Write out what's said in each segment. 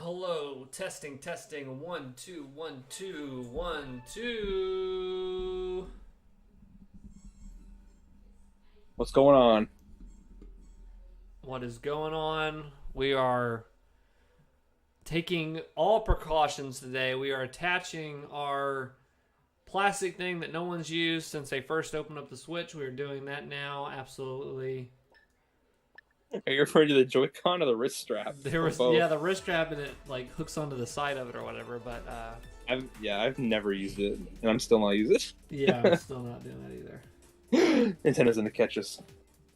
Hello, testing, testing, 1, 2, 1, 2, 1, 2. What's going on? What is going on? We are taking all precautions today. We are attaching our plastic thing that no one's used since they first opened up the Switch. We are doing that now, absolutely. Are you referring to the Joy-Con or the wrist strap? There Or was, both? yeah, the wrist strap and it like hooks onto the side of it or whatever, but I've never used it, and I'm still not using yeah, I'm still not doing that either. it. Nintendo's gonna catch us.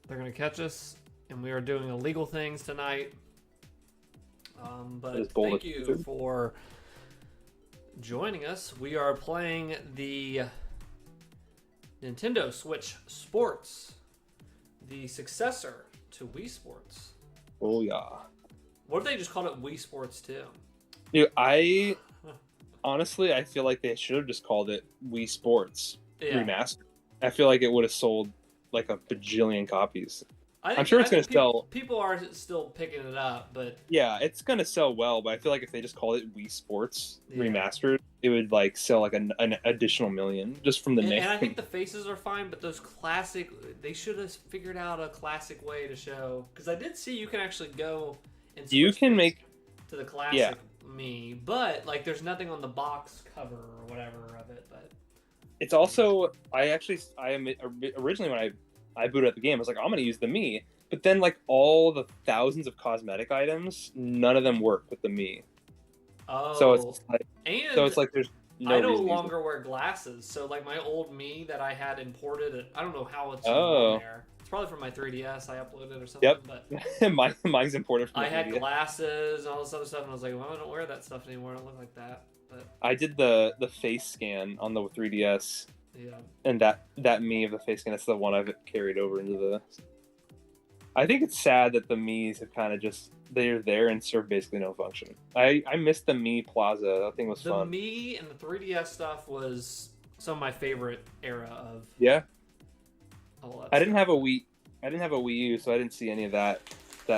They're going to catch us, and we are doing illegal things tonight. But thank you for joining us. We are playing the Nintendo Switch Sports, the successor to Wii Sports. Oh yeah. What if they just called it Wii Sports too? Dude, I honestly I feel like they should have just called it Wii Sports Remastered. I feel like it would have sold like a bajillion copies. I'm sure it's going to sell. People are still picking it up, but yeah, it's going to sell well. But I feel like if they just called it Wii Sports Remastered, it would like sell like an additional million just from the name. And I think the faces are fine, but those classic, they should have figured out a classic way to show. Because I did see you can actually go and you can make to the classic me, but like there's nothing on the box cover or whatever of it. But it's also originally when I booted up the game, I was like, I'm going to use the Mii. But then, like, all the thousands of cosmetic items, none of them work with the Mii. Oh. So it's like there's no I no reason longer wear glasses. So, like, my old Mii that I had imported, I don't know how it's on there. It's probably from my 3DS. I uploaded or something. Yep. But mine's imported from I had 3DS. Glasses and all this other stuff, and I was like, well, I don't wear that stuff anymore. I don't look like that. But I did the face scan on the 3DS. yeah. And that Mii of the face scan, that's the one I've carried over into the... I think it's sad that the Miis have kind of just... They're there and serve basically no function. I missed the Mii Plaza. That thing was fun. The Mii and the 3DS stuff was some of my favorite era of... Yeah. All that I didn't stuff. have a Wii... I didn't have a Wii U, so I didn't see any of that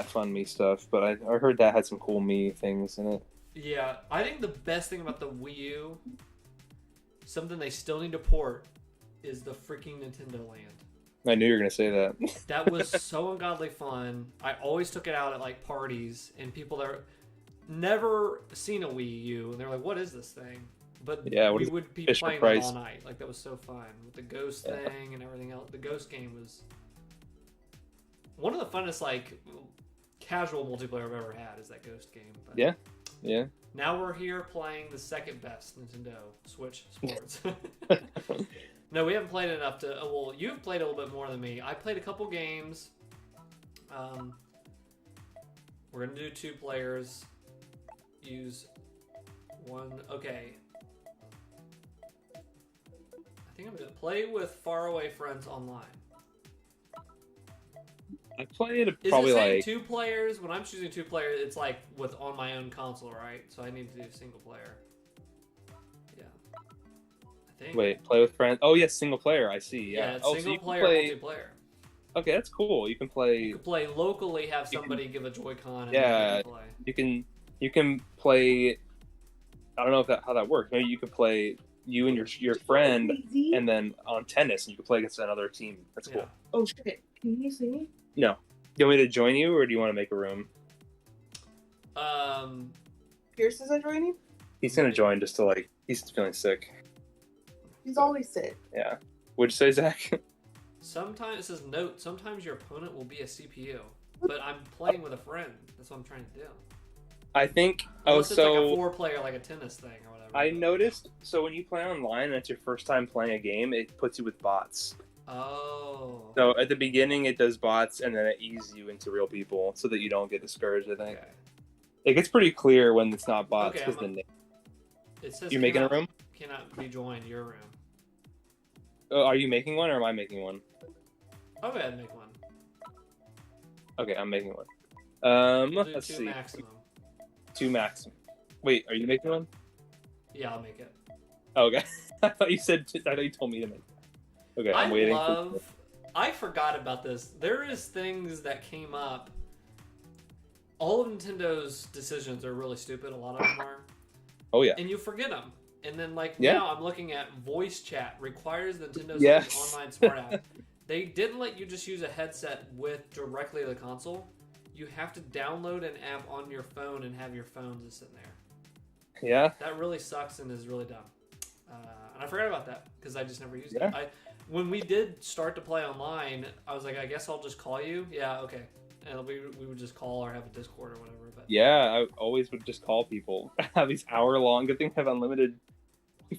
fun Mii stuff. But I heard that had some cool Mii things in it. Yeah, I think the best thing about the Wii U, something they still need to port, is the freaking Nintendo Land. I knew you were going to say that. That was so ungodly fun. I always took it out at like parties, and people that never seen a Wii U, and they're like, "What is this thing?" But yeah, we would be playing that all night. Like that was so fun with the Ghost thing and everything else. The Ghost game was one of the funnest like casual multiplayer I've ever had. Is that Ghost game? But Yeah. now we're here playing the second best Nintendo Switch Sports. No, we haven't played enough to... Well, you've played a little bit more than me. I played a couple games. We're going to do 2 players. Use 1... Okay. I think I'm going to play with faraway friends online. I played probably like 2 players? When I'm choosing 2 players, it's like with on my own console, right? So I need to do single player. Yeah. I think. Wait, play with friends. Oh yes, single player. I see. Yeah, Yeah. it's oh, single so you player, can play... multiplayer. Okay, that's cool. You can play. You can play locally. Have somebody give a Joy-Con. And Yeah, play. you can play. I don't know how that works. Maybe you could play you and your friend, and then on tennis, and you can play against another team. That's cool. Yeah. Oh shit! Can you see me? No, you want me to join you, or do you want to make a room? Pierce isn't joining. He's gonna join just to like. He's feeling sick. He's always sick. Yeah. What'd you say, Zach? Sometimes it says note. Sometimes your opponent will be a CPU, but I'm playing with a friend. That's what I'm trying to do. I think. Unless it's like a 4-player, like a tennis thing or whatever. I noticed. So when you play online and it's your first time playing a game, it puts you with bots. Oh. So at the beginning, it does bots, and then it eases you into real people, so that you don't get discouraged. I think it gets pretty clear when it's not bots because It says you're making a room. Cannot be joined your room. Are you making one, or am I making one? I'll go ahead and make one. Okay, I'm making one. We'll do Let's 2 see. maximum. 2 maximum. Wait, are you making one? Yeah, I'll make it. Oh, okay. I thought you told me to make. Okay, I'm waiting. I forgot about this. There is things that came up all of Nintendo's decisions are really stupid. A lot of them are. Oh yeah. And you forget them. And then Yeah. now I'm looking at voice chat requires Nintendo's Yes. online smart app. They didn't let you just use a headset with directly to the console. You have to download an app on your phone and have your phone just sitting there. Yeah. That really sucks and is really dumb. And I forgot about that because I just never used Yeah. it. When we did start to play online, I was like, I guess I'll just call you. Yeah, okay. And we would just call or have a Discord or whatever. But Yeah, I always would just call people. Have these hour-long. Good thing we have unlimited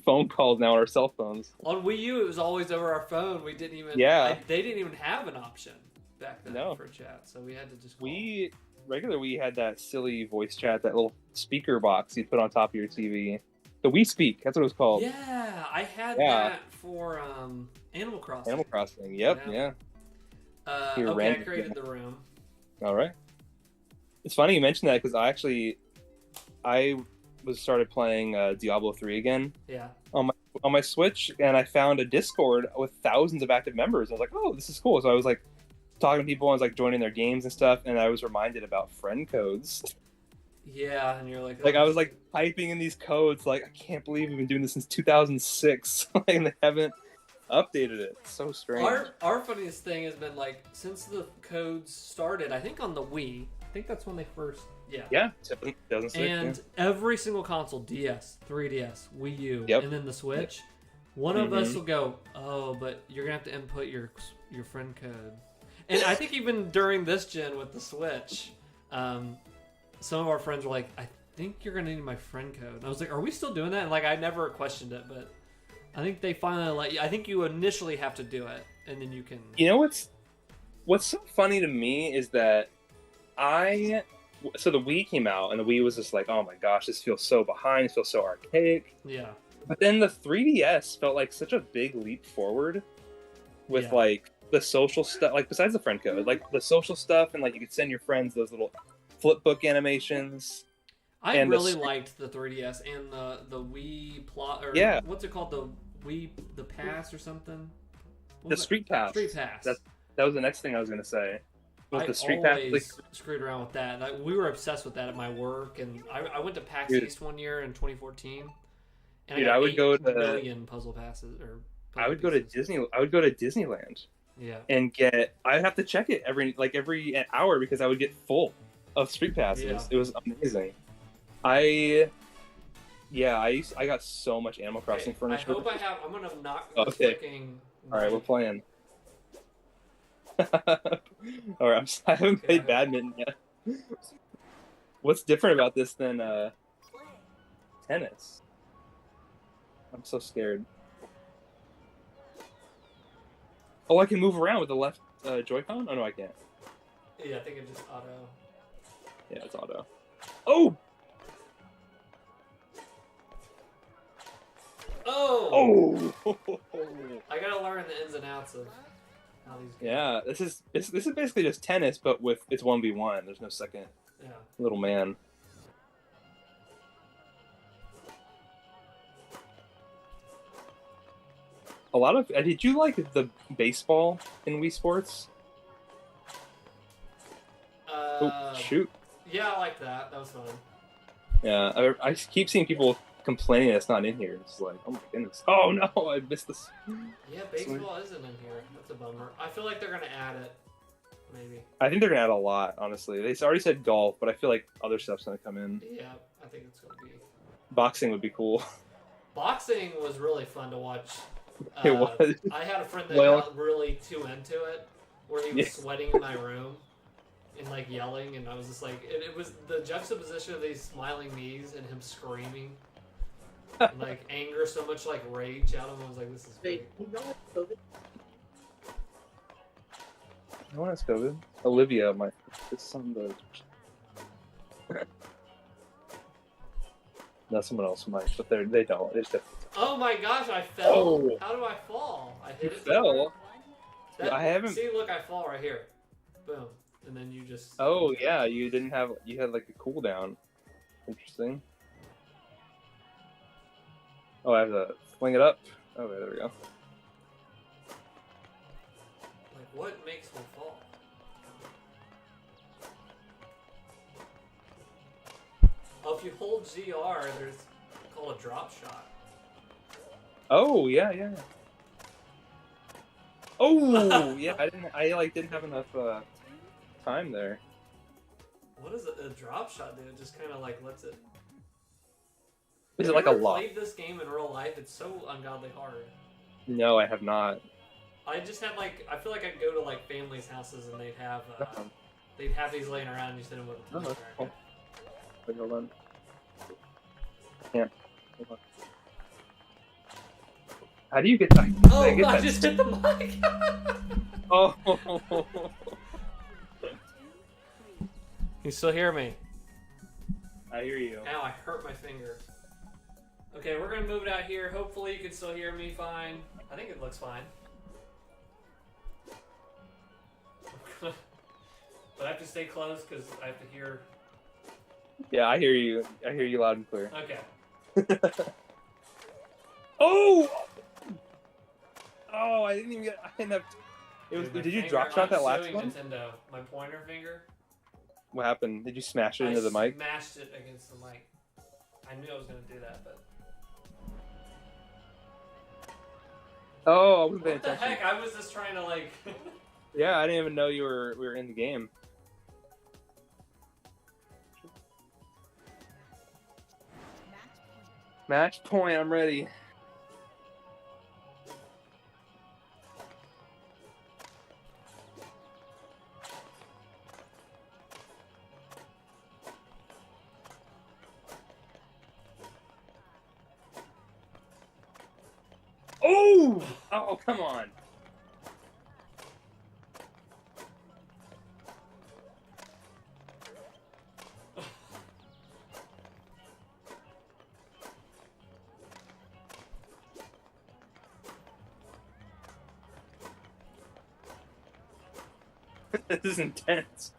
phone calls now on our cell phones. on Wii U, it was always over our phone. We didn't even. Yeah. They didn't even have an option back then No. for chat, so we had to just. Call. We had that silly voice chat, that little speaker box you put on top of your TV. The Wii Speak, that's what it was called. Yeah, I had Yeah. that for Animal Crossing. Animal Crossing. Yep. Yeah. Yeah. Your Okay, I random- created the room. All right. It's funny you mentioned that because I started playing Diablo 3 again Yeah. on my Switch, and I found a Discord with thousands of active members. I was like, oh, this is cool. So I was like talking to people, I was like joining their games and stuff, and I was reminded about friend codes. Yeah, and you're like. Like I was like typing in these codes, like I can't believe we've been doing this since 2006, and they haven't updated it. It's so strange. Our funniest thing has been like since the codes started. I think on the Wii. I think that's when they first. Yeah. Yeah, 2006. And every single console, DS, 3DS, Wii U, Yep. and then the Switch, one of us Mhm. will go, oh, but you're gonna have to input your friend code. And I think even during this gen with the Switch, some of our friends were like, I think you're gonna need my friend code. And I was like, are we still doing that? And like I never questioned it, but I think they finally let you. I think you initially have to do it, and then you can. You know what's so funny to me is that so the Wii came out, and the Wii was just like, oh my gosh, this feels so behind, this feels so archaic. Yeah. But then the 3DS felt like such a big leap forward with Yeah. like the social stuff, like besides the friend code, like the social stuff, and like you could send your friends those little flip book animations. I And really liked the 3DS and the Wii plot, or Yeah. what's it called, the Pass or something? What The was it? Street Pass. Street Pass. That was the next thing I was gonna say. With I the Street Pass, always like, screwed around with that. Like, we were obsessed with that at my work, and I went to PAX Dude. East one year in 2014, and Dude, I got I would 8 go to- million puzzle passes. Or I puzzle would go to pieces. Disneyland Yeah. and I'd have to check it every hour because I would get full of Street Passes. Yeah. It was amazing. I got so much Animal Crossing Okay, I furniture. hope I'm gonna knock Okay. the freaking. All right, we're playing. All right, I haven't played badminton yet. What's different about this than tennis? I'm so scared. Oh, I can move around with the left Joy-Con? Oh no, I can't. Yeah, I think it just auto. Yeah, it's auto. Oh! Oh! Oh! I gotta learn the ins and outs of how these. Go. Yeah, this is basically just tennis, but with it's 1v1. There's no second Yeah. little man. A lot of did you like the baseball in Wii Sports? Oh shoot! Yeah, I like that. That was fun. Yeah, I keep seeing people complaining it's not in here. It's like, oh my goodness! Oh no, I missed this. Yeah, baseball isn't in here. That's a bummer. I feel like they're gonna add it. Maybe. I think they're gonna add a lot. Honestly, they already said golf, but I feel like other stuff's gonna come in. Yeah, I think it's gonna be. Boxing would be cool. Boxing was really fun to watch. It was. I had a friend that Well- got really too into it, where he was Yeah. sweating in my room and like yelling, and I was just like, it was the juxtaposition of these smiling knees and him screaming, and like anger, so much like rage out of him. I was like, this is great. Wait, you know what COVID? No one has COVID. Olivia, my son does. No, someone else might, but they don't. It's different. Oh my gosh, I fell. Oh. How do I fall? I hit You it. fell? That, I haven't- See, look, I fall right here. Boom. And then you just. Oh yeah, you had like a cooldown. Interesting. Oh, I have to fling it up. Oh, there we go. Like, what makes me fall? if you hold GR, there's called a drop shot. Oh yeah, yeah. Oh yeah, I didn't have enough time there. What is a drop shot, dude? It just kind of like lets it. Is Have it like you a ever lock? played this game in real life? It's so ungodly hard. No, I have not. I just had like I feel like I'd go to like families' houses and they'd have these laying around. And you hit them with a Oh, tennis that's cool. racket. Wait, hold on. Can't. Hold on. How do you get that? Oh, I get I that. just hit the mic. Oh. You still hear me? I hear you. Ow, I hurt my finger. Okay, we're gonna move it out here. Hopefully you can still hear me fine. I think it looks fine. But I have to stay close because I have to hear. Yeah, I hear you. I hear you loud and clear. Okay. Oh! Oh, I didn't even get. I didn't have. It was. Dude, my Did you finger- drop shot I'm that last suing one? Nintendo. My pointer finger. What happened? Did you smash it into the I mic? smashed it against the mic. I knew I was gonna do that, but. Oh, I wasn't paying What the attention. heck? I was just trying to like. Yeah, I didn't even know we were in the game. Match point. I'm ready. Oh! Oh, come on. This is intense.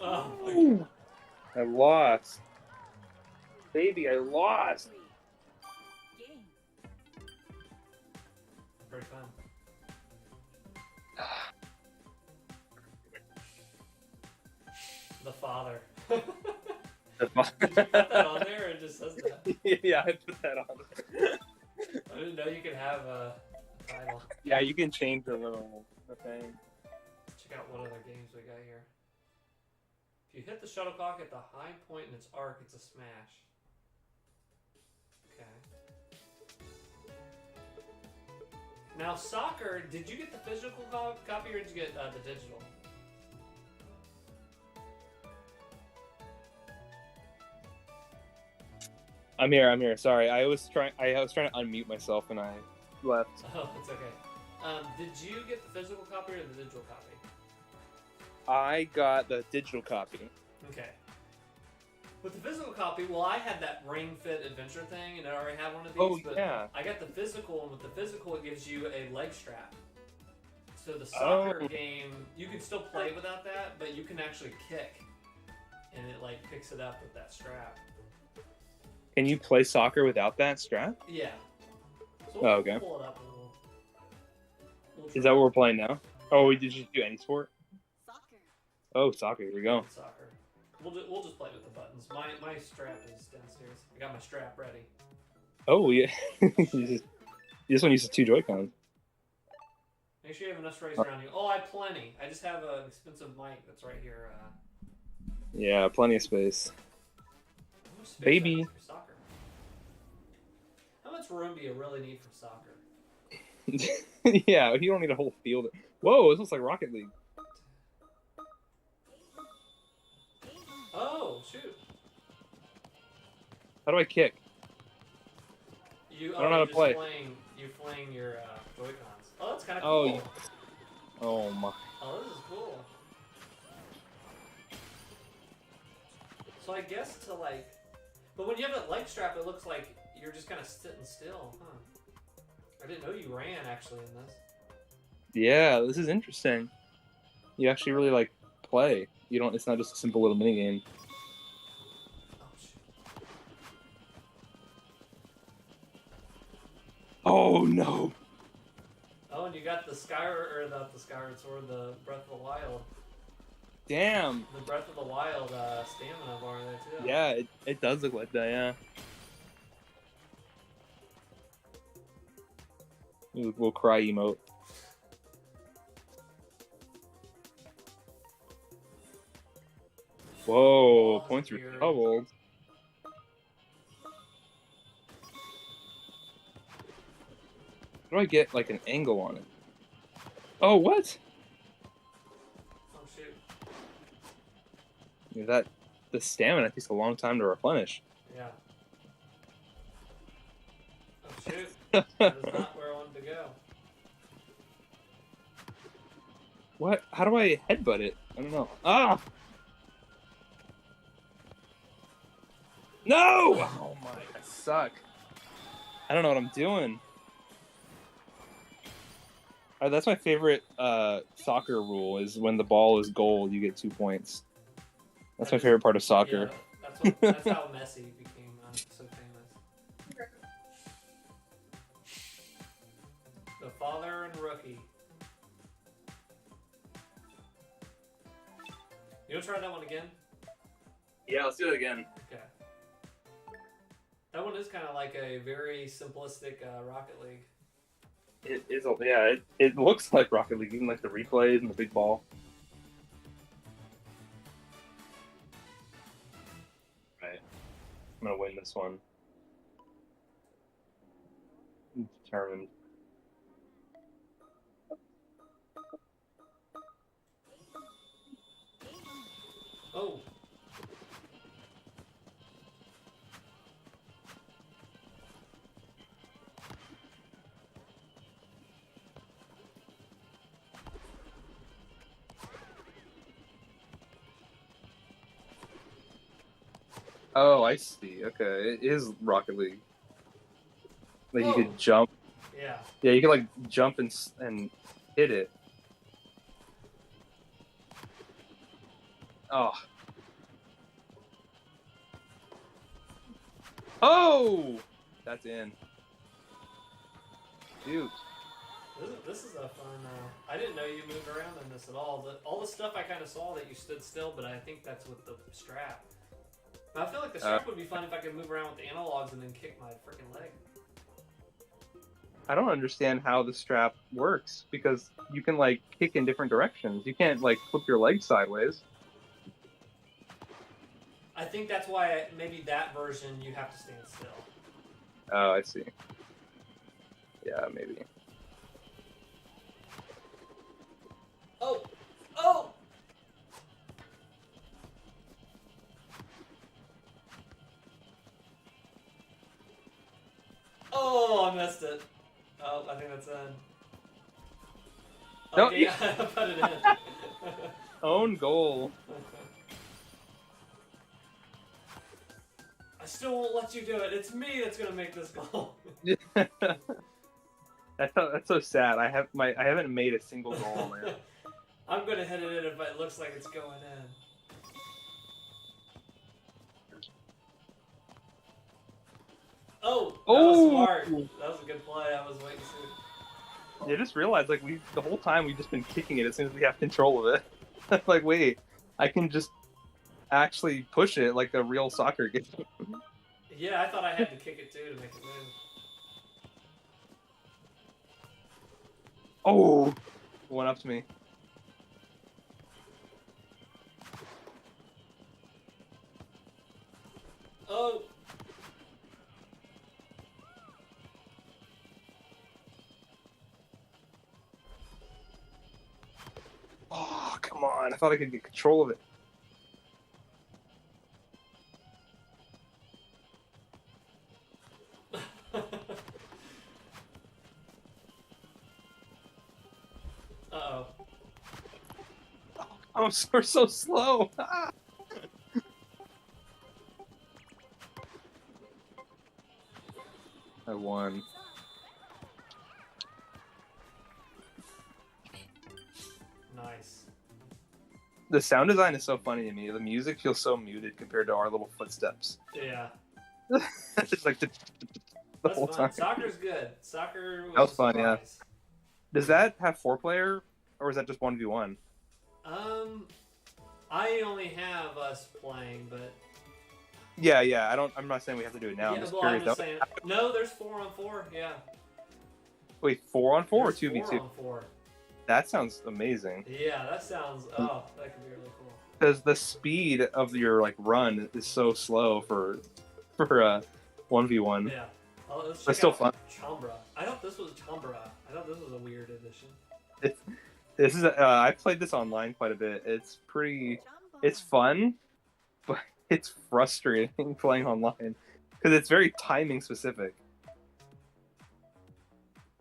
Oh, Ooh. I lost. Baby, I lost. pretty fun. The father. Did you put that on there or it just says that? Yeah, I put that on. I didn't know you could have a title. Yeah, you can change the thing. Check out what other games we got here. If you hit the shuttlecock at the high point in its arc, it's a smash. Okay. Now, soccer, did you get the physical copy or did you get the digital? I'm here. Sorry, I was trying to unmute myself and I left. Oh, it's okay. Did you get the physical copy or the digital copy? I got the digital copy. Okay. With the physical copy, well, I had that Ring Fit Adventure thing, and I already had one of these. Oh, but yeah. I got the physical, and with the physical, it gives you a leg strap. So the soccer game, you can still play without that, but you can actually kick, and it like picks it up with that strap. Can you play soccer without that strap? Yeah. So Oh, okay. Pull it up and we'll Is that what we're playing now? Oh, did you do any sport? Soccer. Oh, soccer. Here we go. Soccer. We'll just play with the buttons. My strap is downstairs. I got my strap ready. Oh, yeah. This one uses 2 Joy-Cons. Make sure you have enough space around you. Oh, I have plenty. I just have an expensive mic that's right here. Yeah, plenty of space. How much space Baby. do I need for soccer? How much room do you really need for soccer? Yeah, you don't need a whole field. Whoa, this looks like Rocket League. Oh, shoot. How do I kick? You, I don't know how to play. You're playing your Joy-Cons. Oh, that's kind of Oh, cool. Oh my. Oh, this is cool. So I guess to like... But when you have that leg strap, it looks like you're just kind of sitting still, huh? I didn't know you ran, actually, in this. Yeah, this is interesting. You actually really like play. You don't. It's not just a simple little mini game. Oh, shoot. Oh no! Oh, Oh, and you got the Skyward, or not the Skyward Sword, the Breath of the Wild. Damn. The Breath of the Wild stamina bar there too. Yeah, it does look like that. Yeah. We'll cry emote. Whoa, Oh, points weird. were doubled. How do I get like an angle on it? Oh, what? Oh shoot. Yeah, the stamina takes a long time to replenish. Yeah. Oh shoot. That is not where I wanted to go. What? How do I headbutt it? I don't know. Ah! No! Oh my, I suck. I don't know what I'm doing. That's my favorite soccer rule, is when the ball is goal, you get 2 points. That's my favorite part of soccer. Yeah, that's how Messi became so famous. The father and rookie. You want to try that one again? Yeah, let's do it again. Okay. That one is kind of like a very simplistic Rocket League. It is, yeah, it looks like Rocket League, even like the replays and the big ball. Right. I'm gonna win this one. I'm determined. Oh! Oh, I see. Okay, it is Rocket League. Like you could jump. Yeah. Yeah, you could like jump and hit it. Oh. Oh! That's in. Dude. This is a fun. I didn't know you moved around in this at all. All the stuff I kind of saw that you stood still, but I think that's with the strap. But I feel like the strap would be fun if I could move around with the analogs and then kick my freaking leg. I don't understand how the strap works, because you can like kick in different directions. You can't like flip your leg sideways. I think that's why maybe that version you have to stand still. Oh, I see. Yeah, maybe. Oh! Oh! Oh, I missed it. Oh, I think that's in. No, Okay, yeah, I put it in. Own goal. I still won't let you do it. It's me that's gonna make this goal. That's so sad. I haven't made a single goal on my own. I'm gonna hit it in if it looks like it's going in. Oh, that was smart. That was a good play. I was waiting to see. I just realized, like, the whole time we've just been kicking it as soon as we have control of it. Like, wait, I can just actually push it like a real soccer game. Yeah, I thought I had to kick it too to make it move. Oh, one up to me. Oh. Oh, come on. I thought I could get control of it. Uh-oh. Oh, we're so slow. I won. Nice. The sound design is so funny to me. The music feels so muted compared to our little footsteps. Yeah. It's like the That's whole fun. time. Soccer's good. Soccer That was a fun, yeah. surprise. Does that have 4-player, or is that just 1v1? I only have us playing, but Yeah, I'm not saying we have to do it now. I'm yeah, just well, curious. I'm just saying. No, there's 4-on-4. Yeah. Wait, 4-on-4 or There's 2v2? 4-on-4. That sounds amazing. Yeah, that sounds. Oh, that could be really cool. Because the speed of your like run is so slow for 1v1. Yeah. Oh, let's check But still out fun. Chambra. I thought this was Chambra. I thought this was a weird edition. This is I played this online quite a bit. It's fun, but it's frustrating playing online because it's very timing specific.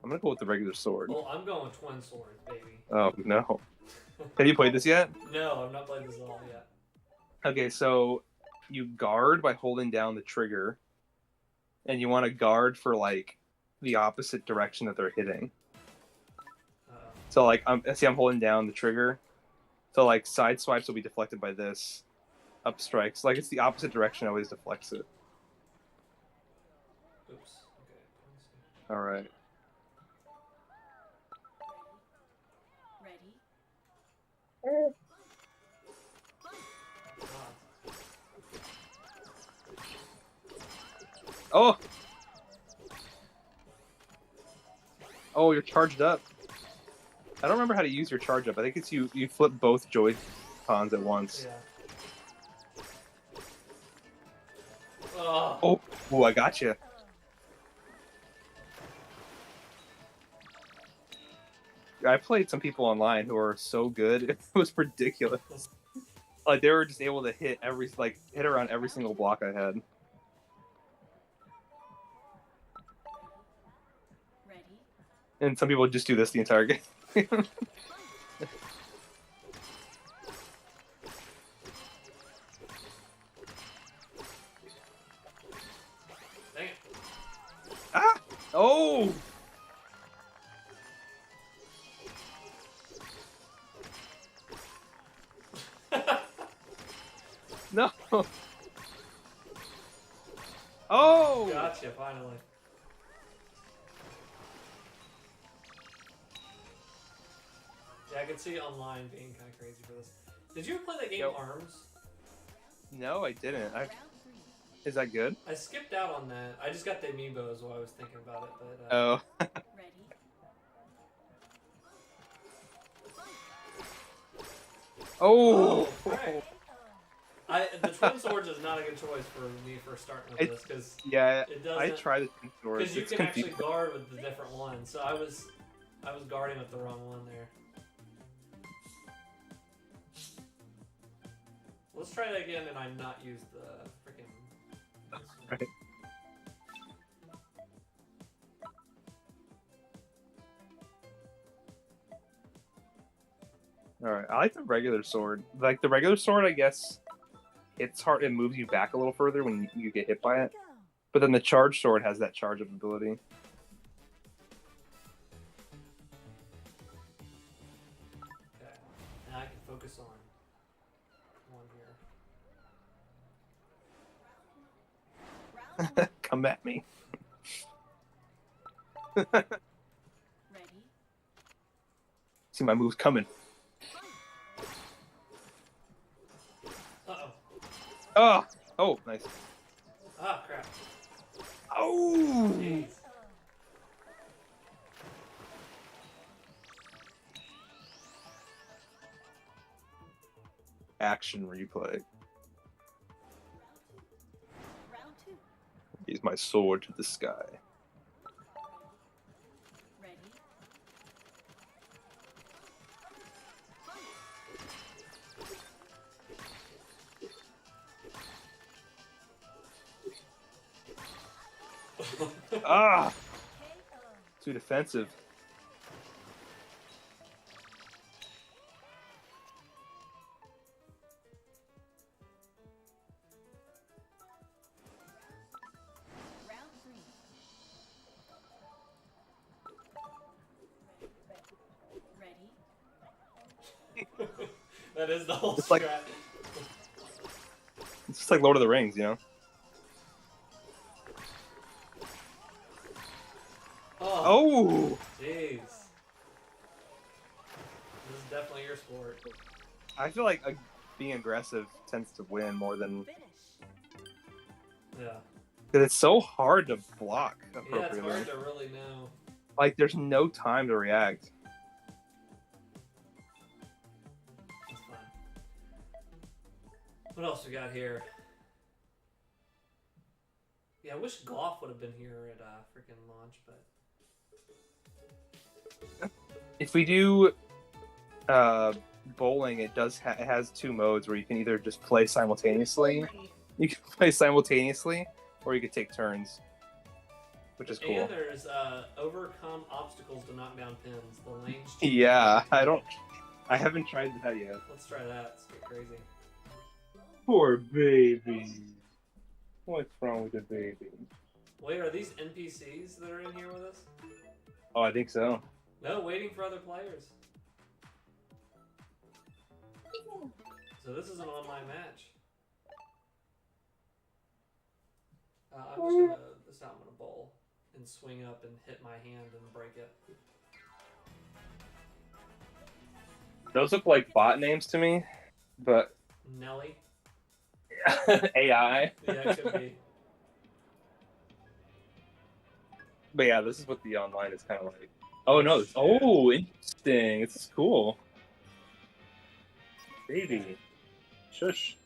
I'm gonna go with the regular sword. Oh, I'm going with twin swords, baby. Oh no! Have you played this yet? No, I've not played this at all yet. Okay, so you guard by holding down the trigger, and you want to guard for like the opposite direction that they're hitting. So like I'm holding down the trigger, so like side swipes will be deflected by this, up strikes like it's the opposite direction always deflects it. Oops. Okay. All right. Ready? Oh. Oh, you're charged up. I don't remember how to use your charge up. I think it's you flip both Joy-Cons at once. Yeah. Oh. Oh, I got you. I played some people online who are so good. It was ridiculous. Like they were just able to hit around every single block I had. Ready? And some people just do this the entire game. Dang it. Ah! Oh! No! Oh! Gotcha, finally. Yeah, I can see online being kind of crazy for this. Did you ever play that game Yep. ARMS? No, I didn't. Round 3. Is that good? I skipped out on that. I just got the amiibos while I was thinking about it, but Oh. Ready? Oh! frick. The twin swords is not a good choice for me for starting with this because Yeah, it doesn't. I tried the twin swords. Because you It's can actually confusing. guard with the different ones. So I was guarding with the wrong one there. Let's try that again and I not use the freaking. Right. Alright, I like the regular sword. Like, the regular sword, I guess, it's hard, it moves you back a little further when you get hit by it. But then the charge sword has that charge up ability. Okay. Now I can focus on one here. Round 1. Come at me. Ready? See my moves coming. Uh-oh. Oh! Oh, nice. Ah, crap. Oh! Jeez. Action replay. Round 2. Use my sword to the sky. Ready? Ah! KO. Too defensive. Round 3. Ready? That is the whole It's like- strat. It's just like Lord of the Rings, you know? Oh, Oh! jeez. definitely your sport. I feel like being aggressive tends to win more than Finish. Yeah. because it's so hard to block Yeah, it's appropriately. hard to really know. Like there's no time to react. That's fun. What else we got here? Yeah, I wish golf would have been here at freaking launch, but If we do bowling, it does it has two modes where you can either just play simultaneously. You can play simultaneously, or you could take turns, which is cool. and there's overcome obstacles to knock down pins. The lanes. Yeah, I haven't tried that yet. Let's try that. Let's get crazy. Poor baby. What's wrong with the baby? Wait, are these NPCs that are in here with us? Oh, I think so. No, waiting for other players. So this is an online match. I'm just gonna this time I'm gonna bowl and swing up and hit my hand and break it. Those look like bot names to me, but Nelly. AI. Yeah, it could be. But yeah, this is what the online is kind of like. Oh no! Oh, interesting. This is cool. Baby, shush.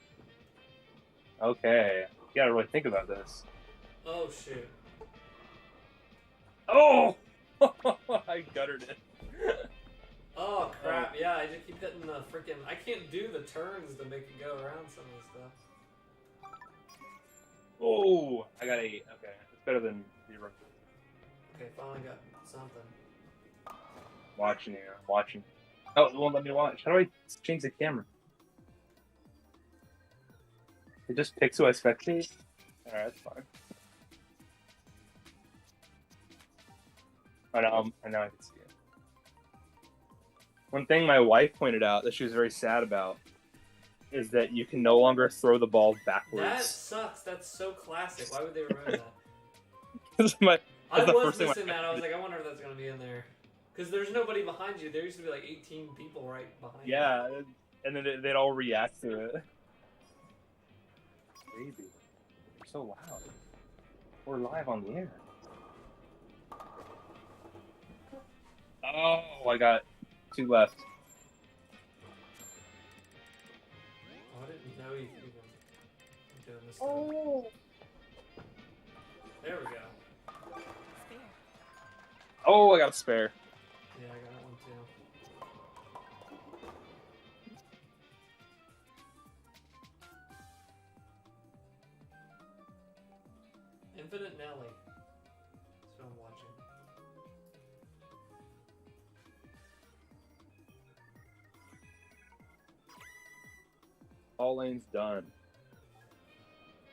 Okay, you gotta really think about this. Oh shoot. Oh, I guttered it. Oh crap! Yeah, I just keep hitting the freaking. I can't do the turns to make it go around some of this stuff. Oh, I got 8. Okay, it's better than 0. Okay, finally got something. Watching you. I'm watching. Oh, it won't let me watch. How do I change the camera? It just picks who I spectate? Alright, that's fine. Oh, now I can see it. One thing my wife pointed out that she was very sad about is that you can no longer throw the ball That backwards. sucks. That's so classic. Why would they remember that? I That's the was first thing missing that. I was like, I wonder if that's gonna be in there. Because there's nobody behind you. There used to be like 18 people right behind you. Yeah, and then they'd all react to it. Baby, you're so loud. We're live on the air. Oh, I got 2 left. Oh, I didn't know you could even doing this. Stuff. Oh. There we go. Spare. Oh, I got a spare. Yeah, I got that one too. Infinite Nelly. That's what I'm watching. All lanes done.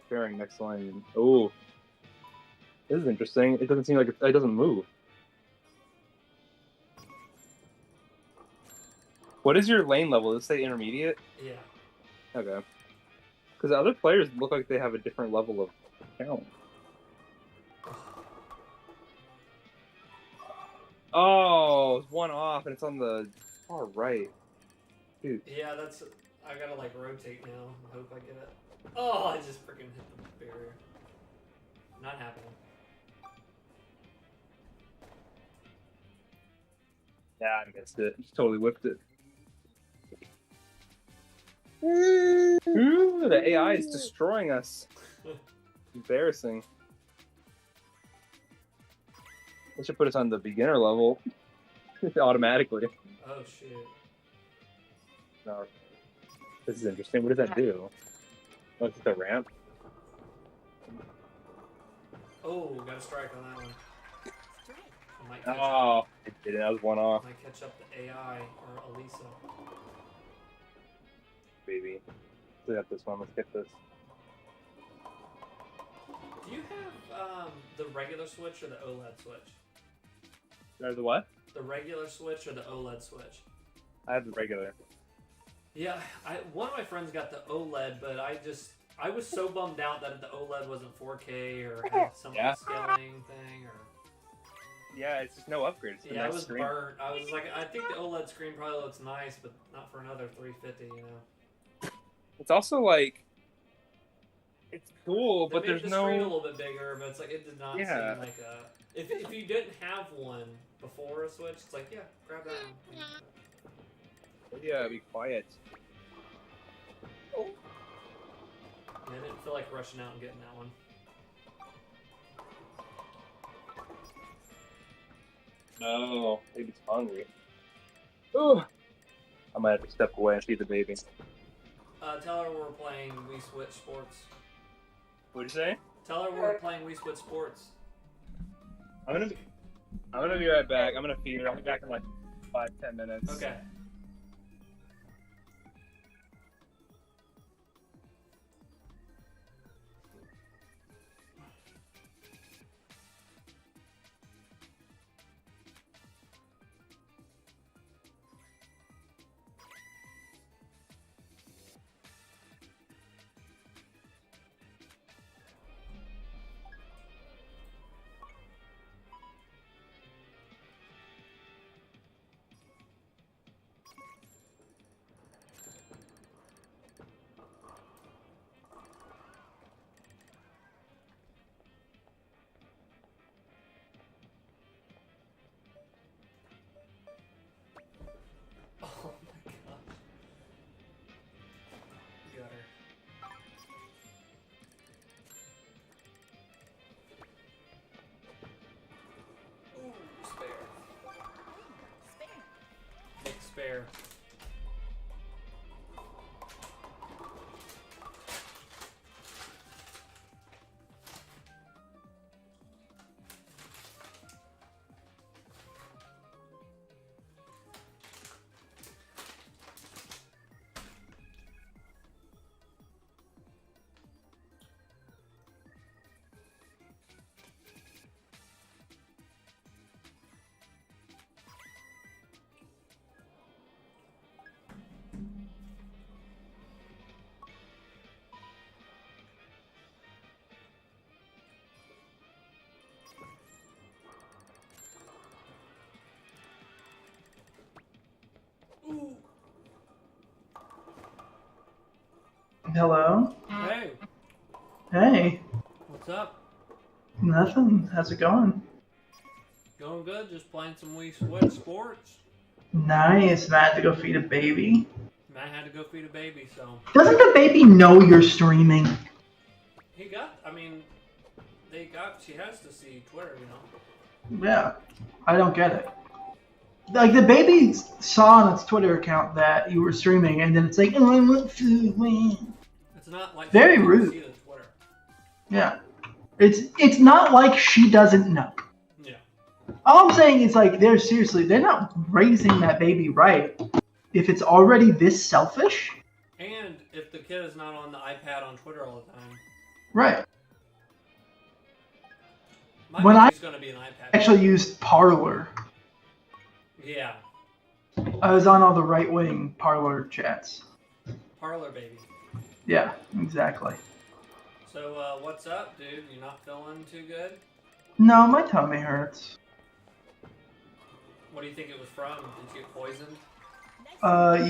Pairing next lane. Ooh. This is interesting. It doesn't seem like it doesn't move. What is your lane level? Does it say intermediate? Yeah. Okay. Because other players look like they have a different level of talent. Oh, it's one off and it's on the far right. Dude. Yeah, that's. I gotta like rotate now. I hope I get it. Oh, I just freaking hit the barrier. Not happening. Yeah, I missed it. Just totally whipped it. Ooh, the AI is destroying us. Embarrassing. They should put us on the beginner level automatically. Oh shit. No. This is interesting. What does that do? Oh, it's the ramp. Oh, got a strike on that one. Strike. I might catch up. Oh, it did. That was one off, Might catch up to AI or Elisa. baby. We got this one. Let's get this. Do you have the regular switch or the OLED switch? There's the what? The regular switch or the OLED switch? I have the regular. Yeah, one of my friends got the OLED, but I was so bummed out that the OLED wasn't 4K or had some Yeah. scaling thing or. Yeah, it's just no upgrade. It's a Yeah, I nice was screen. burnt. I was like, I think the OLED screen probably looks nice, but not for another 350. You know. It's also like, it's cool, They but made there's the screen a no. little bit bigger, but it's like it did not Yeah. seem like a. If you didn't have one before a Switch, it's like yeah, grab that one. Yeah, be quiet. And I didn't feel like rushing out and getting that one. No, baby's hungry. Ooh. I might have to step away and feed the baby. Tell her we're playing Wii Sports. What'd you say? Tell her we're playing Wii Sports. I'm gonna be right back. I'm gonna feed her. I'll be back in like 5-10 minutes. Okay. Oh my gosh. Got her. Ooh, spare. Spare. Big spare. Ooh. Hello? Hey, Hey, what's up? nothing. How's it going? Going good? Just playing some Wii Sports. Nice. Matt had to go feed a baby. Matt had to go feed a baby, so Doesn't the baby know you're streaming? he got. I mean, they got. She has to see Twitter, you know. Yeah. I don't get it. Like, the baby saw on its Twitter account that you were streaming, and then it's like, oh, I want food. Man. It's not like Very she can rude. see the Twitter. Yeah. It's not like she doesn't know. Yeah. All I'm saying is, like, they're not raising that baby right if it's already this selfish. And if the kid is not on the iPad on Twitter all the time, Right. my When baby's gonna be an iPad. Actually used Parlor. Yeah. I was on all the right-wing Parlor chats. Parlor baby. Yeah, exactly. So, what's up, dude? You not feeling too good? No, my tummy hurts. What do you think it was from? Did you get poisoned?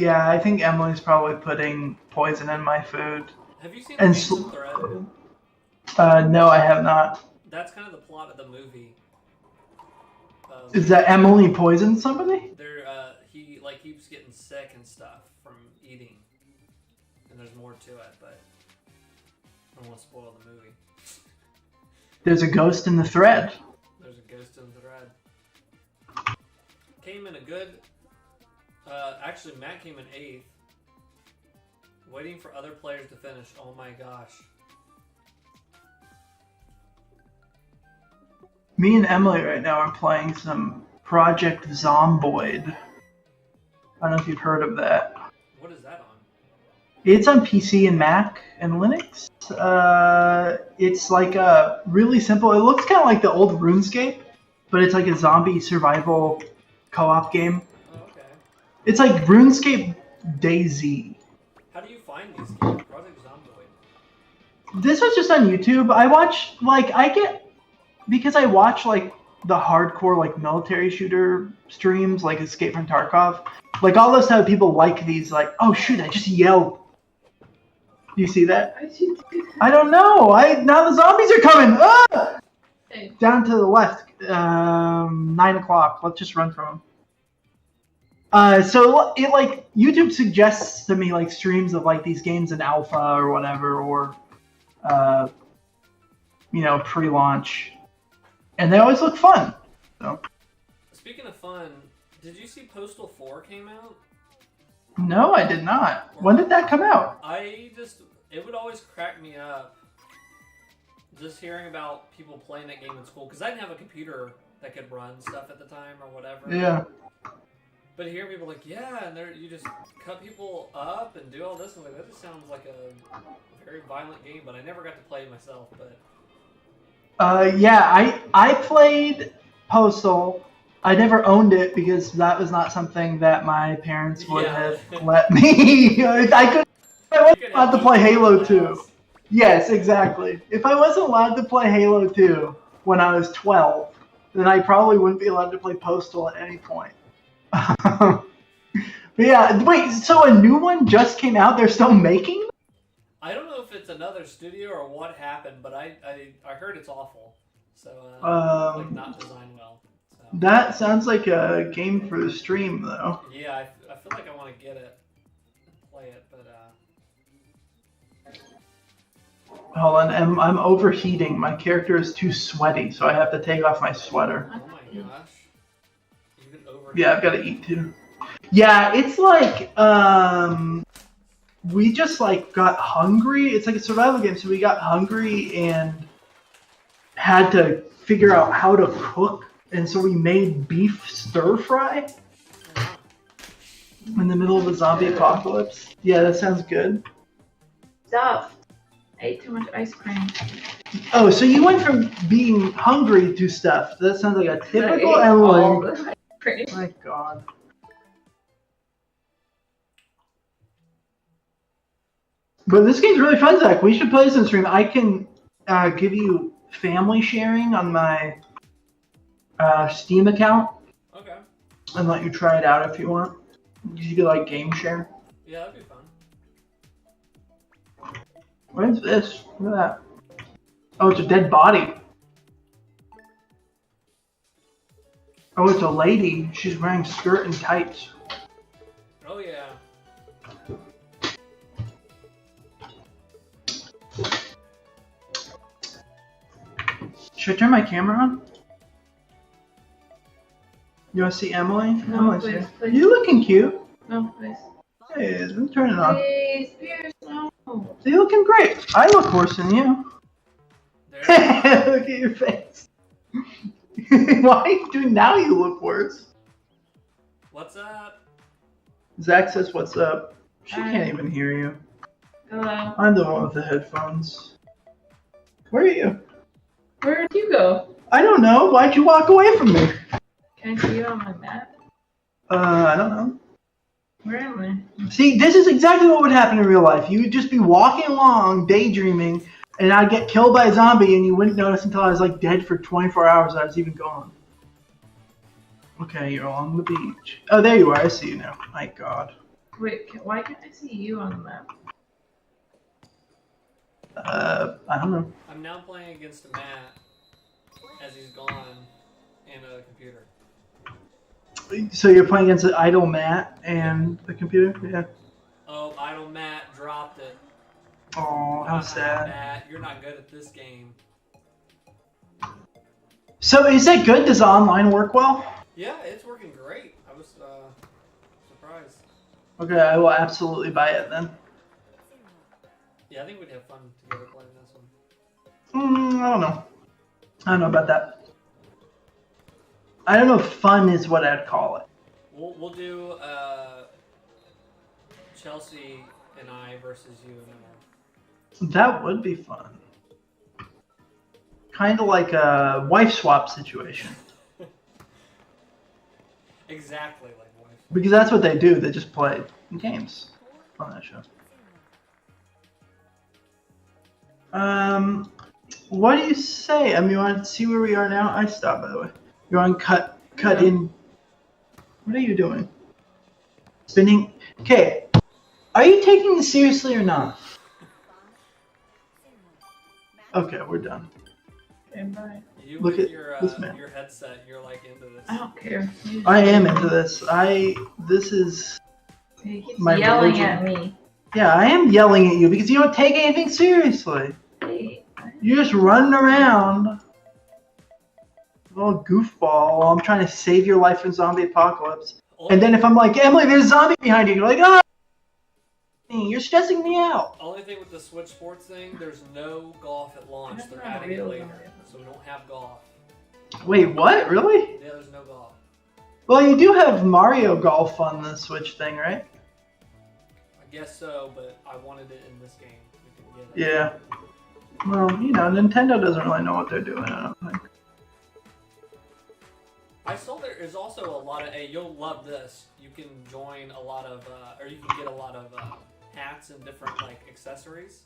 Yeah, I think Emily's probably putting poison in my food. Have you seen the And Pizza Thread? No, I have not. That's kind of the plot of the movie. Is that Emily poisoned somebody? He like keeps getting sick and stuff from eating, and there's more to it, but I don't want to spoil the movie. There's a ghost in the thread. There's a ghost in the thread. Came in a good. Actually, Matt came in 8th. Waiting for other players to finish. Oh my gosh. Me and Emily right now are playing some Project Zomboid. I don't know if you've heard of that. What is that on? It's on PC and Mac and Linux. It's like a really simple. It looks kind of like the old RuneScape, but it's like a zombie survival co-op game. Oh, okay. It's like RuneScape DayZ. How do you find these games? Project Zomboid. This was just on YouTube. I watch, like, because I watch, like, the hardcore like military shooter streams, like Escape from Tarkov. Like all those type of people like these. Like, oh shoot, I just yelled. Do you see that? Why did you do that? I don't know. Now the zombies are coming. Ah! Hey, Down to the left. 9 o'clock. Let's just run from them. So it like YouTube suggests to me like streams of like these games in alpha or whatever, or pre-launch, and they always look fun. So Speaking of fun, did you see Postal 4 came out? no, I did not. When did that come out? It would always crack me up just hearing about people playing that game in school, because I didn't have a computer that could run stuff at the time or whatever. Yeah. But hear people like, yeah, and you just cut people up and do all this, and like, that just sounds like a very violent game, but I never got to play it myself, but... Yeah, I played Postal. I never owned it because that was not something that my parents would have let me. I wasn't allowed to play Halo 2. Yes, exactly. If I wasn't allowed to play Halo 2 when I was 12, then I probably wouldn't be allowed to play Postal at any point. But yeah, wait, so a new one just came out? They're still making? I don't know if it's another studio or what happened, but I heard it's awful. So, like, not designed well. So. That sounds like a game for the stream, though. Yeah, I feel like I want to get it and play it, but Hold on, I'm overheating. My character is too sweaty, so I have to take off my sweater. oh my gosh. Even over. Yeah, I've got to eat too. Yeah, it's like, we just like got hungry. It's like a survival game, so we got hungry and had to figure out how to cook, and so we made beef stir fry in the middle of a zombie apocalypse. Yeah, that sounds good. stuff. I ate too much ice cream. Oh, so you went from being hungry to stuff. That sounds like a typical I ate all Emily. the ice cream. My God. But this game's really fun, Zach. We should play this on stream. I can give you family sharing on my Steam account Okay. and let you try it out if you want. You could like game share. Yeah, that'd be fun. What is this? Look at that. Oh, it's a dead body. Oh, it's a lady. She's wearing skirt and tights. Oh, yeah. Should I turn my camera on? You want to see Emily? No, Emily's please, here. please. You looking cute. No, please. Hey, let me turn it on. Please, Pierce, no. So you looking great. I look worse than you. There. Look at your face. Why are you doing now? You look worse. What's up? Zach says, "What's up?" She Hi. can't even hear you. Hello. I'm the one with the headphones. Where are you? Where did you go? I don't know. Why'd you walk away from me? Can I see you on my map? I don't know. Where am I? See, this is exactly what would happen in real life. You would just be walking along, daydreaming, and I'd get killed by a zombie, and you wouldn't notice until I was like dead for 24 hours. I was even gone. Okay, you're along the beach. Oh, there you are. I see you now. My God. Wait, why can't I see you on the map? I don't know. I'm now playing against Matt as he's gone and a computer. So you're playing against an idle Matt and the computer? Yeah. Oh, Idle Matt dropped it. Oh, how sad. Matt, you're not good at this game. So is it good? Does the online work well? Yeah, it's working great. I was surprised. Okay, I will absolutely buy it then. Yeah, I think we'd have fun together playing this one. I don't know. I don't know about that. I don't know if fun is what I'd call it. We'll do Chelsea and I versus you and Emma. That would be fun. Kind of like a wife swap situation. Exactly like wife. Because that's what they do. They just play games on that show. What do you say? I mean, you want to see where we are now? I stopped, by the way. You're on cut in. What are you doing? Spinning. Okay. Are you taking this seriously or not? Okay, we're done. Okay, bye. You Look with at this man. your headset, you're like into this. I don't care. I am into this. This is He keeps my yelling religion. at me. Yeah, I am yelling at you because you don't take anything seriously. Hey, You're just running around. Little goofball while I'm trying to save your life from zombie apocalypse. And then if I'm like, Emily, there's a zombie behind you, you're like, oh, you're stressing me out. Only thing with the Switch Sports thing, there's no golf at launch. That's They're not adding it real later, golf. so we don't have golf. Wait, what? Really? Yeah, there's no golf. Well, you do have Mario Golf on the Switch thing, right? I guess so, but I wanted it in this game. We can get it. Yeah. Well, Nintendo doesn't really know what they're doing, I don't think. I saw there is also a lot of. Hey, you'll love this. You can join a lot of, or you can get a lot of hats and different like accessories.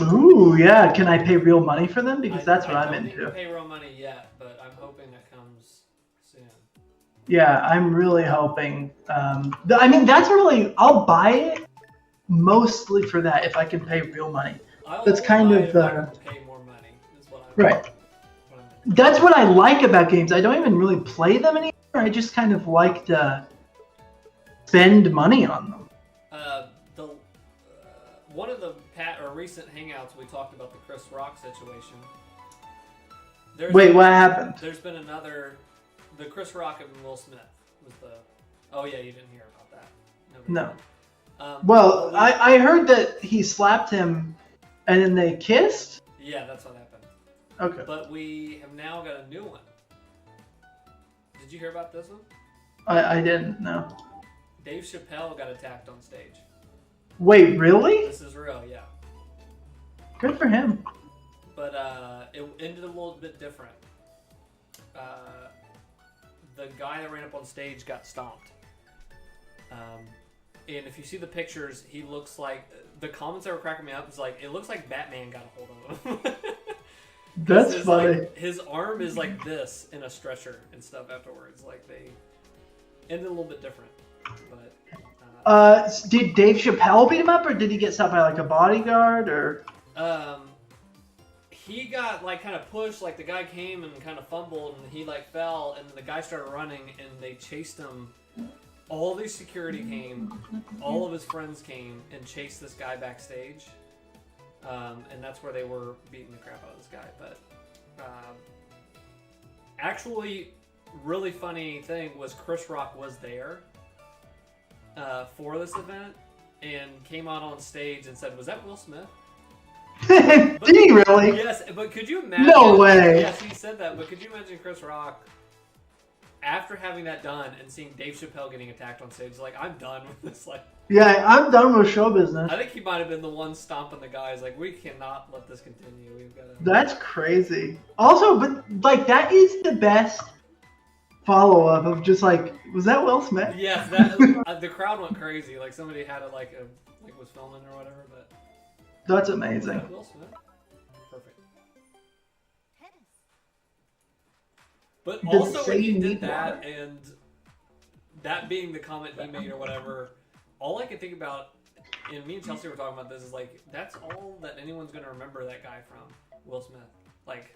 Ooh, yeah. Can I pay real money for them? Because that's what I'm I don't think you into. pay real money yet, but I'm hoping that comes soon. Yeah, I'm really hoping. I mean, that's really. I'll buy it mostly for that if I can pay real money. I'll That's kind buy of it if I can pay more money. Is what I'm right. what I'm That's what I like about games. I don't even really play them anymore. I just kind of like to spend money on them. One of the recent Hangouts we talked about the Chris Rock situation. Wait, what happened? There's been the Chris Rock and Will Smith was the. Oh yeah, you didn't hear about that. Nobody No. did. Well, I heard that he slapped him, and then they kissed. Yeah, that's what happened. Okay. But we have now got a new one. Did you hear about this one? I didn't know. Dave Chappelle got attacked on stage. Wait, really? This is real, yeah. Good for him. But it ended a little bit different. The guy that ran up on stage got stomped. And if you see the pictures, he looks like... The comments that were cracking me up is like, it looks like Batman got a hold of him. That's funny. Like, his arm is like this in a stretcher and stuff afterwards. Like, they ended a little bit different. But... did Dave Chappelle beat him up, or did he get stopped by like a bodyguard, or? He got like kind of pushed, like the guy came and kind of fumbled, and he like fell, and the guy started running, and they chased him. All the security came, all of his friends came and chased this guy backstage, and that's where they were beating the crap out of this guy. But actually, really funny thing was Chris Rock was there for this event and came out on stage and said, "Was that Will Smith?" Did he really? Yes, but could you imagine? No way. Yes, he said that, but could you imagine Chris Rock after having that done and seeing Dave Chappelle getting attacked on stage? Like, I'm done with this. Like, Yeah, I'm done with show business. I think he might have been the one stomping the guys. Like, we cannot let this continue. We've got to. That's crazy. Also, but like that is the best follow-up of just like, was that Will Smith? Yes, that the crowd went crazy. Like somebody had it like was filming or whatever. But That's was amazing. that Will Smith? Perfect. But Does it also say when he you did need that, water? and that being the comment he made or whatever, all I can think about, and me and Chelsea were talking about this, is like, that's all that anyone's going to remember that guy from, Will Smith. Like,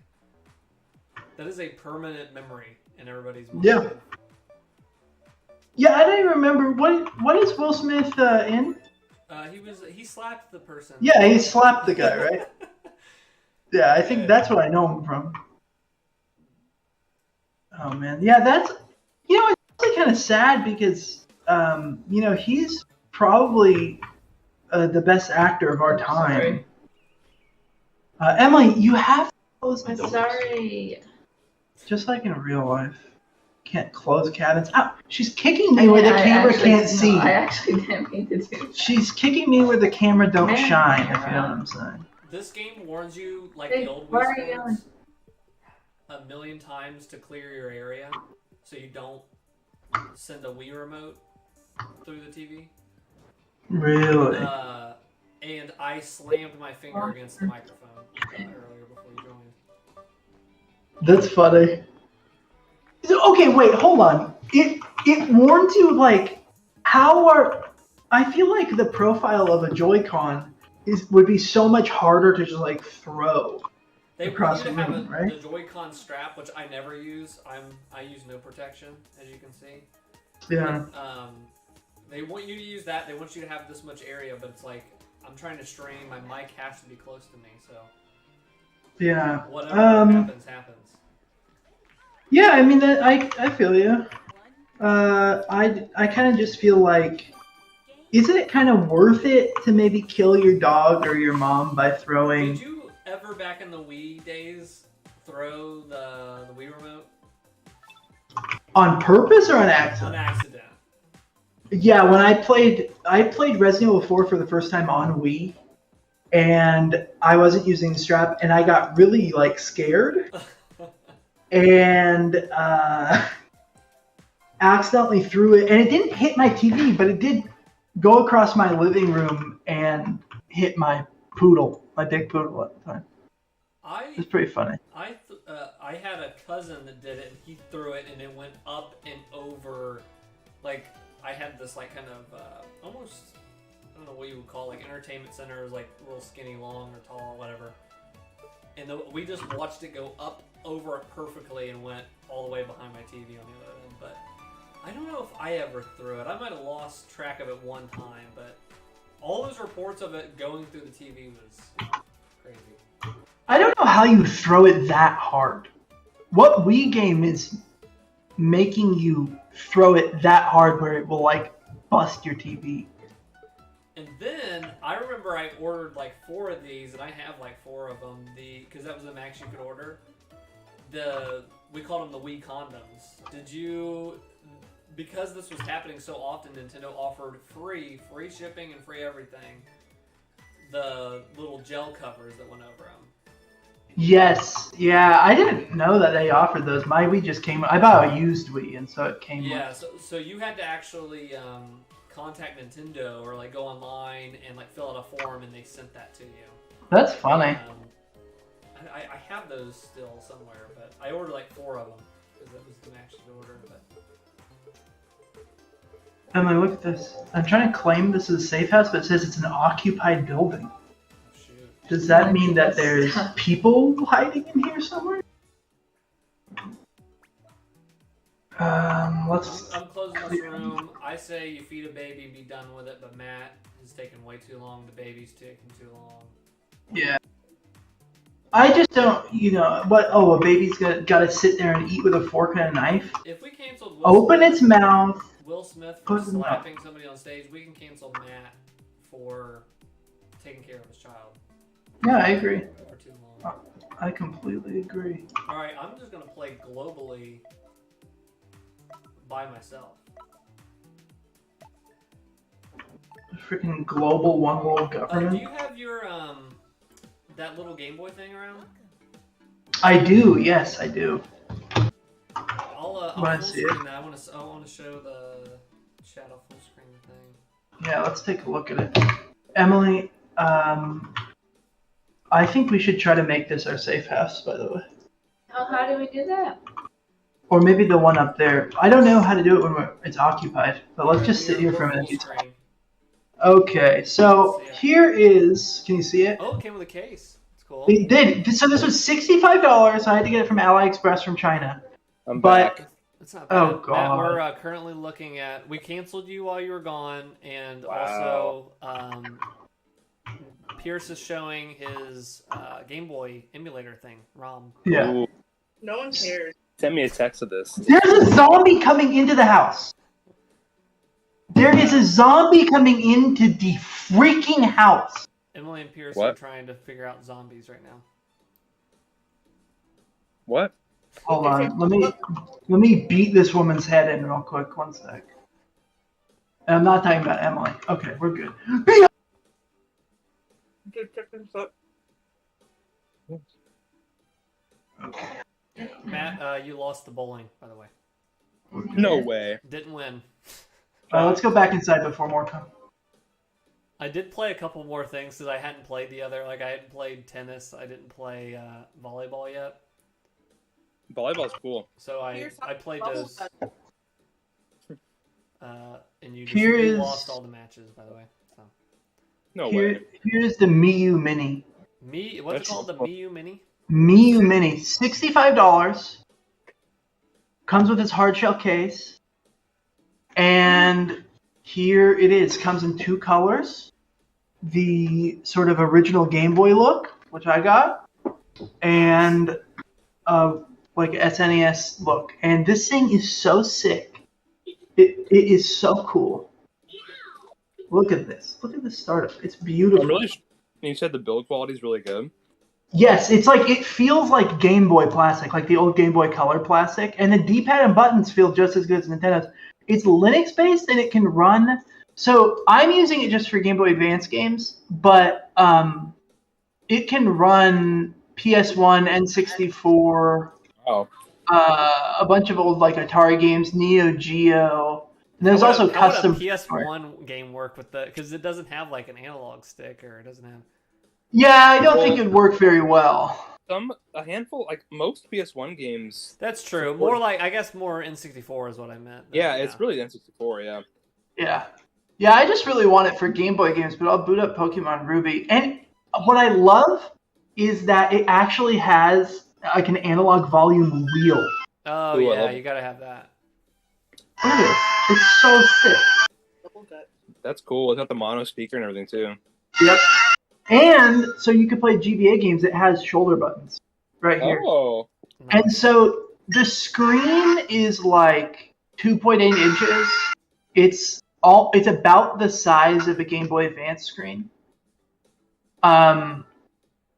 that is a permanent memory in everybody's mind. Yeah. Yeah, I don't even remember what is Will Smith in? He slapped the person. Yeah, he slapped the guy, right? Yeah, I think that's what I know him from. Oh man, yeah, that's it's really kind of sad because he's probably the best actor of our time. Emily, you have to close the I'm door. sorry. Just like in real life, can't close cabins. Ow, she's kicking me where the camera can't see. I actually didn't mean to do that. She's kicking me where the camera don't Man, shine. If you know yeah. what I'm saying. This game warns you, like Hey, the old why Wii are you Sports, a million times to clear your area so you don't send a Wii remote through the TV. Really? And I slammed my finger against the microphone earlier before you joined. That's funny. So, okay, wait, hold on. It warns you like how are I feel like the profile of a Joy-Con would be so much harder to just like throw They want across you the to have room, right? the Joy-Con strap, which I never use. I use no protection, as you can see. Yeah. They want you to use that. They want you to have this much area, but it's like I'm trying to strain. My mic has to be close to me, so Yeah. whatever happens. Yeah, I mean that I feel you. I kind of just feel like, isn't it kind of worth it to maybe kill your dog or your mom by throwing? Did you ever, back in the Wii days, throw the Wii remote On purpose or on on accident? accident? Yeah, when I played Resident Evil 4 for the first time on Wii, and I wasn't using the strap, and I got really like scared, and accidentally threw it, and it didn't hit my TV, but it did go across my living room and hit my poodle, my big poodle at the time. It was pretty funny. I had a cousin that did it, and he threw it, and it went up and over. Like, I had this like kind of almost, I don't know what you would call like entertainment center, is like real skinny, long or tall, whatever. And we just watched it go up over it perfectly and went all the way behind my TV on the other end. But I don't know if I ever threw it. I might have lost track of it one time, but all those reports of it going through the TV was crazy. I don't know how you throw it that hard. What Wii game is making you throw it that hard where it will like bust your TV? And then I remember I ordered like 4 of these, and I have like 4 of them. Because that was the max you could order. We called them the Wii condoms. Did you? Because this was happening so often, Nintendo offered free shipping and free everything. The little gel covers that went over them. Yes, yeah, I didn't know that they offered those. My Wii just came. I bought a used Wii, and so it came. Yeah, with... so you had to actually contact Nintendo or like go online and like fill out a form, and they sent that to you. That's funny. I have those still somewhere, but I ordered like 4 of them because that was the max you could order. But Emily, look at this. I'm trying to claim this is a safe house, but it says it's an occupied building. shoot. Does that mean that there's people hiding in here somewhere? Let's. I'm closing this room. I say you feed a baby and be done with it, but Matt is taking way too long. The baby's taking too long. Yeah. I just don't, what? Oh, a baby's gotta sit there and eat with a fork and a knife. If we canceled Open its mouth. Will Smith for Put it in slapping somebody on stage, we can cancel Matt for taking care of his child Yeah, I agree. for too long. I completely agree. Alright, I'm just gonna play globally by myself. Freaking global one world Do government. you have your that little Game Boy thing around? I do. Yes, I do. I'll Wanna full see it? screen that. I want to show the shadow full screen thing. Yeah, let's take a look at it. Emily, I think we should try to make this our safe house, by the way. Oh, how do we do that? Or maybe the one up there. I don't know how to do it when it's occupied, but let's just sit here for a minute. Full screen. Okay, so here is. Can you see it? Oh, it came with a case. It's cool. It did. So this was $65. I had to get it from AliExpress from China. I'm But back. It's not Oh, bad. Matt, God. we're currently looking at. We canceled you while you were gone, and Wow. also Pierce is showing his Game Boy emulator thing, ROM. yeah, Ooh, No one cares. send me a text of this. there's a zombie coming into the house. There is a zombie coming into the freaking house. Emily and Pierce What? are trying to figure out zombies right now. What? Hold on, let me beat this woman's head in real quick. One sec. And I'm not talking about Emily. Okay, we're good. Dude, check this up. Matt, you lost the bowling, by the way. No way. Didn't win. Let's go back inside before more come. I did play a couple more things because I hadn't played the other. Like I hadn't played tennis. I didn't play volleyball yet. Volleyball's cool. So I Here's how played bubble those. gun. And you Here you is- lost all the matches, by the way. So No way. Here's the Miu Mini. what's it That's called? The cool. Miu Mini? Miu Mini, $65. Comes with its hard shell case. And here it is. Comes in 2 colors. The sort of original Game Boy look, which I got, and like SNES look. And this thing is so sick. It is so cool. Look at this. Look at this startup. It's beautiful. I'm really. You said the build quality is really good. Yes, it's like it feels like Game Boy plastic, like the old Game Boy Color plastic, and the D-pad and buttons feel just as good as Nintendo's. It's Linux based and it can run. So I'm using it just for Game Boy Advance games, but it can run PS1, N64, Oh, a bunch of old like Atari games, Neo Geo. And there's also custom. How would a PS1 game work with the? Because it doesn't have like an analog stick, or it doesn't have. Yeah, I don't think it'd work very well. a handful, like most PS1 games. That's true. More like I guess more N64 is what I meant. Yeah, it's really N64. Yeah. Yeah. Yeah, I just really want it for Game Boy games, but I'll boot up Pokemon Ruby. And what I love is that it actually has like an analog volume wheel. Oh Ooh, I yeah, love it. you gotta have that. Look at this. It's so sick. Double gut. That's cool. It's got the mono speaker and everything too. Yep. And so you can play GBA games. It has shoulder buttons right here. Oh, And so the screen is like 2.8 inches. It's about the size of a Game Boy Advance screen.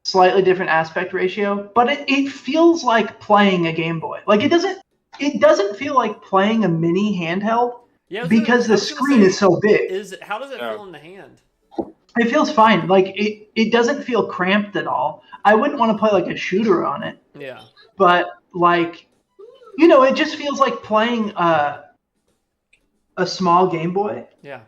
Slightly different aspect ratio, but it feels like playing a Game Boy. Like it doesn't feel like playing a mini handheld Yeah, because the screen is so big. How does it Yeah. feel in the hand? It feels fine. Like it doesn't feel cramped at all. I wouldn't want to play like a shooter on it, Yeah. but like, you know, it just feels like playing a small Game Boy. Yeah.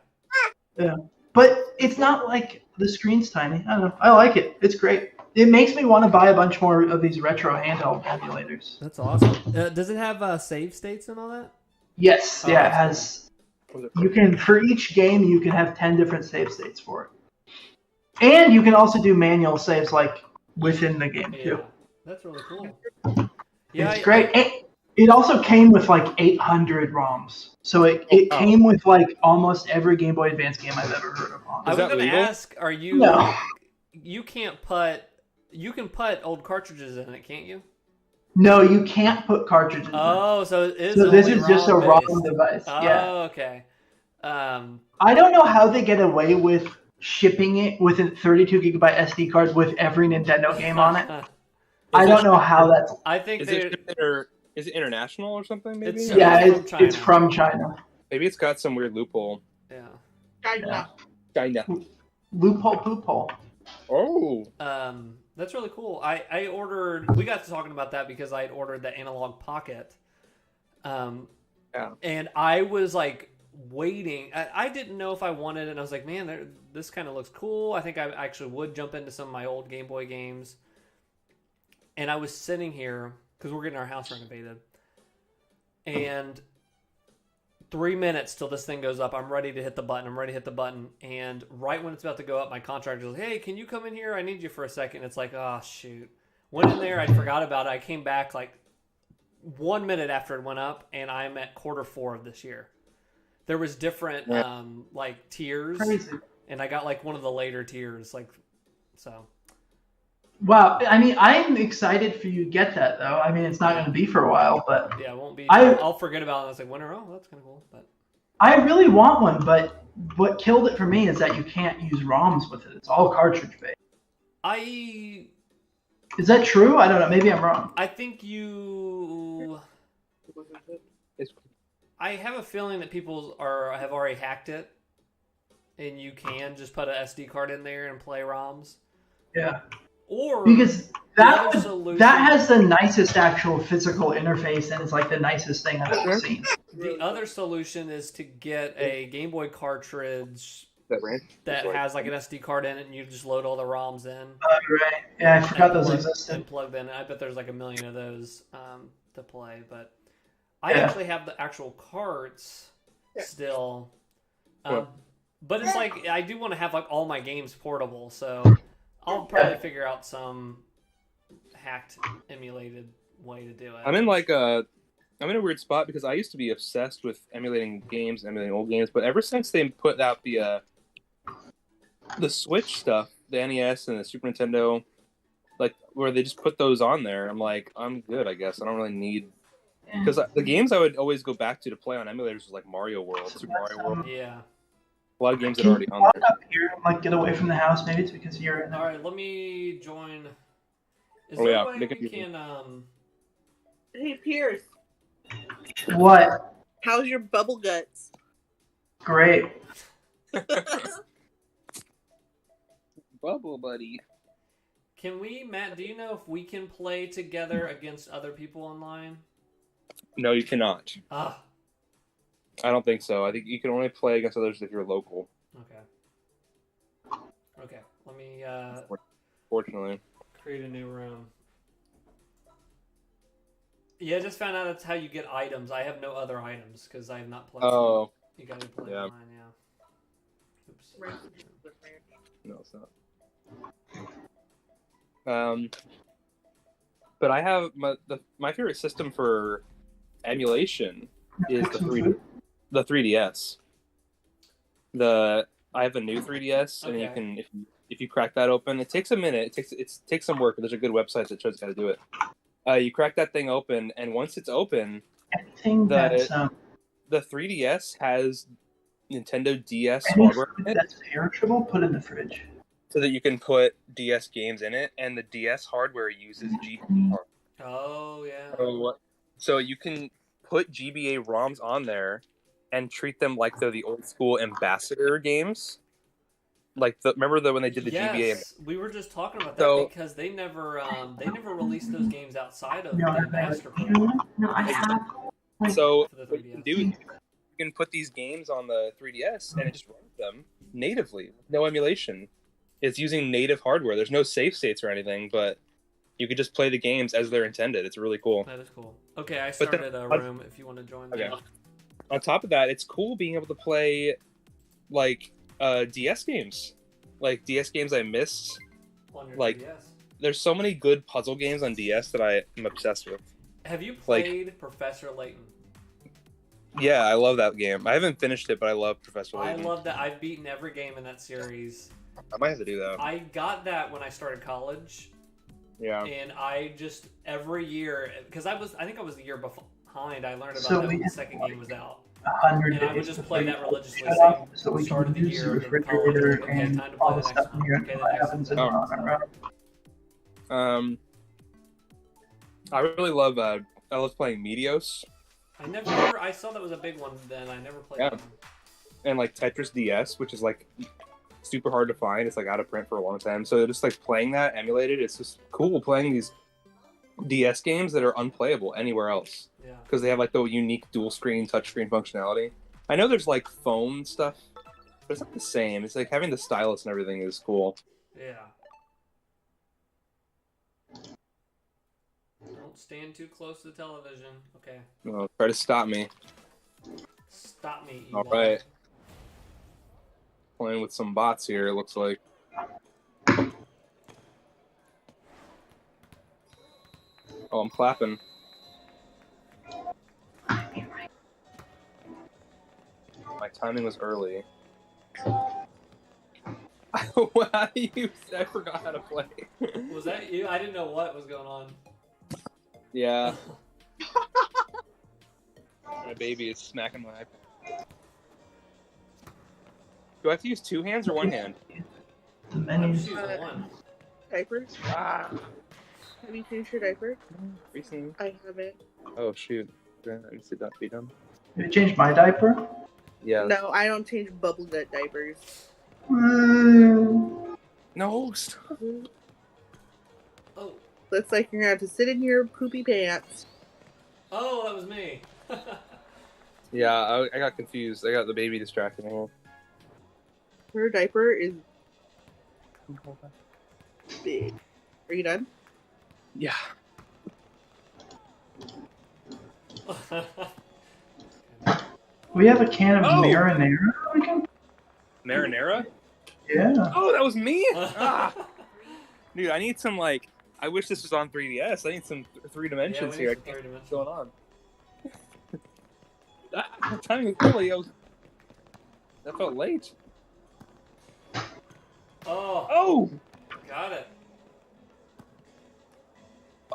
Yeah. But it's not like the screen's tiny. I don't know. I like it. It's great. It makes me want to buy a bunch more of these retro handheld emulators. That's awesome. Does it have save states and all that? Yes. Oh, Yeah, it that's has. You can, for each game, you can have 10 different save states for it. And you can also do manual saves like within the game too. Yeah. That's really cool. Yeah, It's great. It also came with like 800 ROMs. So it came with like almost every Game Boy Advance game I've ever heard of on. I Is was that gonna legal? ask, are you? No. You can't put. You can put old cartridges in it, can't you? No, you can't put cartridges in. Oh, so it is. So this only is just a ROM-based. ROM device. Oh, Yeah. okay. I don't know how they get away with shipping it with a 32 gigabyte SD card with every Nintendo game on it. I don't know how that's. I think is they. it international or something? Maybe. It's- Yeah, from it's from China. Maybe it's got some weird loophole. Yeah. China. China. Loophole. Oh. That's really cool. I ordered. We got to talking about that because I had ordered the Analog Pocket. Yeah. And I was like waiting. I didn't know if I wanted it. And I was like, man, this kind of looks cool. I think I actually would jump into some of my old Game Boy games. And I was sitting here because we're getting our house renovated. And 3 minutes till this thing goes up. I'm ready to hit the button. And right when it's about to go up, my contractor goes, hey, can you come in here? I need you for a second. It's like, oh, shoot. Went in there. I forgot about it. I came back like 1 minute after it went up, and I'm at Q4 of this year. There was different like tiers, Crazy. and I got like one of the later tiers. Like, so. Wow. I mean, I'm excited for you to get that, though. I mean, it's not going to be for a while, but Yeah, it won't be. I- I'll forget about it. I was like, winter. Oh, that's kind of cool. But I really want one. But what killed it for me is that you can't use ROMs with it. It's all cartridge based. I Is that true? I don't know. Maybe I'm wrong. think you. I have a feeling that people have already hacked it, and you can just put an SD card in there and play ROMs. Yeah. Or Because the other solution- that has the nicest actual physical interface, and it's like the nicest thing I've ever seen. the other solution is to get a Game Boy cartridge That ran. that has like an SD card in it, and you just load all the ROMs in. Right. Yeah, I forgot those and existed. plug them in. I bet there's like a million of those. to play, but I actually have the actual carts still. But it's like I do want to have like all my games portable, so I'll probably figure out some hacked emulated way to do it. I'm in a weird spot because I used to be obsessed with emulating games, emulating old games, but ever since they put out the Switch stuff, the NES and the Super Nintendo, like where they just put those on there, I'm like, I'm good, I guess. I don't really need, because the games I would always go back to play on emulators was like Mario World, Super Mario World. Yeah. A lot of games that are already on there. Up here, like get away from the house. Maybe it's because you're in. All right, let me join. Is Oh, there yeah, a way make it we easy. can Hey, Pierce, What? how's your bubble guts? Great. Bubble buddy. Can we, Matt? Do you know if we can play together against other people online? No, you cannot. Ah, I don't think so. I think you can only play against others if you're local. okay. Okay, let me Fortunately. create a new room. Yeah, I just found out that's how you get items. I have no other items because I have not played. Oh, You gotta play yeah. online, yeah. Oops. no, it's not. But I have my favorite system for emulation is the 3DS. I have a new 3DS, and you Okay. can if you crack that open, it takes a minute. It takes some work, but there's a good website that shows you how to do it. You crack that thing open, and once it's open, Anything that's the 3DS has Nintendo DS any hardware food in it, that's perishable, put in the fridge. so that you can put DS games in it, and the DS hardware uses GBA hardware. Oh yeah. So you can put GBA ROMs on there and treat them like they're the old school Ambassador games. Like remember when they did the GBA? Yes, we were just talking about that So- because they never released those games outside of No, the I Ambassador have. program No, I have. Like, So for the what you can 3DS. do, you can put these games on the 3DS and it just runs them natively, no emulation. It's using native hardware. There's no save states or anything, but you could just play the games as they're intended. It's really cool. That is cool. Okay, I But then- started a room if you want to join. Okay. That. On top of that, it's cool being able to play like DS games, like DS games I missed. On your Like- 3DS. There's so many good puzzle games on DS that I am obsessed with. Have you like- played Professor Layton? Yeah, I love that game. I haven't finished it, but I love Professor I Layton. love that. I've beaten every game in that series. I might have to do that. I got that when I started college, Yeah. and I just every year because I think I was the year behind. I learned about So that we when the have, second game was out, 100 and I would days just before play you that religiously. shut Same up, so we start can of the use year, the then college. refrigerator Okay, and time to all play the the stuff next in one. here Okay, the what next happens one. and on and around. I really love. I love playing Meteos I saw that was a big one. Then I never played Yeah. that one. and like Tetris DS, which is like super hard to find. It's like out of print for a long time. So just like playing that emulated, it's just cool playing these DS games that are unplayable anywhere else Yeah. because they have like the unique dual screen, touchscreen functionality. I know there's like phone stuff, but it's not the same. It's like having the stylus and everything is cool. Yeah. Don't stand too close to the television. Okay. Try to stop me. Stop me. All Ewok. right. Playing with some bots here, it looks like. Oh, I'm clapping. My timing was early. How do you? I forgot how to play. Was that you? I didn't know what was going on. Yeah, my baby is smacking my iPad. Do I have to use two hands or one hand? The I'm menus. just using one. Diapers? Ah, Have you changed your diaper? recently. I haven't. Oh shoot! That needs to be done. Did you change my diaper? Yeah. No, I don't change bubble gut diapers. No. Stop. Oh. Looks like you're gonna have to sit in your poopy pants. Oh, that was me. Yeah, I got confused. I got the baby distracted. Her diaper is big. Are you done? Yeah. We have a can of Oh! marinara. We can... Marinara? Yeah. Oh, that was me? Ah! Dude, I need some, like... I wish this was on 3DS. I need some three dimensions we here. need I some can't see what's 3-dimensional. going on. The timing was early. That felt late. Oh, Oh! got it.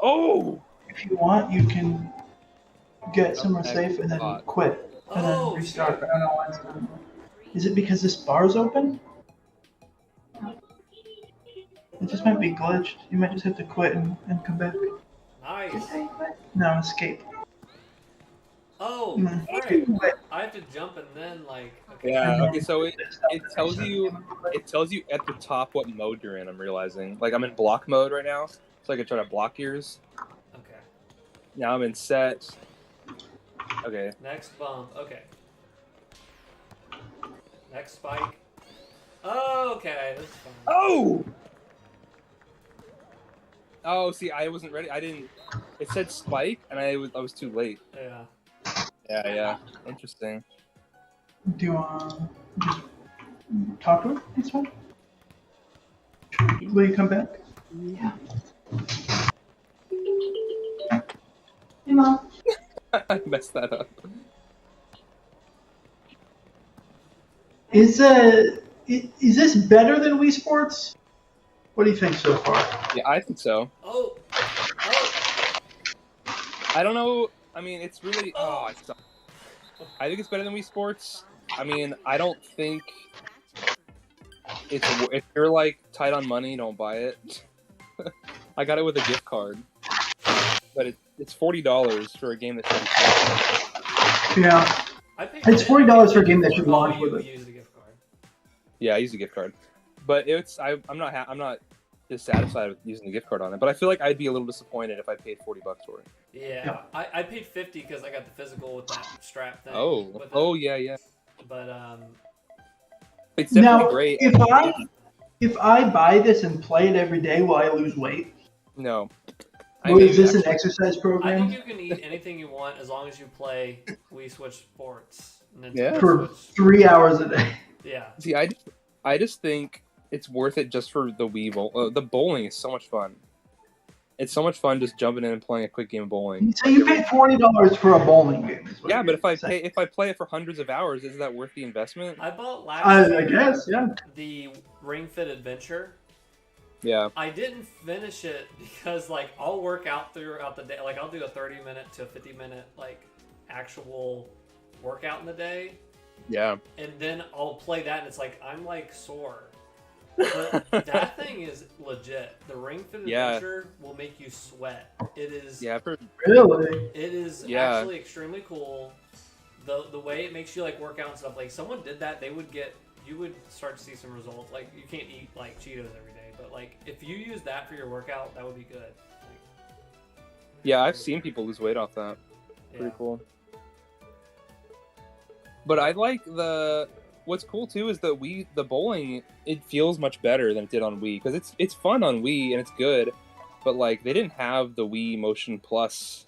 Oh! If you want, you can get somewhere safe and then quit and then Oh, restart. shit. I don't know why it's not. Is it because this bar's open? It just might be glitched. You might just have to quit and come back. Nice. No, escape. Oh, No, frick. quit. I have to jump and then, like, okay. Yeah, okay, so it tells you at the top what mode you're in, I'm realizing. Like, I'm in block mode right now, so I can try to block yours. Okay. Now I'm in set. Okay. Next bump. Okay. Next spike. Oh, okay. That's fine. Oh! Oh, see, I wasn't ready. I didn't... It said spike, and I was too late. Yeah. Yeah. Interesting. Do you want to just talk to her? It's fine. Will you come back? Yeah. Hey, Mom. I messed that up. Is this better than Wii Sports? What do you think so far? Yeah, I think so. Oh. I don't know. I mean, it's really... Oh, I suck. I think it's better than Wii Sports. I mean, I don't think... If you're, like, tight on money, don't buy it. I got it with a gift card. But it's $40 for a game that's... Yeah. It's $40 for a game that should launch with it. Use the gift card. Yeah, I used a gift card. But I'm not dissatisfied with using the gift card on it. But I feel like I'd be a little disappointed if I paid $40 for it. Yeah. I paid $50 because I got the physical with that strap thing. Oh, yeah. But It's definitely Now, great. if I buy this and play it every day, will I lose weight? No. Or is this an exercise I program? think you can eat anything you want as long as you play Wii Switch Sports. Yeah. For Switch. 3 hours a day. Yeah. See, I just think it's worth it just for the Wii bowl. The bowling is so much fun. It's so much fun just jumping in and playing a quick game of bowling. So you paid $40 for a bowling game. is what Yeah, but you're if saying. I play it for hundreds of hours, is that worth the investment? I bought last I year guess, yeah. the Ring Fit Adventure. Yeah. I didn't finish it because, like, I'll work out throughout the day. Like, I'll do a 30-minute to a 50-minute, like, actual workout in the day. Yeah. And then I'll play that, and it's like, I'm, like, sore. But that thing is legit. The Ring Fit Adventure will make you sweat. It is... Yeah, Really? It is Yeah. actually extremely cool. The way it makes you, like, work out and stuff. Like, someone did that, you would start to see some results. Like, you can't eat, like, Cheetos every day. But, like, if you use that for your workout, that would be good. Like, Yeah, I've seen people lose weight off that. Pretty yeah. cool. But I like what's cool too is that the bowling, it feels much better than it did on Wii because it's fun on Wii and it's good, but like they didn't have the Wii Motion Plus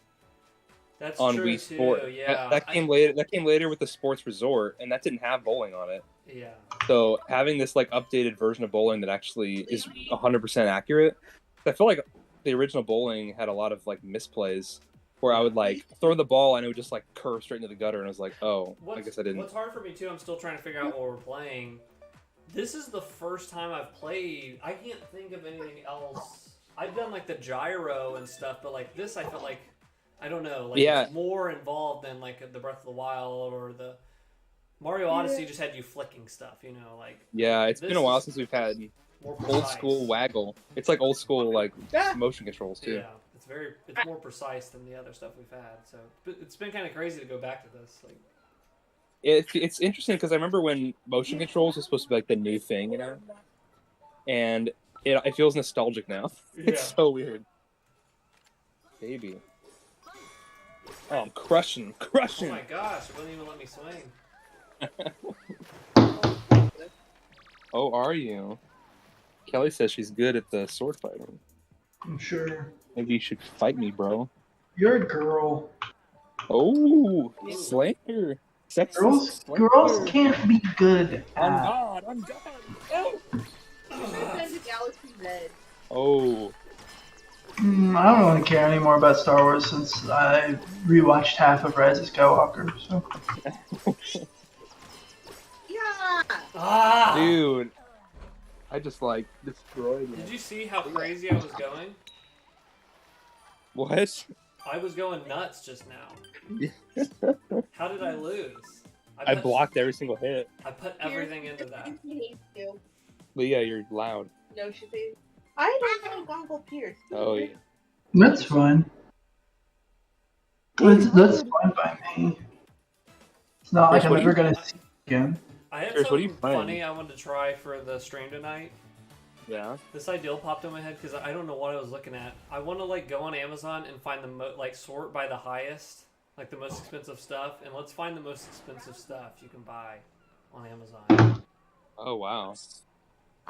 That's on true Wii too, Sport. yeah. That came later. That came later with the Sports Resort, and that didn't have bowling on it. Yeah. So having this like updated version of bowling that actually is 100% accurate, I feel like the original bowling had a lot of like misplays where I would like throw the ball and it would just like curve straight into the gutter, and I was like, oh, I guess I didn't. What's hard for me too, I'm still trying to figure out what we're playing. This is the first time I've played. I can't think of anything else. I've done like the gyro and stuff, but like this, I felt like I don't know, like Yeah. it's more involved than like the Breath of the Wild or the Mario Odyssey. Just had you flicking stuff, you know, like Yeah, it's this been a while is since we've had more old precise. school waggle. It's like old school like motion controls too. Yeah, it's more precise than the other stuff we've had. So but it's been kind of crazy to go back to this. Like, It's interesting because I remember when motion controls was supposed to be like the new thing, you know, and it feels nostalgic now. It's Yeah. so weird. Baby. Oh, I'm crushing. oh my gosh, it wouldn't even let me swing. Oh, are you? Kelly says she's good at the sword fighting. I'm sure. Maybe you should fight me, bro. You're a girl. Oh, Slayer. Sexist Girls Slayer. can't be good I'm at. God. I'm God. Oh. Send to Galaxy Red. Oh. I don't really care anymore about Star Wars since I rewatched half of Rise of Skywalker. So Yeah. Ah! Dude. I just like destroyed Did it. you see how crazy I was going? What? I was going nuts just now. How did I lose? I blocked every single hit. I put everything into that. She hates you. But yeah, you're loud. No, she says, I don't know Gongle Pierce. Oh yeah. that's fine. That's fine by me. It's not Chris, like I'm what do ever you- gonna see you again. I had Chris, what are you something playing? funny I wanted to try for the stream tonight. Yeah. This idea popped in my head because I don't know what I was looking at. I want to like go on Amazon and find the sort by the highest, like the most expensive stuff, and let's find the most expensive stuff you can buy on Amazon. Oh wow.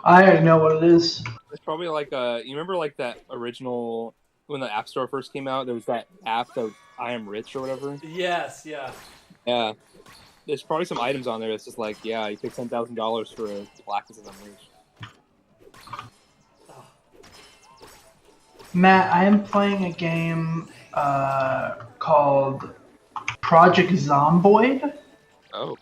I already know what it is. It's probably like you remember like that original when the App Store first came out, there was that app that was I Am Rich or whatever. Yes, yeah. Yeah. There's probably some items on there that's just like, yeah, you pay $10,000 for a Blackness of Unleashed. Oh, Matt, I am playing a game called Project Zomboid. Oh.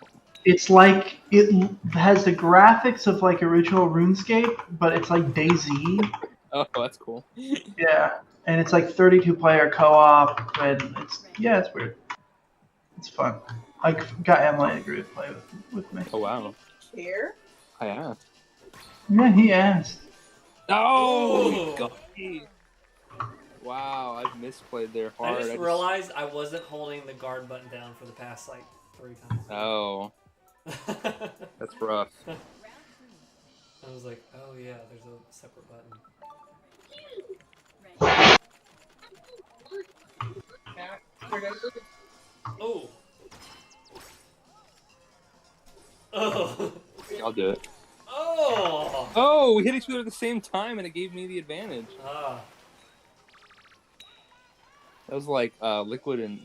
It's like it has the graphics of like original RuneScape, but it's like DayZ. Oh, that's cool. Yeah, and it's like 32-player co-op, and it's weird. It's fun. I got Emily to agree to play with me. Oh wow. Here? I asked. Yeah, he asked. Oh, Ooh. you got me. Wow, I've misplayed there hard. I just realized I wasn't holding the guard button down for the past like 3 times. Oh, that's rough. I was like, oh yeah, there's a separate button. Oh. Oh. I'll do it. Oh. Oh, we hit each other at the same time, and it gave me the advantage. Ah. That was like liquid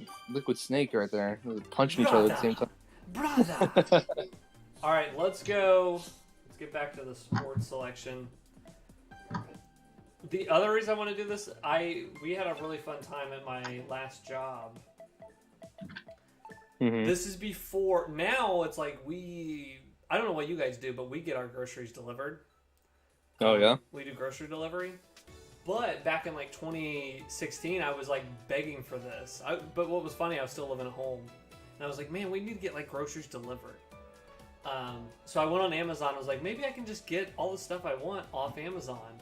snake right there. We were punching each other at the same time. Brother. All right, let's go. Let's get back to the sports selection. The other reason I want to do this, we had a really fun time at my last job. Mhm. This is before. Now it's like I don't know what you guys do, but we get our groceries delivered. Oh yeah. We do grocery delivery. But back in like 2016, I was like begging for this. But what was funny, I was still living at home. And I was like, man, we need to get like groceries delivered. So I went on Amazon. I was like, maybe I can just get all the stuff I want off Amazon.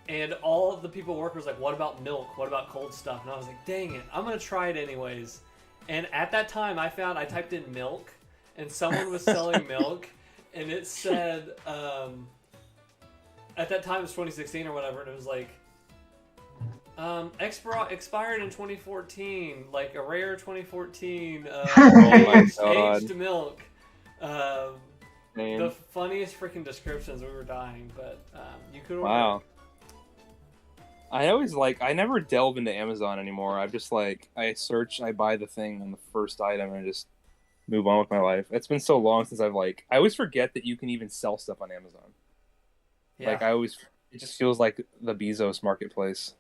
And all of the people at work was like, what about milk? What about cold stuff? And I was like, dang it, I'm going to try it anyways. And at that time, I typed in milk, and someone was selling milk, and it said, at that time it was 2016 or whatever, and it was like, expired in 2014, like a rare 2014 my God. aged milk. Man. The funniest freaking descriptions. We were dying, but you could order. Wow. I never delve into Amazon anymore. I'm just like, I search, I buy the thing on the first item, and I just move on with my life. It's been so long since I always forget that you can even sell stuff on Amazon. Yeah. Like it just feels like the Bezos marketplace.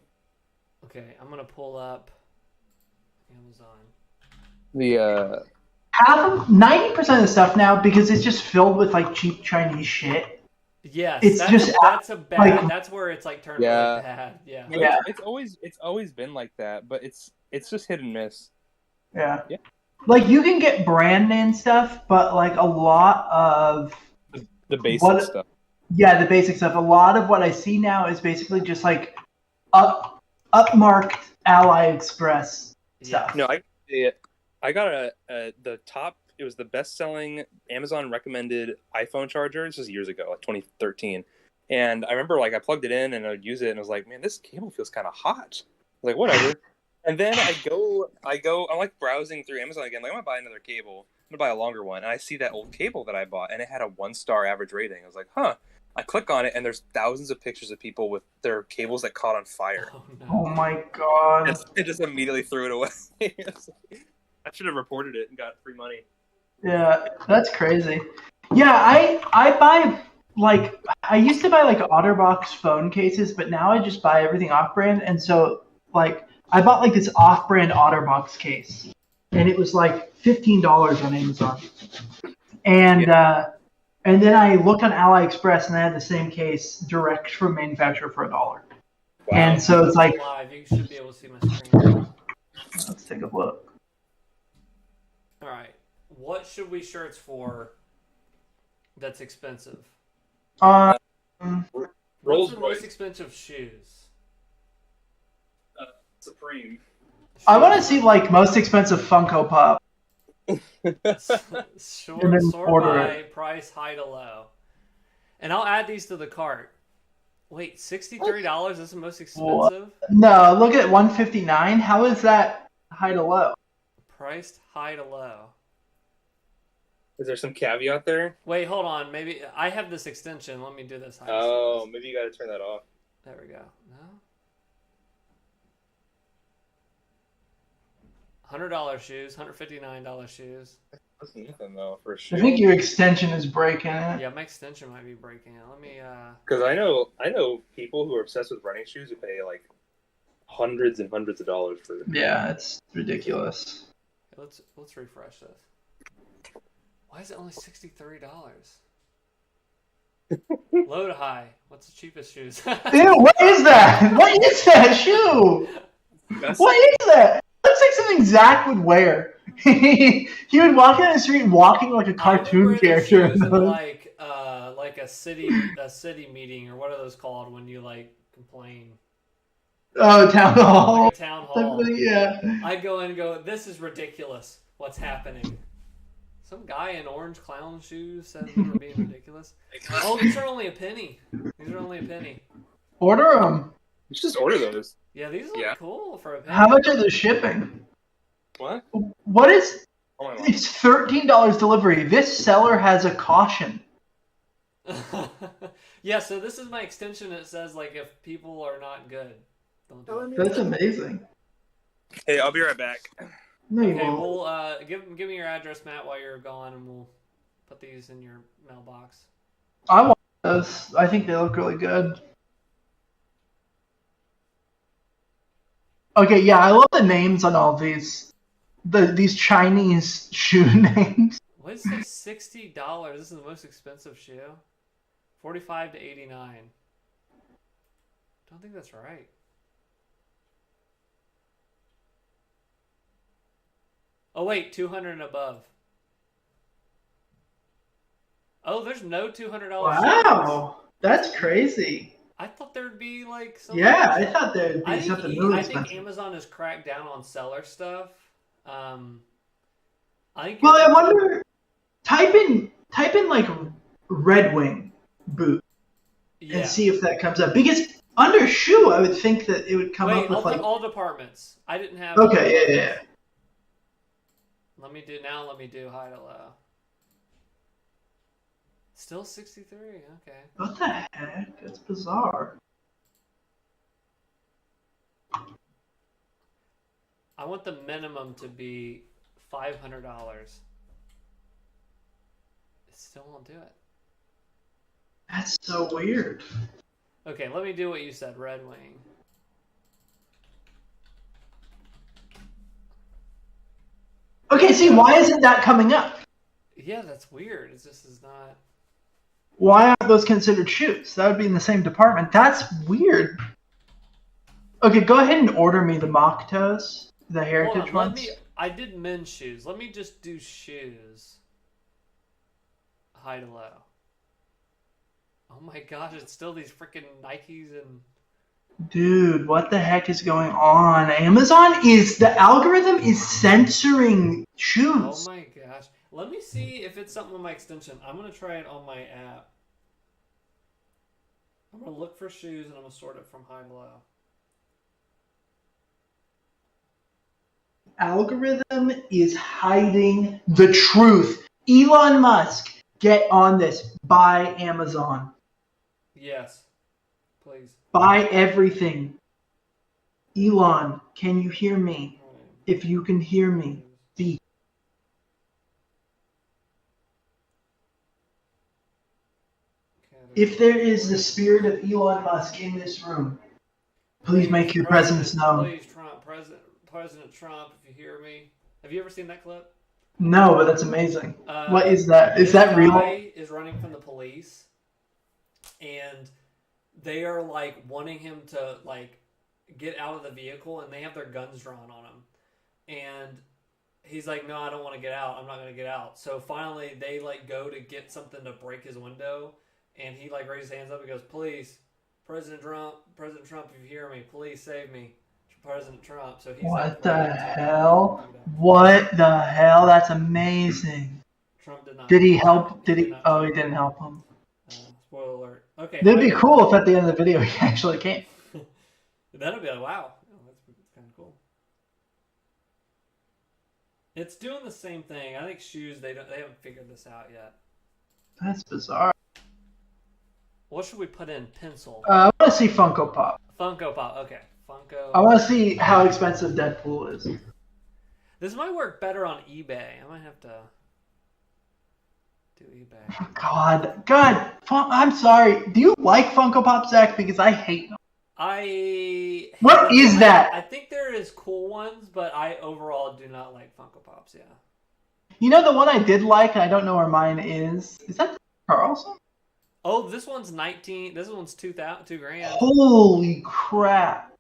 Okay, I'm gonna pull up Amazon. The 90% of the stuff now, because it's just filled with like cheap Chinese shit. Yes, It's that's a bad. like- that's where it's like turned Yeah. really bad. Yeah. Yeah. It's always been like that, but it's just hit and miss. Yeah. Yeah. Like you can get brand name stuff, but like a lot of The basic What- stuff. the basic stuff. A lot of what I see now is basically just like upmarked AliExpress stuff. No, I got the top. It was the best-selling Amazon recommended iPhone charger. This was years ago, like 2013. And I remember, like, I plugged it in and I'd use it, and I was like, man, this cable feels kind of hot. I was like, whatever. And then I'm like browsing through Amazon again. Like, I'm gonna buy another cable. I'm gonna buy a longer one, and I see that old cable that I bought, and it had a 1-star average rating. I was like, huh. I click on it, and there's thousands of pictures of people with their cables that caught on fire. Oh no. Oh my god. It just immediately threw it away. I should have reported it and got free money. Yeah, that's crazy. Yeah, I buy like I used to buy like OtterBox phone cases, but now I just buy everything off-brand, and so like I bought like this off-brand OtterBox case, and it was like $15 on Amazon, and and then I looked on AliExpress and they had the same case direct from manufacturer for $1. Wow. And so it's like, Live, you should be able to see my screen. let's take a look. All right, what should we shirts for? That's expensive. Um, What's Rolls the Royce most expensive shoes? Supreme. I want to see like most expensive Funko Pop. Sort, And then sort order by price, high to low. And I'll add these to the cart. Wait, $63 is the most expensive? No, look at 159. How is that high to low? Priced high to low. Is there some caveat there? Wait, hold on. Maybe I have this extension. Let me do this. Oh, maybe you got to turn that off. There we go. No? $100 shoes, $159 shoes. That's nothing though for a shoe. I think your extension is breaking it. Yeah, my extension might be breaking it. Let me Because I know people who are obsessed with running shoes who pay like hundreds and hundreds of dollars for it. Yeah, it's ridiculous. let's refresh this. Why is it only $63? Low to high. What's the cheapest shoes? Ew, what is that? What is that shoe? What is that? Looks like something Zach would wear. He would walk down the street walking like a cartoon character. Like a city meeting, or what are those called when you like complain? Oh, town hall. Like a town hall. Yeah. I'd go in and go, "This is ridiculous. What's happening?" Some guy in orange clown shoes said we were being ridiculous. Oh, these are only a penny. These are only a penny. Order them. You should just order those. Yeah, these look cool for a penny. How much are the shipping? What? What is? Oh my God. It's $13 delivery. This seller has a caution. Yeah, so this is my extension. It says like if people are not good, don't do it. That's amazing. Hey, I'll be right back. No, you Okay, won't. we'll give me your address, Matt, while you're gone, and we'll put these in your mailbox. I want those. I think they look really good. Okay, yeah, I love the names on all these. These Chinese shoe names. What is this? $60. This is the most expensive shoe. 45 to 89. Don't think that's right. Oh wait, 200 and above. Oh, there's no $200. Wow, that's crazy. I thought there'd be like some. Yeah, I thought there'd I be think, something really I think expensive. Amazon has cracked down on seller stuff. I think. Well, I wonder. Type in like Red Wing boot Yeah. and see if that comes up. Because under shoe, I would think that it would come Wait, up with I'll like. put all departments. I didn't have. Okay, yeah. Let me do high to low. Still 63. Okay. What the heck? That's bizarre. I want the minimum to be $500. It still won't do it. That's so weird. Okay, let me do what you said, Red Wing. Okay, see, why isn't that coming up? Yeah, that's weird. It just is not. Why aren't those considered shoes? That would be in the same department. That's weird. Okay, go ahead and order me the mock toes, the Hold heritage on, ones. I did men's shoes. Let me just do shoes. High to low. Oh my gosh, it's still these freaking Nikes and. Dude, what the heck is going on? The algorithm is censoring Oh shoes. my gosh. Let me see if it's something on my extension. I'm going to try it on my app. I'm going to look for shoes and I'm going to sort it from high to low. Algorithm is hiding the truth. Elon Musk, get on this. Buy Amazon. Yes. Please. Buy everything. Elon, can you hear me? If you can hear me, speak. If there is the spirit of Elon Musk in this room, please make your presence known. Please, President Trump, if you hear me. Have you ever seen that clip? No, but that's amazing. What is that? Is that real? This guy is running from the police, and they are like wanting him to like get out of the vehicle, and they have their guns drawn on him, and he's like, no, I don't want to get out. I'm not going to get out. So finally, they like go to get something to break his window, and he like raises his hands up and goes, "Please, President Trump, if you hear me, please save me, President Trump." So he's What the hell? What the hell? That's amazing. Trump did not. Did he help? He Did he? not Oh, show he up. didn't help him. Spoiler alert. Okay. It'd be cool if at the end of the video he actually came. That'd be like, wow, that's kind of cool. It's doing the same thing. I think shoes they haven't figured this out yet. That's bizarre. What should we put in? Pencil. I want to see Funko Pop. Funko Pop. Okay. Funko. I want to see how expensive Deadpool is. This might work better on eBay. I might have to do eBay. God, I'm sorry. Do you like Funko Pop, Zach? Because I hate them. What is that? I think there is cool ones, but I overall do not like Funko Pops. Yeah. You know the one I did like, and I don't know where mine is. Is that Carlson? Oh, this one's 19. This one's $2,000. Holy crap!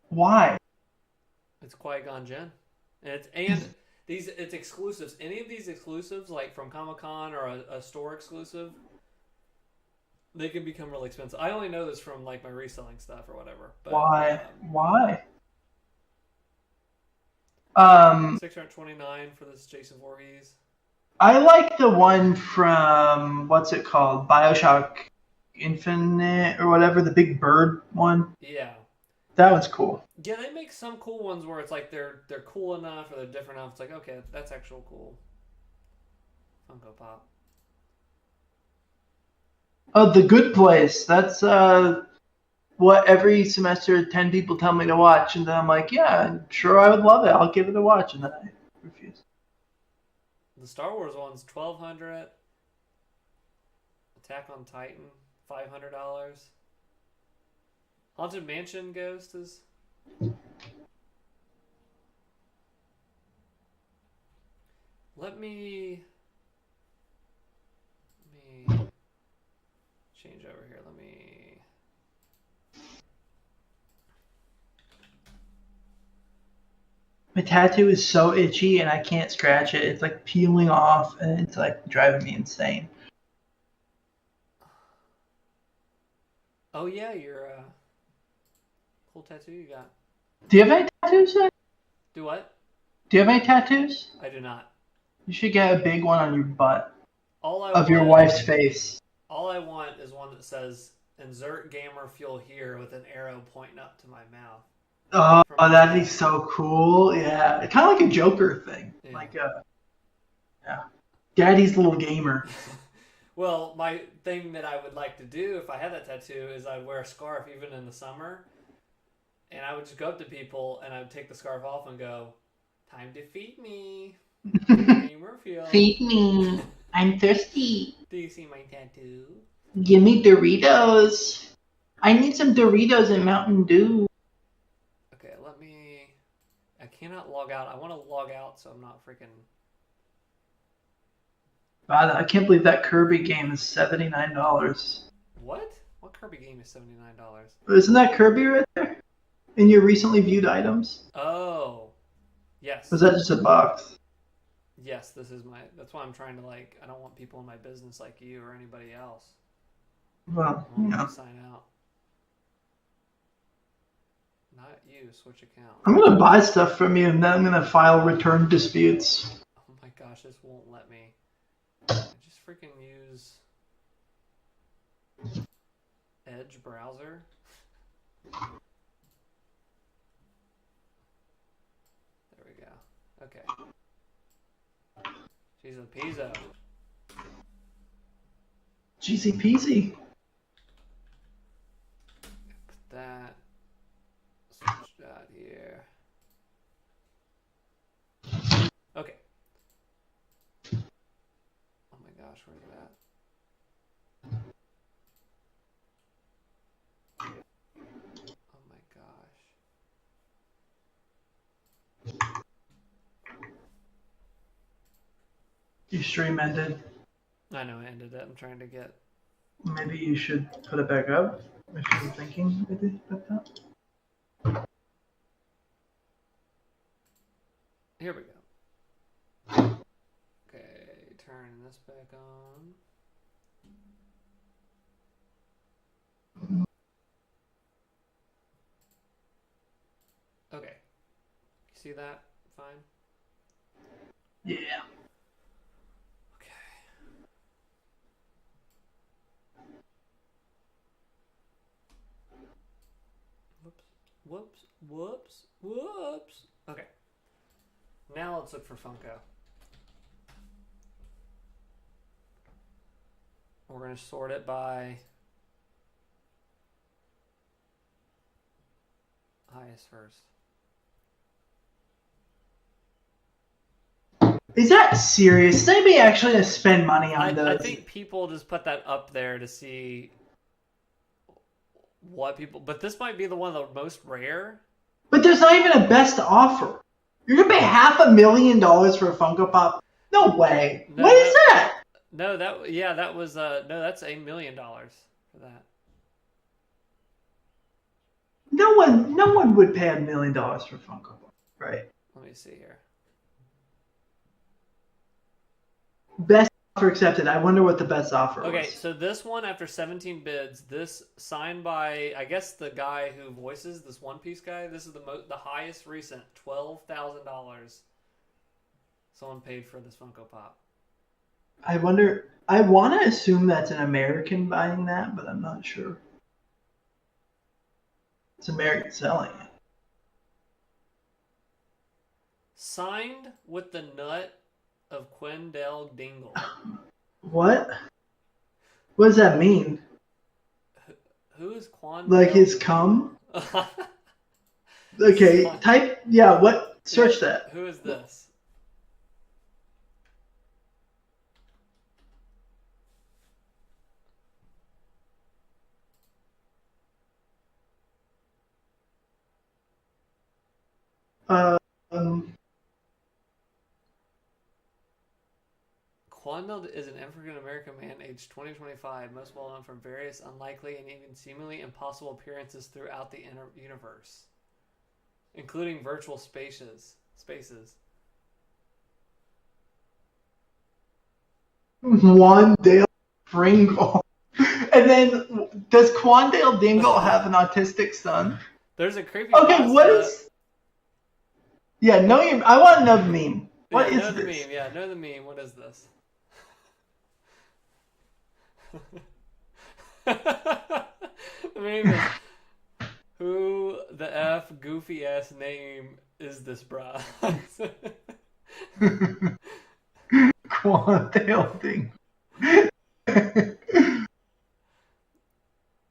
Why? It's Qui-Gon Jinn, and it's exclusives. Any of these exclusives, like from Comic-Con or a store exclusive, they can become really expensive. I only know this from like my reselling stuff or whatever. But, Why? Why? $629 for this Jason Voorhees. I like the one from what's it called, BioShock Infinite or whatever, the big bird one. Yeah. That one's cool. Yeah, they make some cool ones where it's like they're cool enough or they're different enough. It's like, okay, that's actual cool. Funko Pop. Oh, The Good Place. That's what every semester 10 people tell me to watch, and then I'm like, yeah, sure, I would love it. I'll give it a watch, and then I refuse. The Star Wars one's $1,200. Attack on Titan, $500. Haunted Mansion Ghost is. Let me change over here. Let me. My tattoo is so itchy, and I can't scratch it. It's like peeling off, and it's like driving me insane. Oh yeah, your cool tattoo you got. Do you have any tattoos, Zach? Do what? Do you have any tattoos? I do not. You should get a big one on your butt Of your wife's face. All I want is one that says "Insert gamer fuel here" with an arrow pointing up to my mouth. Oh, that'd be so cool. Yeah, kind of like a Joker thing. Yeah. Like Daddy's little gamer. Well, my thing that I would like to do if I had that tattoo is I'd wear a scarf even in the summer, and I would just go up to people and I would take the scarf off and go, "Time to feed me." Gamer fuel. Feed me. I'm thirsty. Do you see my tattoo? Give me Doritos. I need some Doritos and Mountain Dew. Okay, I cannot log out. I want to log out so I'm not freaking. Wow, I can't believe that Kirby game is $79. What? What Kirby game is $79? Isn't that Kirby right there? In your recently viewed items? Oh. Yes. Or is that just a box? Yes, this is my. That's why I'm trying to I don't want people in my business like you or anybody else. Well, I want them yeah. to sign out. Not you. Switch account. I'm going to buy stuff from you and then I'm going to file return disputes. Oh my gosh, this won't let me. I just freaking use Edge browser. There we go. Okay. She's a pizza. Jeezy peasy. Put that. Switch that here. Okay. Oh my gosh, where's that? Your stream ended. I know I ended it. I'm trying to get. Maybe you should put it back up if you're thinking maybe about that. Here we go. Okay, turn this back on. Okay. See that? Fine. Yeah. Okay. Whoops. Okay. Now let's look for Funko. We're going to sort it by highest first. Is that serious? Is anybody actually gonna spend money on those? I think people just put that up there to see what people. But this might be the one of the most rare. But there's not even a best offer. You're gonna pay $500,000 for a Funko Pop? No way. No, What is that? No, that was no, that's $1 million for that. No one would pay $1 million for a Funko Pop, right? Let me see here. Best offer accepted. I wonder what the best offer was. Okay, so this one after 17 bids, this signed by I guess the guy who voices this One Piece guy. This is the highest recent $12,000. Someone paid for this Funko Pop. I wonder. I want to assume that's an American buying that, but I'm not sure. It's American selling it. Signed with the nut of Quendell Dingle. What? What does that mean? Who is Quendell? Like his cum? Okay, type. Yeah, what? Search that. Who is this? Quendell is an African-American man aged 20-25, most well known from various unlikely and even seemingly impossible appearances throughout the universe, including virtual spaces. Quandale Pringle. And then, does Quandale Dingle have an autistic son? There's a creepy. Okay, what is? Yeah, I want to know the meme. What is know the this? meme. Yeah, know the meme. What is this? The meme is, who the F goofy ass name is this, brah? Quandale Dingle.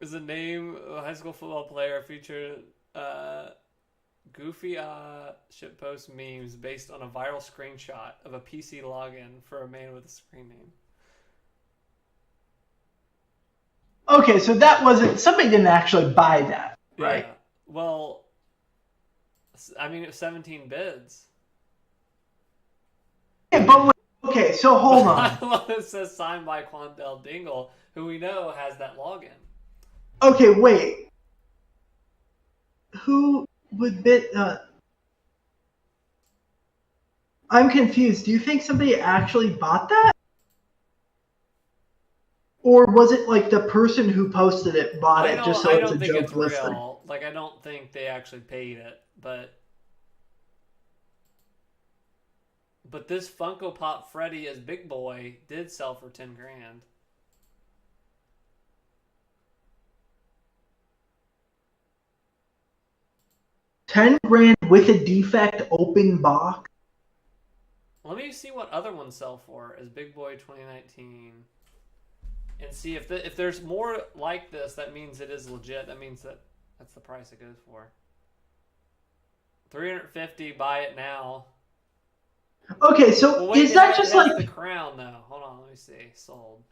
Is a name of a high school football player featured goofy shitpost memes based on a viral screenshot of a PC login for a man with a screen name. Okay, so that wasn't. Somebody didn't actually buy that, right? Yeah. Well, I mean, it was 17 bids. Yeah, but okay, so hold on. It says signed by Quandell Dingle, who we know has that login. Okay, wait. Who would bid? I'm confused. Do you think somebody actually bought that? Or was it like the person who posted it bought it just so it's a joke listing? Real. Like, I don't think they actually paid it, but this Funko Pop Freddy as Big Boy did sell for $10,000. $10,000 with a defect open box. Let me see what other ones sell for as Big Boy 2019, and see if there's more like this. That means it is legit. That means that's the price it goes for. $350. Buy it now. Okay, so well, wait, is that just like the crown though? Hold on, let me see. Sold.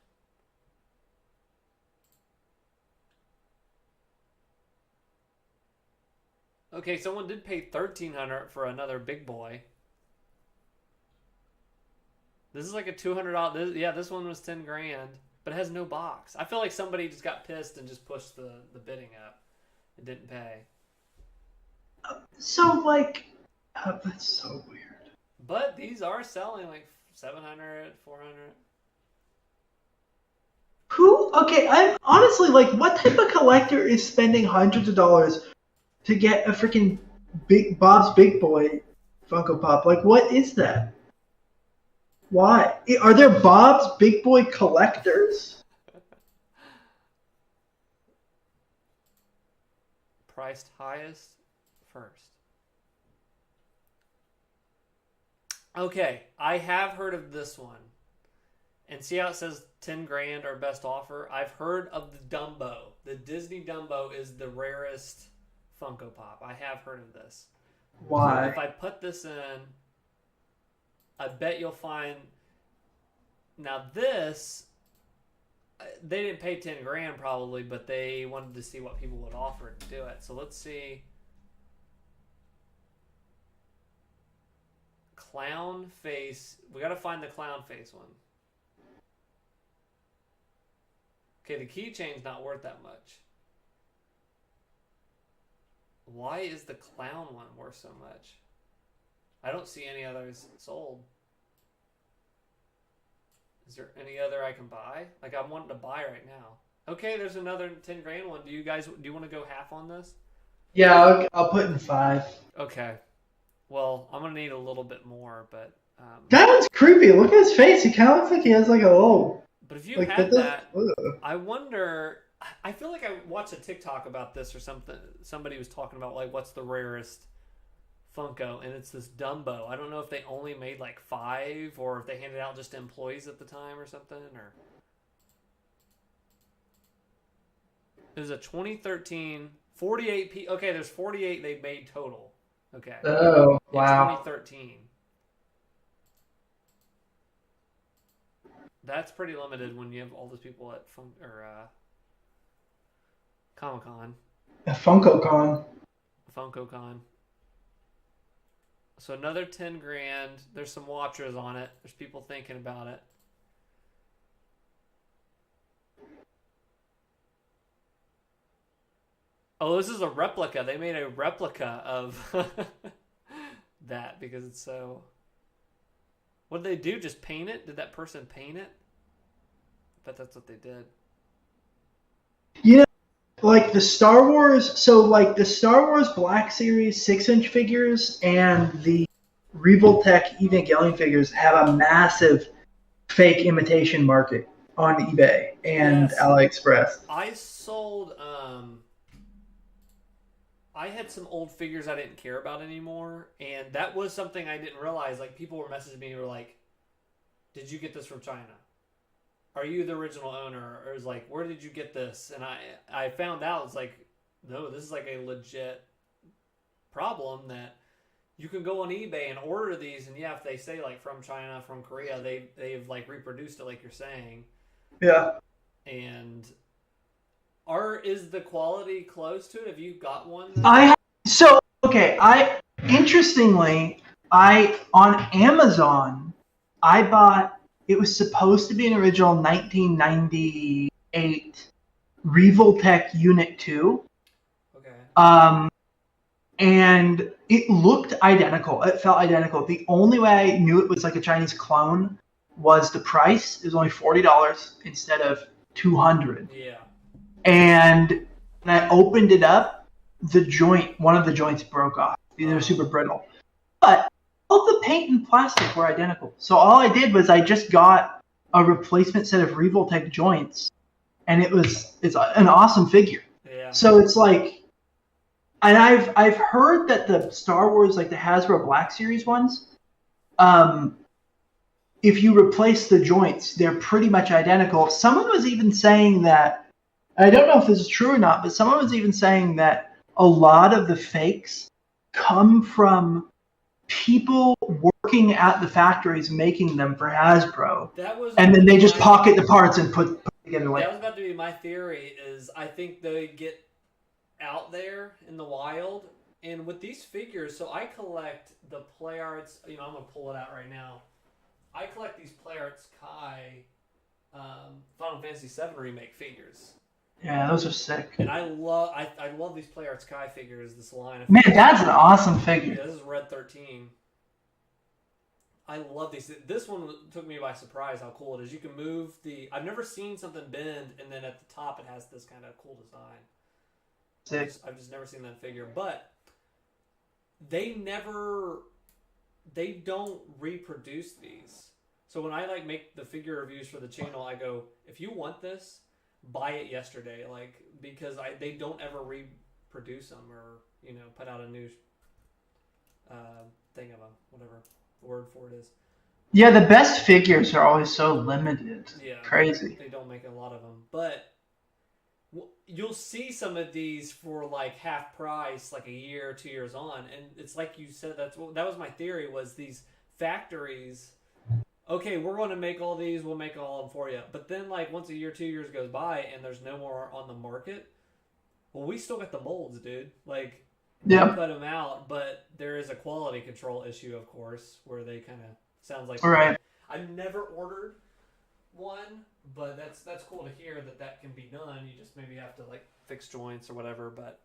Okay, someone did pay $1,300 for another Big Boy. This is like a $200. Yeah, this one was 10 grand, but it has no box. I feel like somebody just got pissed and just pushed the bidding up. It didn't pay. So like, that's so weird. But these are selling like 700, 400. Who? Okay, I'm honestly like, what type of collector is spending hundreds of dollars to get a freaking Bob's Big Boy Funko Pop? Like, what is that? Why? Are there Bob's Big Boy collectors? Priced highest first. Okay, I have heard of this one. And see how it says 10 grand or best offer? I've heard of the Dumbo. The Disney Dumbo is the rarest Funko Pop. I have heard of this. Why? So if I put this in, I bet you'll find... Now this, they didn't pay 10 grand probably, but they wanted to see what people would offer to do it. So let's see. Clown face. We got to find the clown face one. Okay, the keychain's not worth that much. Why is the clown one worth so much? I don't see any others sold. Is there any other I can buy? Like, I'm wanting to buy right now. Okay, there's another 10 grand one. Do you want to go half on this? Yeah, I'll put in 5. Okay. Well, I'm going to need a little bit more, but... That one's creepy. Look at his face. He kind of looks like he has like a little... But if you like, had that, ugh. I wonder... I feel like I watched a TikTok about this or something. Somebody was talking about, like, what's the rarest Funko, and it's this Dumbo. I don't know if they only made, like, 5, or if they handed out just to employees at the time or something, or... It was a 2013... 48 okay, there's 48 they made total. Okay. Oh, wow. In 2013. That's pretty limited when you have all those people at Comic-Con. A FunkoCon. FunkoCon. So another 10 grand. There's some watchers on it. There's people thinking about it. Oh, this is a replica. They made a replica of that because it's so... What did they do? Just paint it? Did that person paint it? I bet that's what they did. You know, like the Star Wars... So, like, the Star Wars Black Series 6-inch figures and the Revoltech Evangelion figures have a massive fake imitation market on eBay and Yes. AliExpress. I sold... I had some old figures I didn't care about anymore, and that was something I didn't realize. Like, people were messaging me, were like, did you get this from China? Are you the original owner? Or it was like, where did you get this? And I found out, it's like, no, this is like a legit problem that you can go on eBay and order these, and yeah, if they say like from China, from Korea, they've like reproduced it like you're saying. Yeah. And... Is the quality close to it? Have you got one? Interestingly, on Amazon, I bought, it was supposed to be an original 1998 Revoltech Unit 2. Okay. And it looked identical. It felt identical. The only way I knew it was like a Chinese clone was the price. It was only $40 instead of $200. Yeah. And when I opened it up, one of the joints broke off. They were super brittle. But all the paint and plastic were identical. So all I did was I just got a replacement set of Revoltech joints, and it's an awesome figure. Yeah. So it's like, and I've heard that the Star Wars, like the Hasbro Black Series ones, if you replace the joints, they're pretty much identical. Someone was even saying that, I don't know if this is true or not, but someone was even saying that a lot of the fakes come from people working at the factories making them for Hasbro. And then they just pocket the parts and put together like... That was about to be my theory, is I think they get out there in the wild, and with these figures, so I collect the play arts, I'm going to pull it out right now. I collect these Player Arts Kai Final Fantasy VII Remake figures. Yeah, those are sick. And I love these Player Arts Kai figures, this line of Man, figures. that's an awesome figure. Yeah, this is Red 13. I love these. This one took me by surprise how cool it is. You can move the... I've never seen something bend, and then at the top it has this kind of cool design. Sick. I've just never seen that figure. But they don't reproduce these. So when I like make the figure reviews for the channel, I go, if you want this, buy it yesterday. Like, because they don't ever reproduce them or, put out a new thing of them, whatever the word for it is. Yeah, the best figures are always so limited. Yeah. Crazy. They don't make a lot of them. But you'll see some of these for like half price, like a year or 2 years on. And it's like you said, that was my theory, was these factories, okay, we're going to make all these, we'll make all of them for you. But then like once a year, 2 years goes by and there's no more on the market, well, we still got the molds, dude. Like, Yeah. put them out, but there is a quality control issue, of course, where they kind of sounds like... Right. I've never ordered one, but that's cool to hear that can be done. You just maybe have to like fix joints or whatever, but...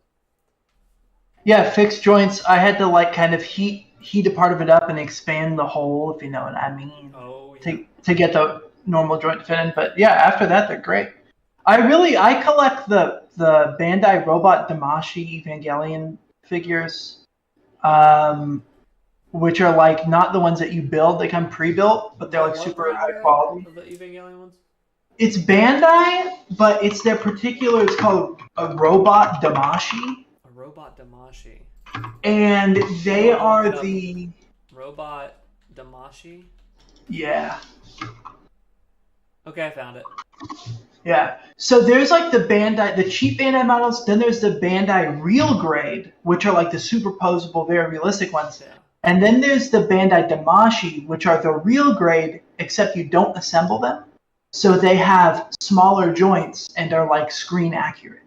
Yeah, fixed joints. I had to like kind of heat a part of it up and expand the hole, if you know what I mean, Oh, yeah. to get the normal joint to fit in. But yeah, after that, they're great. I collect the Bandai Robot Damashi Evangelion figures, which are like not the ones that you build. They come pre-built, but they're like What super brand high are they? quality. The Evangelion ones? It's Bandai, but it's their particular. It's called a Robot Damashi, A Robot Damashi. and they Oh, are look it up. the Robot Damashi? yeah. Okay, I found it. Yeah. So there's like the cheap Bandai models, then there's the Bandai real grade, which are like the superposable, very realistic ones. Yeah. And then there's the Bandai Damashi, which are the real grade, except you don't assemble them. So they have smaller joints and are like screen accurate.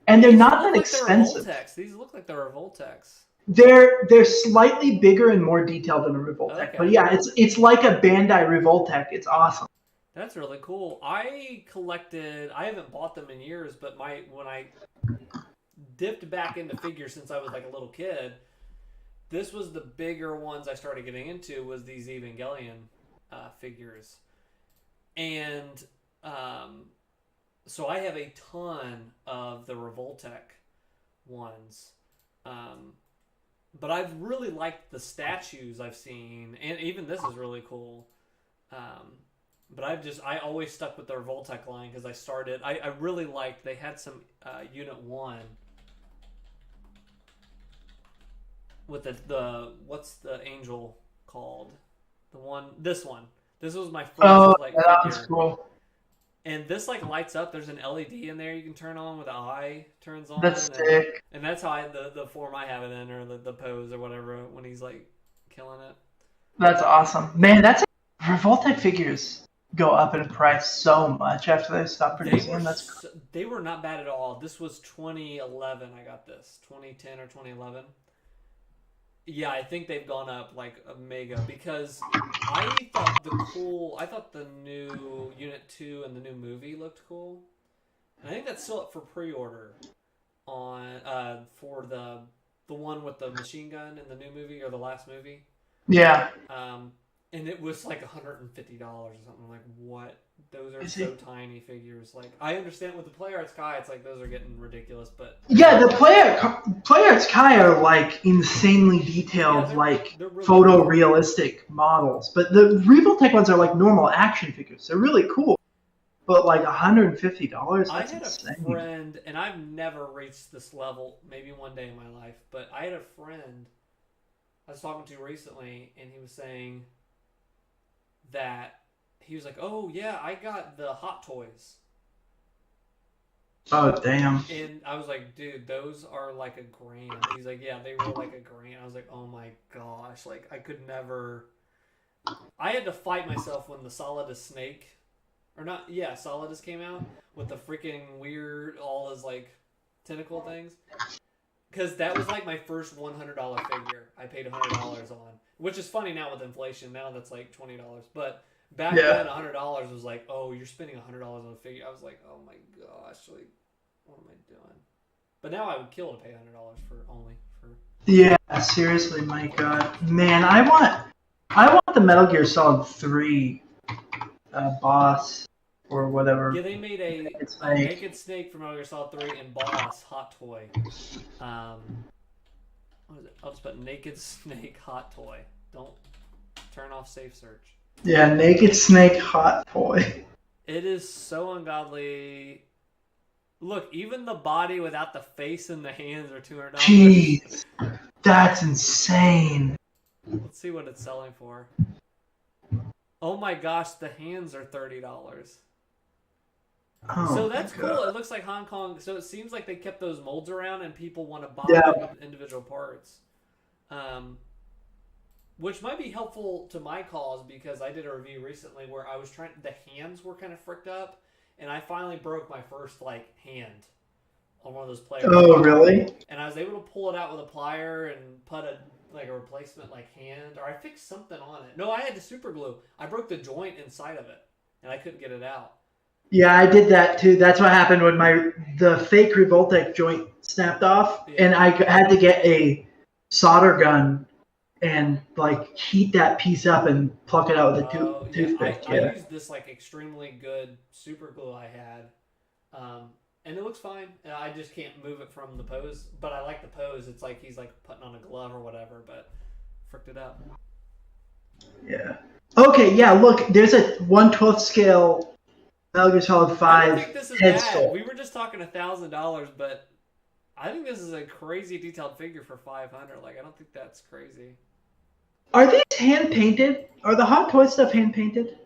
And they're These not look that like they're expensive. Revoltex. These look like they're Revoltex. They're slightly bigger and more detailed than a Revoltech. Okay. But yeah, it's like a Bandai Revoltech. It's awesome. That's really cool. I haven't bought them in years, but when I dipped back into figures since I was like a little kid, this was the bigger ones I started getting into, was these Evangelion figures. And so I have a ton of the Revoltech ones. But I've really liked the statues I've seen, and even this is really cool. But I always stuck with the Revoltech line because I really liked, they had some Unit 1 with the what's the angel called? This one. This was my first That was figure. cool. And this like lights up. There's an LED in there you can turn on with the eye turns on. That's sick. And that's how the form I have it in, or the pose or whatever, when he's like killing it. That's awesome. Man, Revoltech figures go up in price so much after they stop producing them. They were not bad at all. This was 2011. I got this 2010 or 2011. Yeah, I think they've gone up like a mega, because I thought the new Unit 2 and the new movie looked cool. And I think that's still up for pre-order on for the one with the machine gun in the new movie, or the last movie. Yeah. And it was like $150 or something. Like, what? Those are so tiny figures. Like, I understand with the Player Arts Kai, it's like those are getting ridiculous, but Yeah, the Player Arts Kai are like insanely detailed, they're really photorealistic models. But the Revoltech ones are like normal action figures. They're really cool. But like $150, I that's had insane. a friend, and I've never reached this level, maybe one day in my life, but I had a friend I was talking to recently, and he was saying that he was like, "Oh yeah, I got the Hot Toys." Oh damn. And I was like, "Dude, those are like $1,000." He's like, "Yeah, they were like $1,000." I was like, "Oh my gosh!" Like, I could never. I had to fight myself when the Solidus Snake, or not? Yeah, Solidus came out with the freaking weird, all his like tentacle things. Because that was like my first $100 figure. I paid $100 on, which is funny now with inflation. Now that's like $20. But back then, $100 was like, oh, you're spending $100 on a figure. I was like, oh my gosh, like, what am I doing? But now I would kill to pay $100 for. Yeah, seriously, my God, man, I want the Metal Gear Solid 3 boss or whatever. Yeah, they made a Naked Snake from Metal Gear Solid 3 and Boss Hot Toy. What is it? I'll just put Naked Snake Hot Toy. Don't turn off safe search. Yeah, Naked Snake Hot Toy. It is so ungodly. Look, even the body without the face and the hands are $200. Jeez, that's insane. Let's see what it's selling for. Oh my gosh, the hands are $30. Oh, So that's my cool. God. It looks like Hong Kong. So it seems like they kept those molds around and people want to buy individual parts. Which might be helpful to my cause because I did a review recently where I was trying, the hands were kind of fricked up and I finally broke my first like hand on one of those players. Oh, really? And I was able to pull it out with a plier and put a replacement like hand, or I fixed something on it. No, I had to super glue. I broke the joint inside of it and I couldn't get it out. Yeah, I did that too. That's what happened when the fake Revoltec joint snapped off, and I had to get a solder gun and like heat that piece up and pluck it out with a toothpick. I used this like extremely good super glue I had, and it looks fine. I just can't move it from the pose, but I like the pose. It's like he's like putting on a glove or whatever, but fricked it up. Yeah. Okay. Yeah. Look, there's a 1/12 scale Metal Gear Solid 5 I don't think this is head bad. sculpt. We were just talking $1,000, but I think this is a crazy detailed figure for $500. Like I don't think that's crazy. Are these hand painted? Are the Hot Toy stuff hand painted?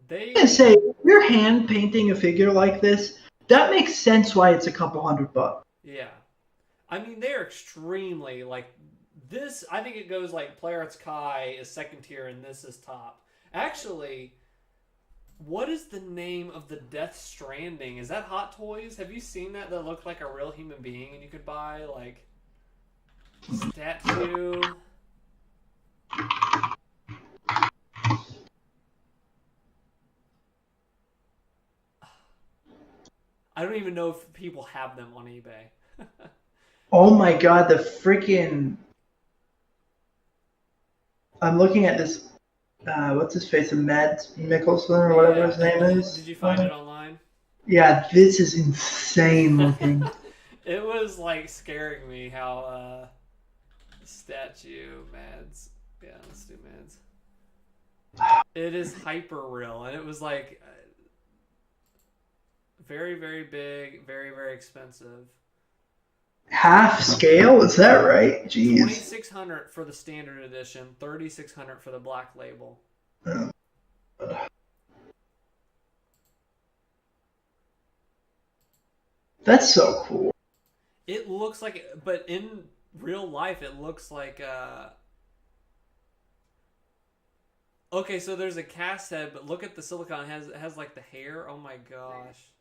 They I say, if you're hand painting a figure like this, that makes sense why it's a couple $100. Yeah. I mean, they're extremely, like, this, I think it goes like Player Kai is second tier and this is top. Actually, what is the name of the Death Stranding? Is that Hot Toys? Have you seen that look like a real human being and you could buy, like, statue? I don't even know if people have them on eBay. Oh my God, the freaking... I'm looking at this, what's his face, Mads Mikkelsen or whatever his name is. Did you find it online? Yeah, this is insane looking. It was like scaring me how statue Mads. Yeah, let's do Mads. It is hyper real, and it was like very, very big, very, very expensive. Half scale? Is that right? Jeez. $2,600 for the standard edition, $3,600 for the black label. That's so cool. It looks like, but in real life, it looks like. Okay, so there's a cast head, but look at the silicone. It has like the hair. Oh my gosh,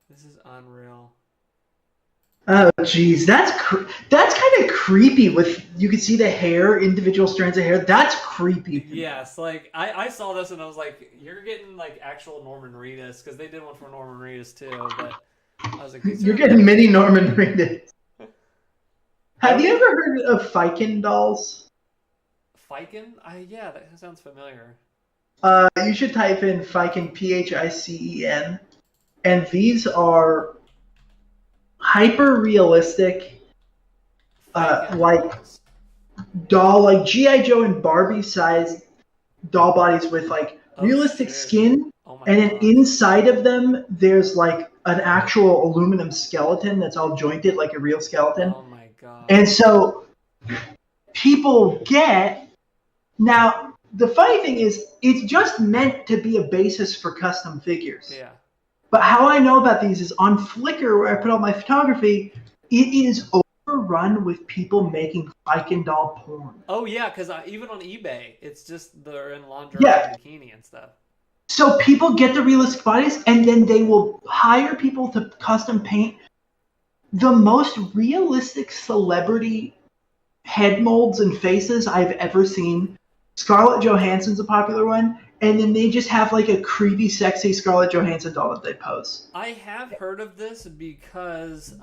this is unreal. Oh, jeez, that's kind of creepy. With you can see the hair, individual strands of hair. That's creepy. Yes, like I saw this and I was like, you're getting like actual Norman Reedus because they did one for Norman Reedus too. But I was like, you're getting mini Norman Reedus. Have you ever heard of Fiken dolls? Fiken? Yeah, that sounds familiar. You should type in Fiken, Phicen, and these are hyper realistic, like doll, like G.I. Joe and Barbie sized doll bodies with like realistic skin, and then inside of them there's like an actual aluminum skeleton that's all jointed like a real skeleton. Oh my god! And so people get now. The funny thing is, it's just meant to be a basis for custom figures. Yeah. But how I know about these is on Flickr, where I put all my photography, it is overrun with people making Fiken doll porn. Oh yeah, because even on eBay, it's just they're in lingerie Yeah. and bikini and stuff. So people get the realistic bodies, and then they will hire people to custom paint the most realistic celebrity head molds and faces I've ever seen. Scarlett Johansson's a popular one, and then they just have like a creepy, sexy Scarlett Johansson doll that they pose. I have heard of this because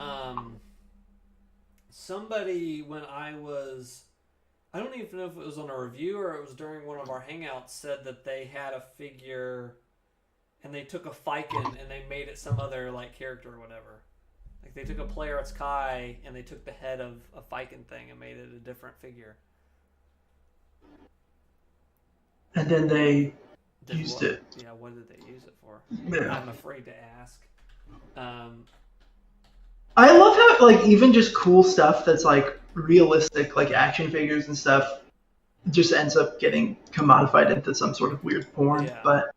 somebody, when I don't even know if it was on a review or it was during one of our hangouts, said that they had a figure and they took a Ficon and they made it some other like character or whatever. Like they took a Player Arts Kai and they took the head of a Ficon thing and made it a different figure. And then they used it. Yeah, what did they use it for? Yeah. I'm afraid to ask. I love how like even just cool stuff that's like realistic, like action figures and stuff, just ends up getting commodified into some sort of weird porn. Yeah. But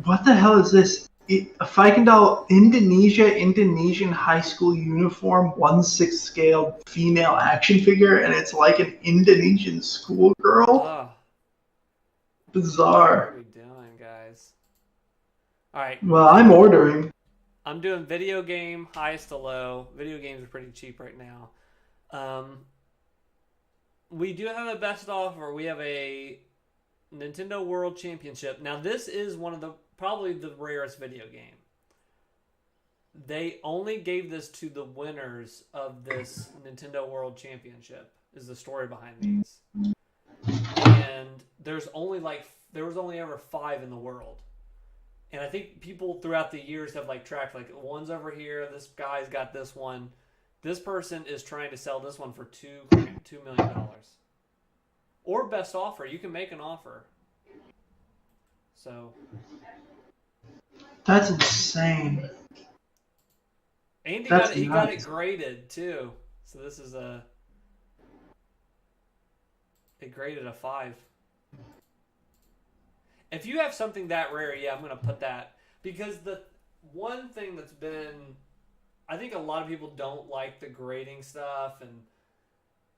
what the hell is this? A Ficon doll Indonesian high school uniform 1/6 scale female action figure, and it's like an Indonesian schoolgirl. What Bizarre. are we doing, guys? All right. Well, I'm ordering. I'm doing video game highest to low. Video games are pretty cheap right now. We do have a best offer. We have a Nintendo World Championship. Now, this is one of the probably the rarest video game. They only gave this to the winners of this Nintendo World Championship. Is the story behind these? And there was only ever 5 in the world. And I think people throughout the years have like tracked like one's over here. This guy's got this one. This person is trying to sell this one for $2 million. Or best offer. You can make an offer. So That's insane. and That's he got it nuts. graded too. So this is it graded a 5. If you have something that rare, yeah, I'm gonna put that, because the one thing that's been, I think a lot of people don't like the grading stuff and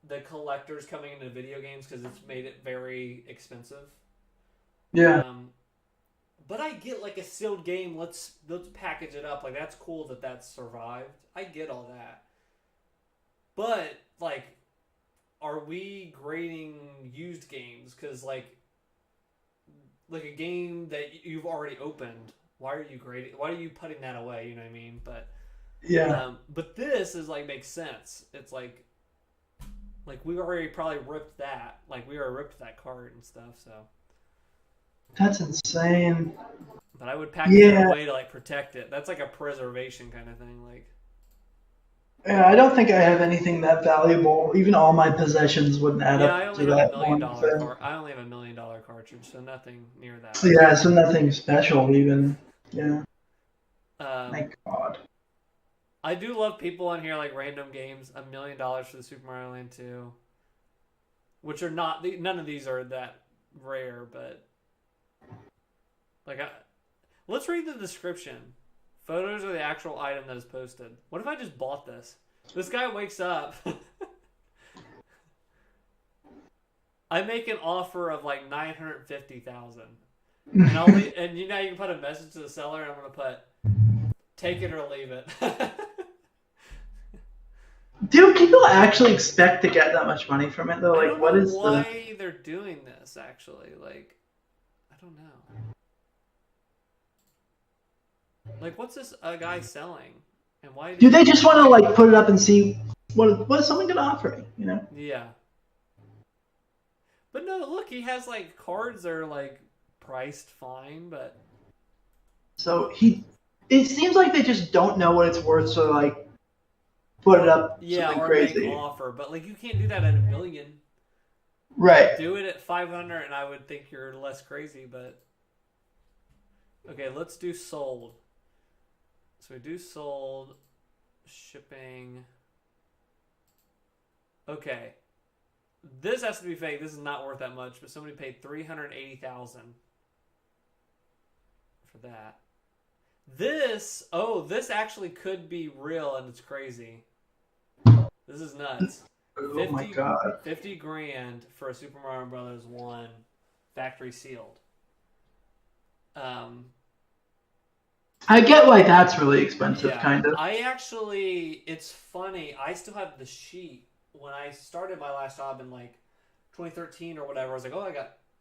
the collectors coming into video games because it's made it very expensive. Yeah. But I get like a sealed game. Let's package it up. Like that's cool that survived. I get all that. But like, are we grading used games? Because like a game that you've already opened, why are you grading? Why are you putting that away? You know what I mean? But Yeah. but this is like makes sense. It's like we already probably ripped that. Like we already ripped that card and stuff. So. That's insane. But I would package it away to like protect it. That's like a preservation kind of thing. Like. Yeah, I don't think I have anything that valuable. Even all my possessions wouldn't add Yeah, I up only to have that $1 million one thing. I only have $1 million cartridge, so nothing near that. Yeah, so nothing special even. Yeah. My God. I do love people on here like random games. $1 million for the Super Mario Land 2, which are not none of these are that rare, but like let's read the description. Photos are the actual item that is posted. What if I just bought this? This guy wakes up. I make an offer of like $950,000, and you know you can put a message to the seller. And I'm gonna put, take it or leave it. Do people actually expect to get that much money from it though? I Like, don't what know is why they're doing this? Actually, like, I don't know. Like, what's this guy selling, and why? Do they just want to like put it up and see what is someone gonna offer me? You know? Yeah. But no, look, he has like cards that are like priced fine, but So it seems like they just don't know what it's worth, so like put it up yeah, something or crazy. make an offer. But like, you can't do that at $1 million. Right. Do it at 500, and I would think you're less crazy. But okay, let's do sold. So we do sold, shipping. Okay, this has to be fake. This is not worth that much. But somebody paid $380,000 for that. This actually could be real, and it's crazy. This is nuts. Oh my God. 50 grand for a Super Mario Brothers 1 factory sealed. I get why that's really expensive, kind of. It's funny. I still have the sheet when I started my last job in like 2013 or whatever. I was like, oh,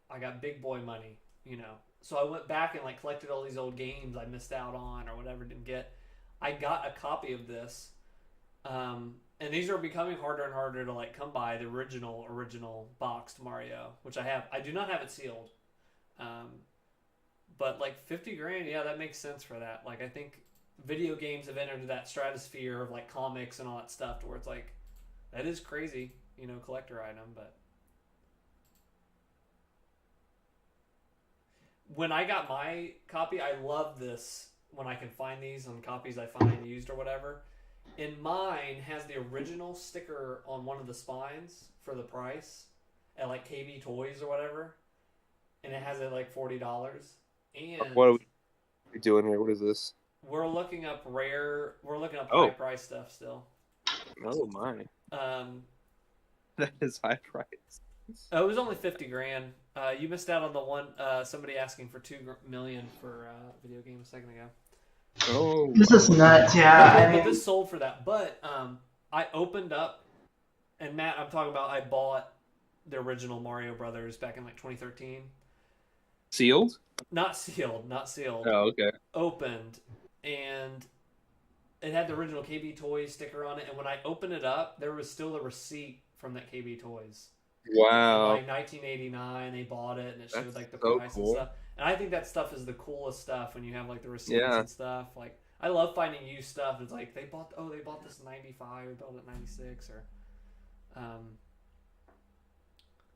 I got big boy money, you know. So I went back and like collected all these old games I missed out on or whatever, didn't get. I got a copy of this, and these are becoming harder and harder to like come by. The original boxed Mario, which I have. I do not have it sealed, but like 50 grand, yeah, that makes sense for that. Like I think video games have entered that stratosphere of like comics and all that stuff, to where it's like that is crazy, you know, collector item, but. When I got my copy, I love this when I can find these on copies I find used or whatever. And mine has the original sticker on one of the spines for the price at like KB Toys or whatever. And it has it like $40. And What are we doing here? What is this? we're looking up Oh. high price stuff still. Oh my. That is high price. It was only 50 grand. You missed out on the one somebody asking for $2 million for video game a second ago. Oh. This is nuts, yeah. But this sold for that. But I opened up, and Matt, I'm talking about. I bought the original Mario Brothers back in like 2013. Sealed? Not sealed. Oh, okay. Opened, and it had the original KB Toys sticker on it. And when I opened it up, there was still a receipt from that KB Toys. Wow. Like 1989, they bought it, and it showed That's like the so price cool. and stuff. And I think that stuff is the coolest stuff when you have like the receipts Yeah. and stuff. Like I love finding used stuff. It's like they bought this in '95, they bought it in '96, or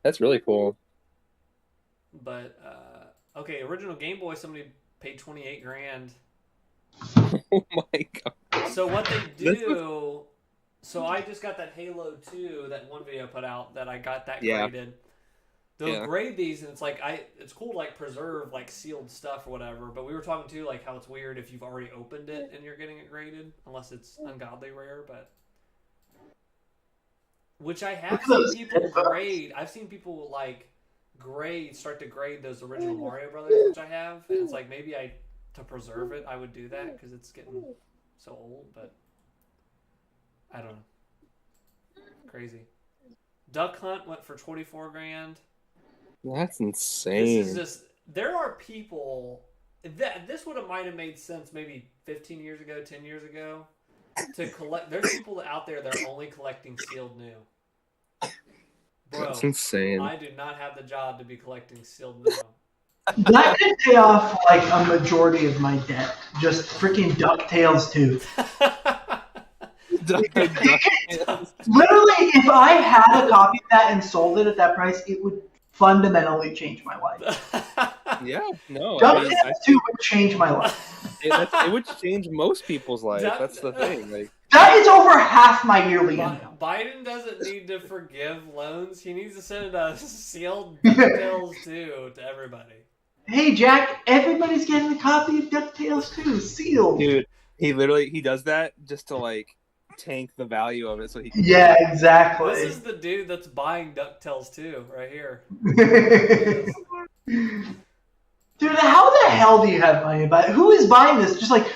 That's really cool. But okay, original Game Boy, somebody paid 28 grand. Oh my god. So what they do, so I just got that Halo 2, that one video I put out that I got that Yeah. graded. They'll grade these, and it's like it's cool to like preserve like sealed stuff or whatever. But we were talking too like how it's weird if you've already opened it and you're getting it graded, unless it's ungodly rare. But which I have seen people grade. I've seen people like start to grade those original Mario Brothers, which I have. And it's like maybe to preserve it, I would do that because it's getting so old. But I don't know. Crazy. Duck Hunt went for 24 grand. That's insane. This is just. There are people that this might have made sense maybe 15 years ago, 10 years ago, to collect. There's people out there that are only collecting sealed new. Bro, That's insane. I do not have the job to be collecting sealed new. That could pay off like a majority of my debt. Just freaking DuckTales 2. Literally, if I had a copy of that and sold it at that price, it would fundamentally change my life. Yeah, no. DuckTales 2 would change my life. It would change most people's life. That's the thing. Like That is over half my yearly income. Biden doesn't need to forgive loans. He needs to send a sealed DuckTales 2 to everybody. Hey, Jack, everybody's getting a copy of DuckTales 2, sealed. Dude, he does that just to like tank the value of it so he can. Yeah, exactly. This is the dude that's buying DuckTales 2 right here. Dude, how the hell do you have money to buy it? Who is buying this? Just like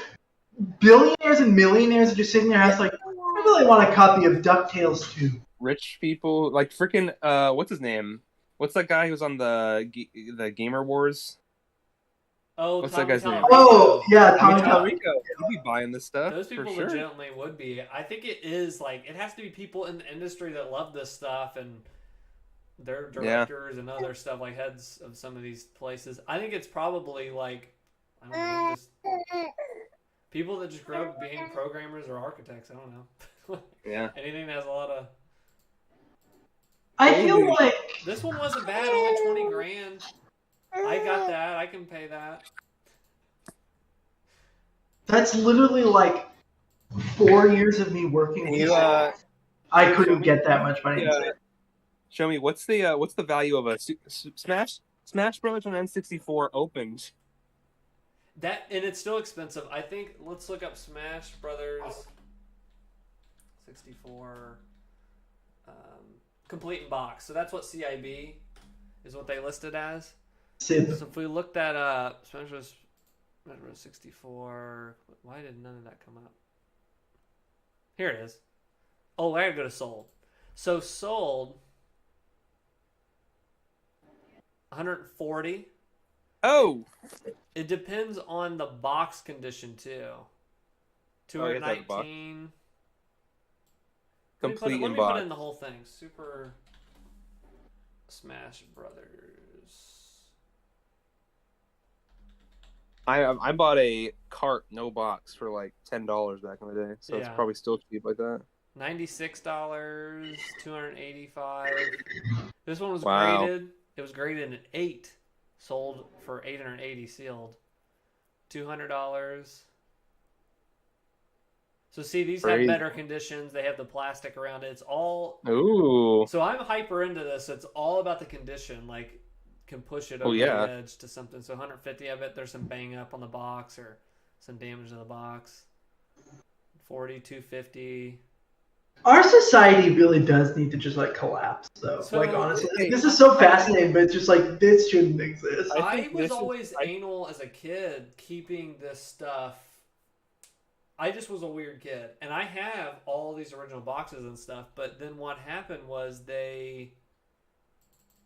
billionaires and millionaires are just sitting there. I was like, I really want a copy of DuckTales 2. Rich people, like freaking, what's his name? What's that guy who's on the Gamer Wars? Oh, What's Tommy that guy's name? Talarico. Oh, yeah, Tommy Tommy. Talarico. He'd be buying this stuff. Those people for sure. legitimately would be. I think it is like it has to be people in the industry that love this stuff and they're directors and other stuff, like heads of some of these places. I think it's probably like I don't know, just people that just grow up being programmers or architects. I don't know. Yeah. Anything that has a lot of. I feel like This one wasn't bad. Only 20 grand. I got that. I can pay that. that's literally like 4 years of me working with I couldn't get that much money. Show me what's the value of a Smash Brothers on N64 opened? That and it's still expensive. I think let's look up Smash Brothers 64 complete in box. So that's what CIB is what they listed as. Sib. So if we look that up, Smash Bros. 64. Why did none of that come up? Here it is. Oh, I gotta go to sold. So sold 140. Oh, It depends on the box condition too. Oh, I guess that's the box. 219. complete Let in me box. put in the whole thing. Super Smash Brothers. I bought a cart, no box, for like $10 back in the day, so it's Yeah. probably still cheap like that. $96, 285. This one was Wow. graded. It was graded an 8. Sold for 880 sealed. $200. So see, these have Crazy. better conditions. They have the plastic around it. It's all. Ooh. So I'm hyper into this. It's all about the condition. Like, can push it Oh, over yeah. the edge to something. So 150 of it. There's some bang up on the box or some damage to the box. 40, 250. Our society really does need to just like collapse, though. So, like honestly, hey, this is so fascinating, but it's just like this shouldn't exist. I I think was this is- always anal as a kid, keeping this stuff. I just was a weird kid, and I have all these original boxes and stuff. But then what happened was they,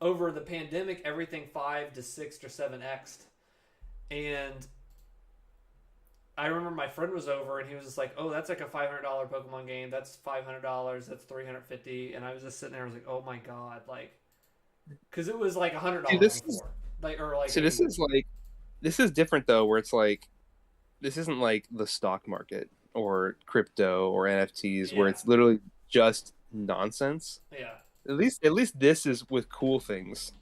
over the pandemic, everything 5 to 6 or 7x'd, and I remember my friend was over, and he was just like, "Oh, that's like a $500 Pokemon game. That's $500. That's $350." And I was just sitting there, I was like, "Oh my god!" Like, because it was like $100 See, this is- before, like or like. So this is like, this is different though, where it's like, this isn't like the stock market or crypto or NFTs, where Yeah. it's literally just nonsense. Yeah. At least this is with cool things,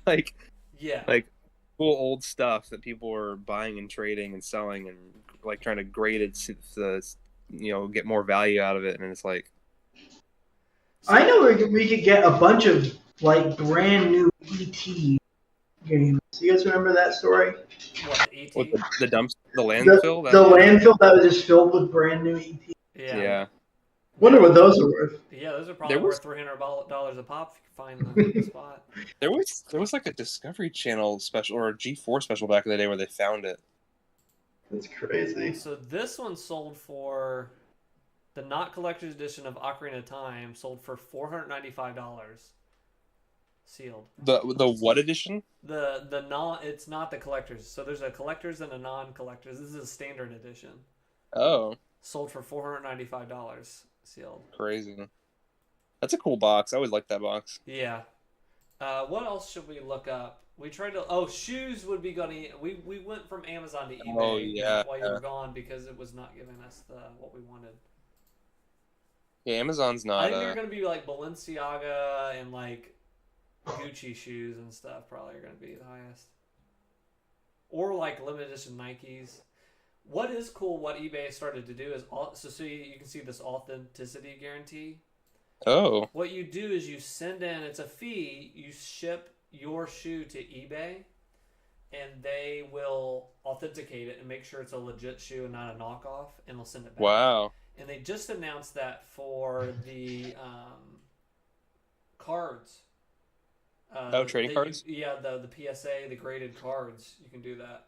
like Yeah. cool old stuff that people are buying and trading and selling and like trying to grade it to, get more value out of it, and it's like, I know we could get a bunch of like brand new ET games. You guys remember that story? What, ET? what the dumps, the The, landfill, the landfill that was just filled with brand new ET. yeah. Wonder what those are worth. Yeah, those are probably There was- worth $300 a pop if you can find the spot. There was like a Discovery Channel special or a G4 special back in the day where they found it. That's crazy. So this one sold for the not collector's edition of Ocarina of Time sold for $495 sealed. The what edition? The non it's not the collector's. So there's a collector's and a non-collector's. This is a standard edition. Oh, Sold for $495 sealed. crazy. That's a cool box. I always liked that box. Yeah. What else should we look up? We tried to. Oh, shoes would be gonna. We went from Amazon to eBay. Oh, yeah. While you were gone because it was not giving us what we wanted. Yeah, Amazon's I not. think they're gonna be like Balenciaga and like Gucci shoes and stuff. Probably are gonna be the highest. Or like limited edition Nikes. What is cool? What eBay started to do is so you can see this authenticity guarantee. Oh, What you do is you send in, it's a fee, you ship your shoe to eBay, and they will authenticate it and make sure it's a legit shoe and not a knockoff, and they'll send it back. wow. And they just announced that for the cards. Trading cards? Yeah, the PSA, the graded cards, you can do that.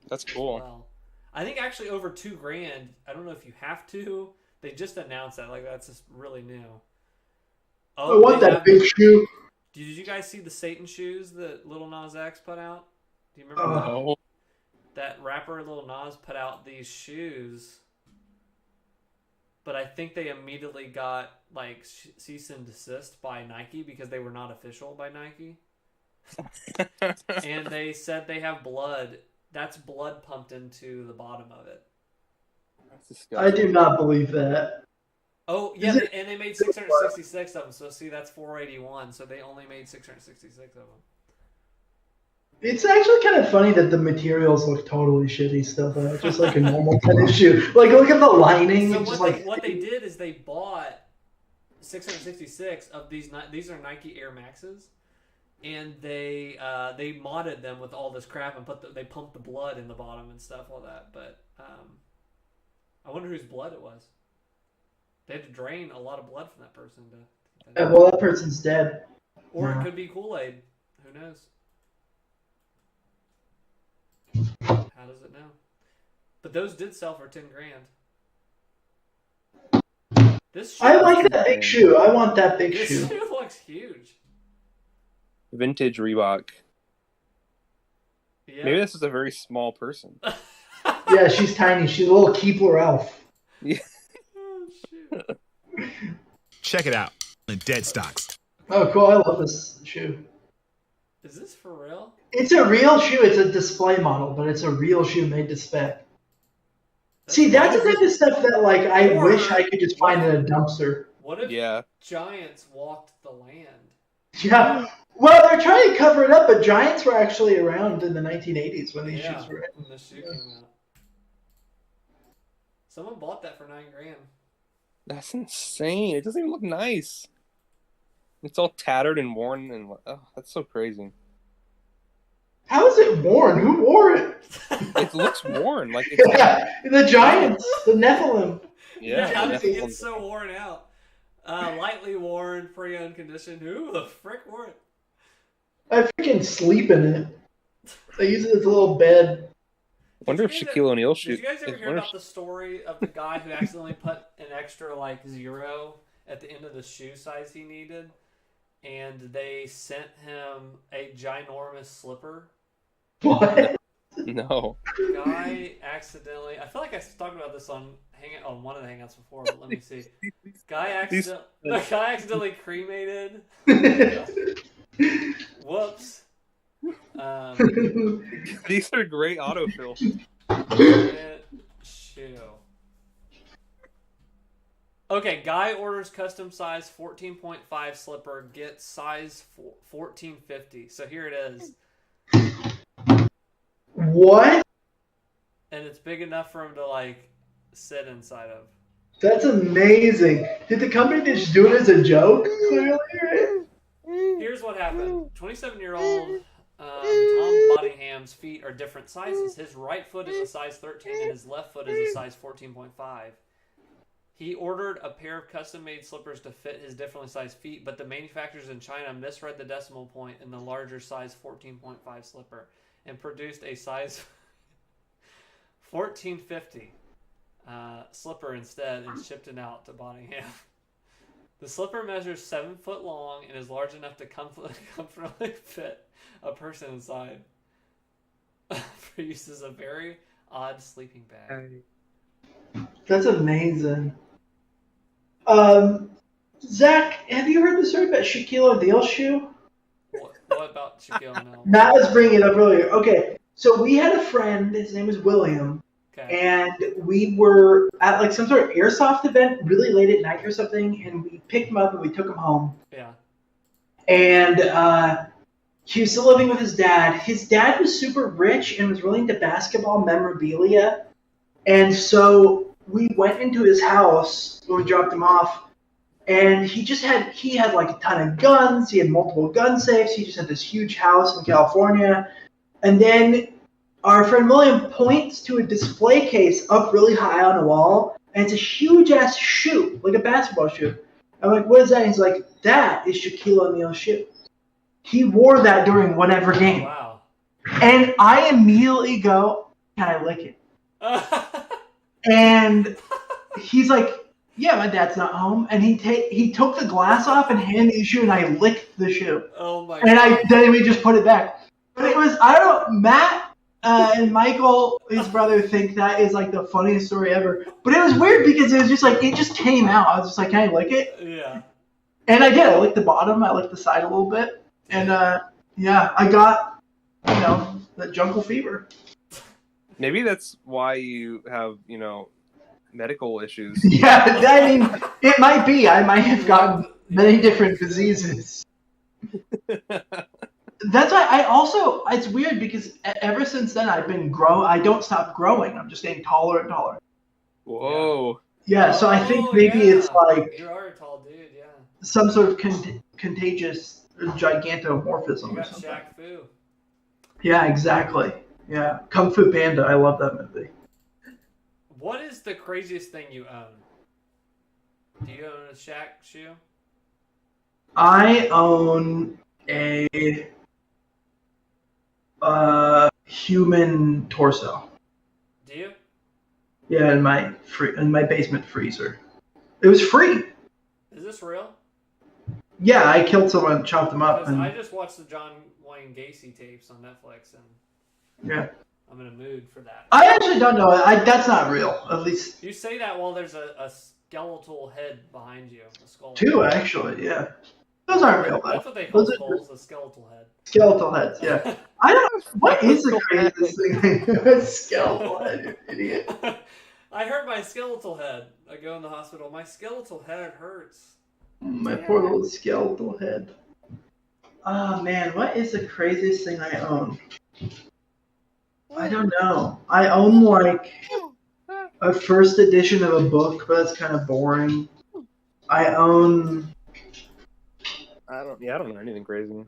That's as cool. well. I think actually over $2,000. I don't know if you have to. They just announced that. Like, that's just really new. I want they that have- big shoe. Did you guys see the Satan shoes that Lil Nas X put out? Do you remember that? Oh, That rapper Lil Nas put out these shoes, but I think they immediately got like cease and desist by Nike because they were not official by Nike, and they said they have blood. That's blood pumped into the bottom of it. That's disgusting. I do not believe that. Oh yeah, Is it- and they made 666 of them. So see, that's 481. So they only made 666 of them. It's actually kind of funny that the materials look totally shitty still, though. It's just like a normal tennis shoe. Like, look at the lining. So it's just what they did is they bought 666 of these. These are Nike Air Maxes, and they modded them with all this crap and they pumped the blood in the bottom and stuff, all that. But I wonder whose blood it was. They had to drain a lot of blood from that person to. Well, that person's dead. Or Yeah. it could be Kool-Aid. Who knows? How does it know? But those did sell for 10 grand. This shoe, I like that big shoe. I want that big this shoe. shoe looks huge. Vintage Reebok. Yeah. Maybe this is a very small person. Yeah, she's tiny. She's a little Keebler elf. Oh, shoot. Check it out. In dead stocks. Oh, cool. I love this shoe. Is this for real? It's a real shoe. It's a display model, but it's a real shoe made to spec. See, that's the type of stuff that, like, I wish I could just find in a dumpster. What if Yeah. Giants walked the land? Yeah. Well, they're trying to cover it up, but Giants were actually around in the 1980s when these shoes were. When the shoe came out. Someone bought that for $9 grand. That's insane. It doesn't even look nice. It's all tattered and worn, and that's so crazy. How is it worn? Who wore it? It looks worn. Like it's Yeah, the Giants, the Nephilim. yeah. How did it definitely. get so worn out? Lightly worn, pre-owned condition. Who the frick wore it? I freaking sleep in it. I use it as a little bed. Wonder if Did you guys Shaquille O'Neal Did shoot. you guys ever hear about the story of the guy who accidentally put an extra like 0 at the end of the shoe size he needed, and they sent him a ginormous slipper? What? No. Guy accidentally. I feel like I talked about this on one of the Hangouts before, but let me see. The guy accidentally cremated. Whoops. These are great autofill. Shoe. Okay, guy orders custom size 14.5 slipper, gets size 1450. So here it is. What? And it's big enough for him to like sit inside of. That's amazing. Did the company just do it as a joke? Clearly, right? Here's what happened. 27-year-old Tom Boddingham's feet are different sizes. His right foot is a size 13 and his left foot is a size 14.5. He ordered a pair of custom-made slippers to fit his differently sized feet, but the manufacturers in China misread the decimal point in the larger size 14.5 slipper and produced a size 1450 slipper instead and shipped it out to Boddingham. The slipper measures 7 foot long and is large enough to comfortably fit a person inside for use as a very odd sleeping bag. That's amazing. Zach, have you heard the story about Shaquille O'Neal's shoe? What about Shaquille O'Neal? Matt was bringing it up earlier. Okay, so we had a friend, his name was William, Okay. and we were at like some sort of airsoft event really late at night or something, and we picked him up and we took him home. Yeah. And he was still living with his dad. His dad was super rich and was really into basketball memorabilia, and so we went into his house when we dropped him off, and he had like a ton of guns. He had multiple gun safes. He just had this huge house in California. And then our friend William points to a display case up really high on a wall, and it's a huge ass shoe, like a basketball shoe. I'm like, what is that? And he's like, that is Shaquille O'Neal's shoe. He wore that during whatever game. Wow. And I immediately go, can I lick it? And he's like, yeah, my dad's not home. And he took the glass off and handed me the shoe, and I licked the shoe. Oh my And god. then we just put it back. But it was, I don't know, Matt and Michael, his brother, think that is like the funniest story ever. But it was weird because it was just like, it just came out. I was just like, can I lick it? Yeah. And I did. I licked the bottom. I licked the side a little bit. And yeah, I got, the jungle fever. Maybe that's why you have, medical issues. Yeah, I mean, it might be. I might have gotten many different diseases. That's why it's weird because ever since then I've been I don't stop growing. I'm just getting taller and taller. Whoa. Yeah, so I think maybe yeah. it's like You are a tall dude, yeah. some sort of contagious gigantomorphism You or got something. Shaq Fu. Yeah, exactly. Yeah, Kung Fu Panda. I love that movie. What is the craziest thing you own? Do you own a Shaq shoe? I own a human torso. Yeah, in my basement freezer. It was free. Is this real? Yeah, I killed someone, chopped them up, Because and I just watched the John Wayne Gacy tapes on Netflix, and yeah. I'm in a mood for that. I actually don't know. That's not real. At least You say that while there's a skeletal head behind you, a skull. two, actually. Yeah, those aren't real. That's Though. what they call Those are skulls, a skeletal head. skeletal heads. Yeah. I don't know. What is the craziest thing? Skeletal head, you idiot. I hurt my skeletal head. I go in the hospital. My skeletal head hurts. My poor little skeletal head. Oh man, what is the craziest thing I own? I don't know. I own like a first edition of a book, but it's kind of boring. I own. I don't know anything crazy.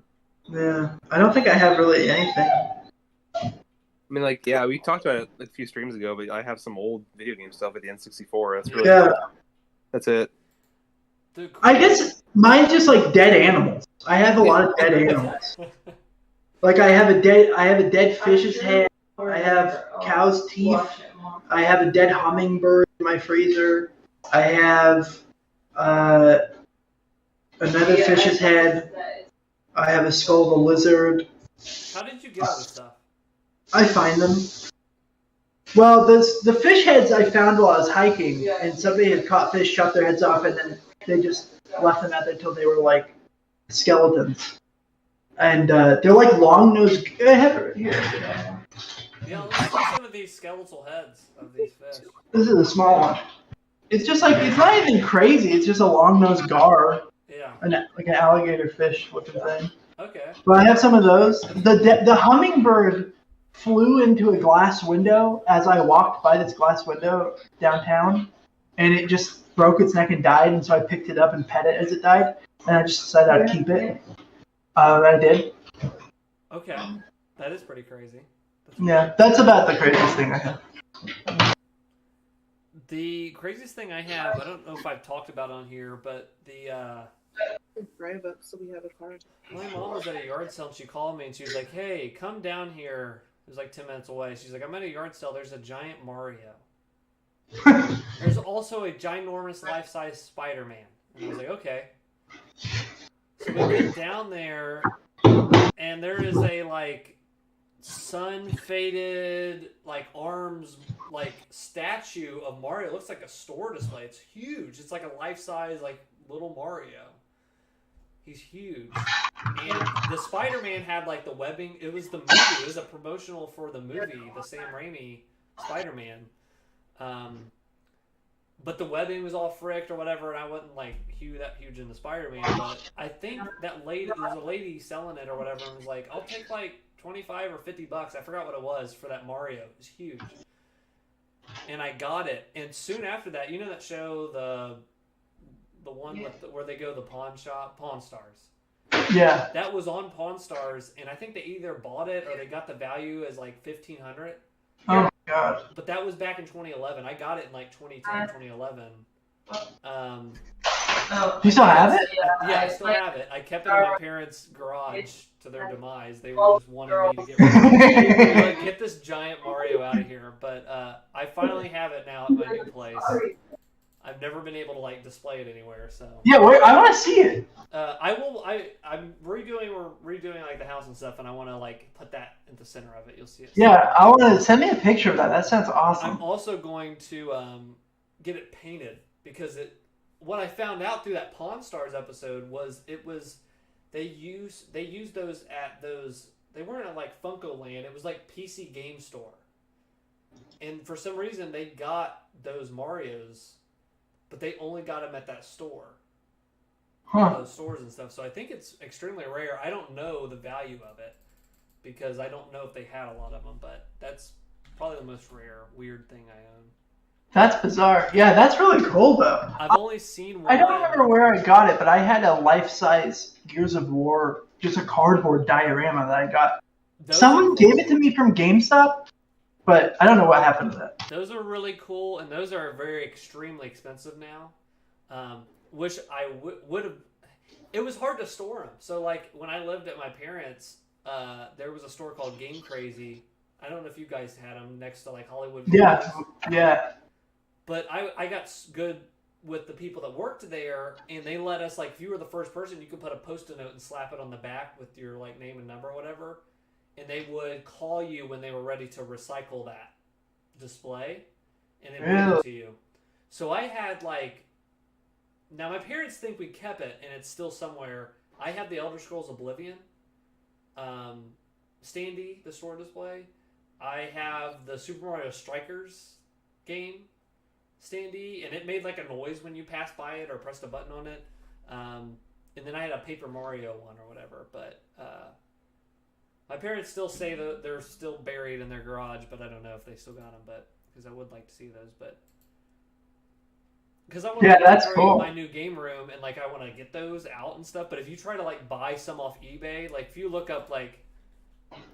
Yeah, I don't think I have really anything. I mean, like, yeah, we talked about it a few streams ago, but I have some old video game stuff at the N64. That's really Yeah. That's it. I guess mine's just like dead animals. I have a lot of dead animals. Like I have a dead fish's head. I have cow's teeth. I have a dead hummingbird in my freezer. I have another fish's head. I have a skull of a lizard. How did you get all this stuff? I find them. Well, the fish heads I found while I was hiking, and somebody had caught fish, chopped their heads off, and then they just left them out there until they were like skeletons. And they're like long-nosed. I have it right here. Yeah, let's see some of these skeletal heads of these fish. This is a small one. It's just like, it's not even crazy. It's just a long-nosed gar. Yeah. Like an alligator fish looking thing. Okay. But I have some of those. The hummingbird flew into a glass window as I walked by this glass window downtown, and it just broke its neck and died, and so I picked it up and pet it as it died, and I just decided I'd keep it. I did. Okay. That is pretty crazy. Yeah, that's about the craziest thing I have. The craziest thing I have, I don't know if I've talked about on here, but Drive up so we have a car. my mom was at a yard sale and she called me and she was like, "Hey, come down here." It was like 10 minutes away. She's like, "I'm at a yard sale. There's a giant Mario. There's also a ginormous life-size Spider-Man." And I was like, "Okay." So we get down there and there is a like sun-faded like arms like statue of Mario. It looks like a store display. It's huge. It's like a life-size like little Mario. He's huge. And the Spider-Man had like the webbing. It was the movie. It was a promotional for the movie, the Sam Raimi Spider-Man. But the webbing was all fricked or whatever, and I wasn't like that huge into Spider-Man. But I think that lady, there was a lady selling it or whatever, and was like, "I'll take like $25 or $50. I forgot what it was for that Mario. It was huge. And I got it. And soon after that, you know that show, the one with where they go to the pawn shop, Pawn Stars. Yeah. That was on Pawn Stars, and I think they either bought it or they got the value as like $1,500. Oh my god. But that was back in 2011. I got it in like 2010, 2011. You still have it? Yeah, I still have it. I kept it in my parents' garage to their demise. They were just wanting me to get rid of it. Like, get this giant Mario out of here. But I finally have it now at my new place. I've never been able to like display it anywhere. So Yeah, I want to see it. I will. I'm redoing. We're redoing like the house and stuff, and I want to like put that at the center of it. You'll see it. Yeah, I want to send me a picture of that. That sounds awesome. I'm also going to get it painted because what I found out through that Pawn Stars episode was they used those at those. They weren't at like Funko Land. It was like PC Game Store, and for some reason they got those Marios, but they only got them at that store. Those stores and stuff. So I think it's extremely rare. I don't know the value of it because I don't know if they had a lot of them, but that's probably the most rare, weird thing I own. That's bizarre. Yeah, that's really cool though. I've only seen one. I don't remember where I got it, but I had a life-size Gears of War, just a cardboard diorama that I got. Someone gave it to me from GameStop, but I don't know what happened to that. Those are really cool, and those are very extremely expensive now. Wish I would have. It was hard to store them. So, like, when I lived at my parents', there was a store called Game Crazy. I don't know if you guys had them next to, like, Hollywood. Yeah, yeah. But I got good with the people that worked there, and they let us, like, if you were the first person, you could put a Post-it note and slap it on the back with your, like, name and number or whatever, and they would call you when they were ready to recycle that display, and then give it to you. So I had, like, now my parents think we kept it, and it's still somewhere. I have the Elder Scrolls Oblivion standee, the store display. I have the Super Mario Strikers game standee, and it made like a noise when you passed by it or pressed a button on it. And then I had a Paper Mario one or whatever. But my parents still say that they're still buried in their garage, but I don't know if they still got them. But because I would like to see those, but because I want to that's decorate cool. my new game room, and like I want to get those out and stuff. But if you try to like buy some off eBay, like if you look up like,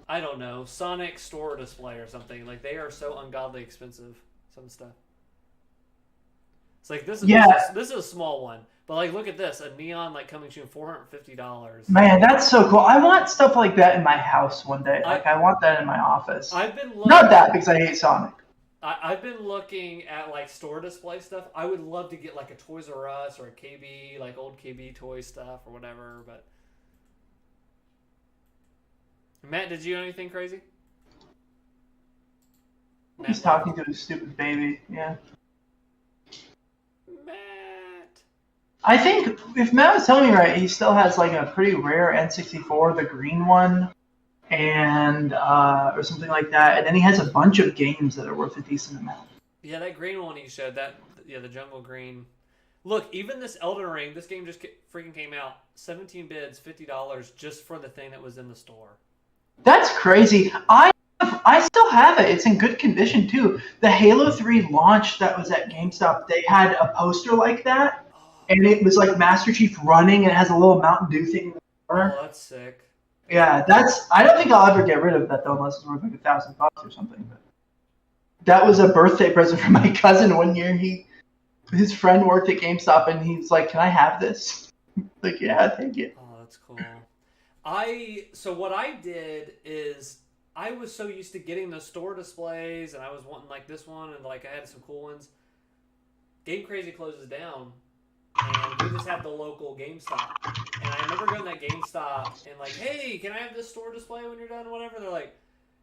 I don't know, Sonic store display or something, like they are so ungodly expensive. Some stuff. It's like this is a small one, but like look at this, a neon like coming soon, $450. Man, that's so cool. I want stuff like that in my house one day. Like I want that in my office. I've been looking, not that because I hate Sonic. I've been looking at like store display stuff. I would love to get like a Toys R Us or a KB, like old KB toy stuff or whatever. But Matt, did you do anything crazy? He's talking to his stupid baby. Yeah. Matt. I think if Matt was telling me right, he still has like a pretty rare N64, the green one, and or something like that. And then he has a bunch of games that are worth a decent amount. Yeah, that green one you showed, the jungle green. Look, even this Elden Ring, this game just freaking came out. 17 bids, $50 just for the thing that was in the store. That's crazy. I still have it. It's in good condition too. The Halo 3 launch that was at GameStop, they had a poster like that, and it was like Master Chief running, and it has a little Mountain Dew thing in the corner. Oh, that's sick. Yeah, I don't think I'll ever get rid of that though, unless it's worth like $1,000 or something. But that was a birthday present from my cousin one year. His friend worked at GameStop, and he's like, "Can I have this?" Like, yeah, take it. Oh, that's cool. So what I did is I was so used to getting the store displays, and I was wanting like this one, and like I had some cool ones. Game Crazy closes down, and we just have the local GameStop. And I remember going to that GameStop and like, hey, can I have this store display when you're done? Whatever. They're like,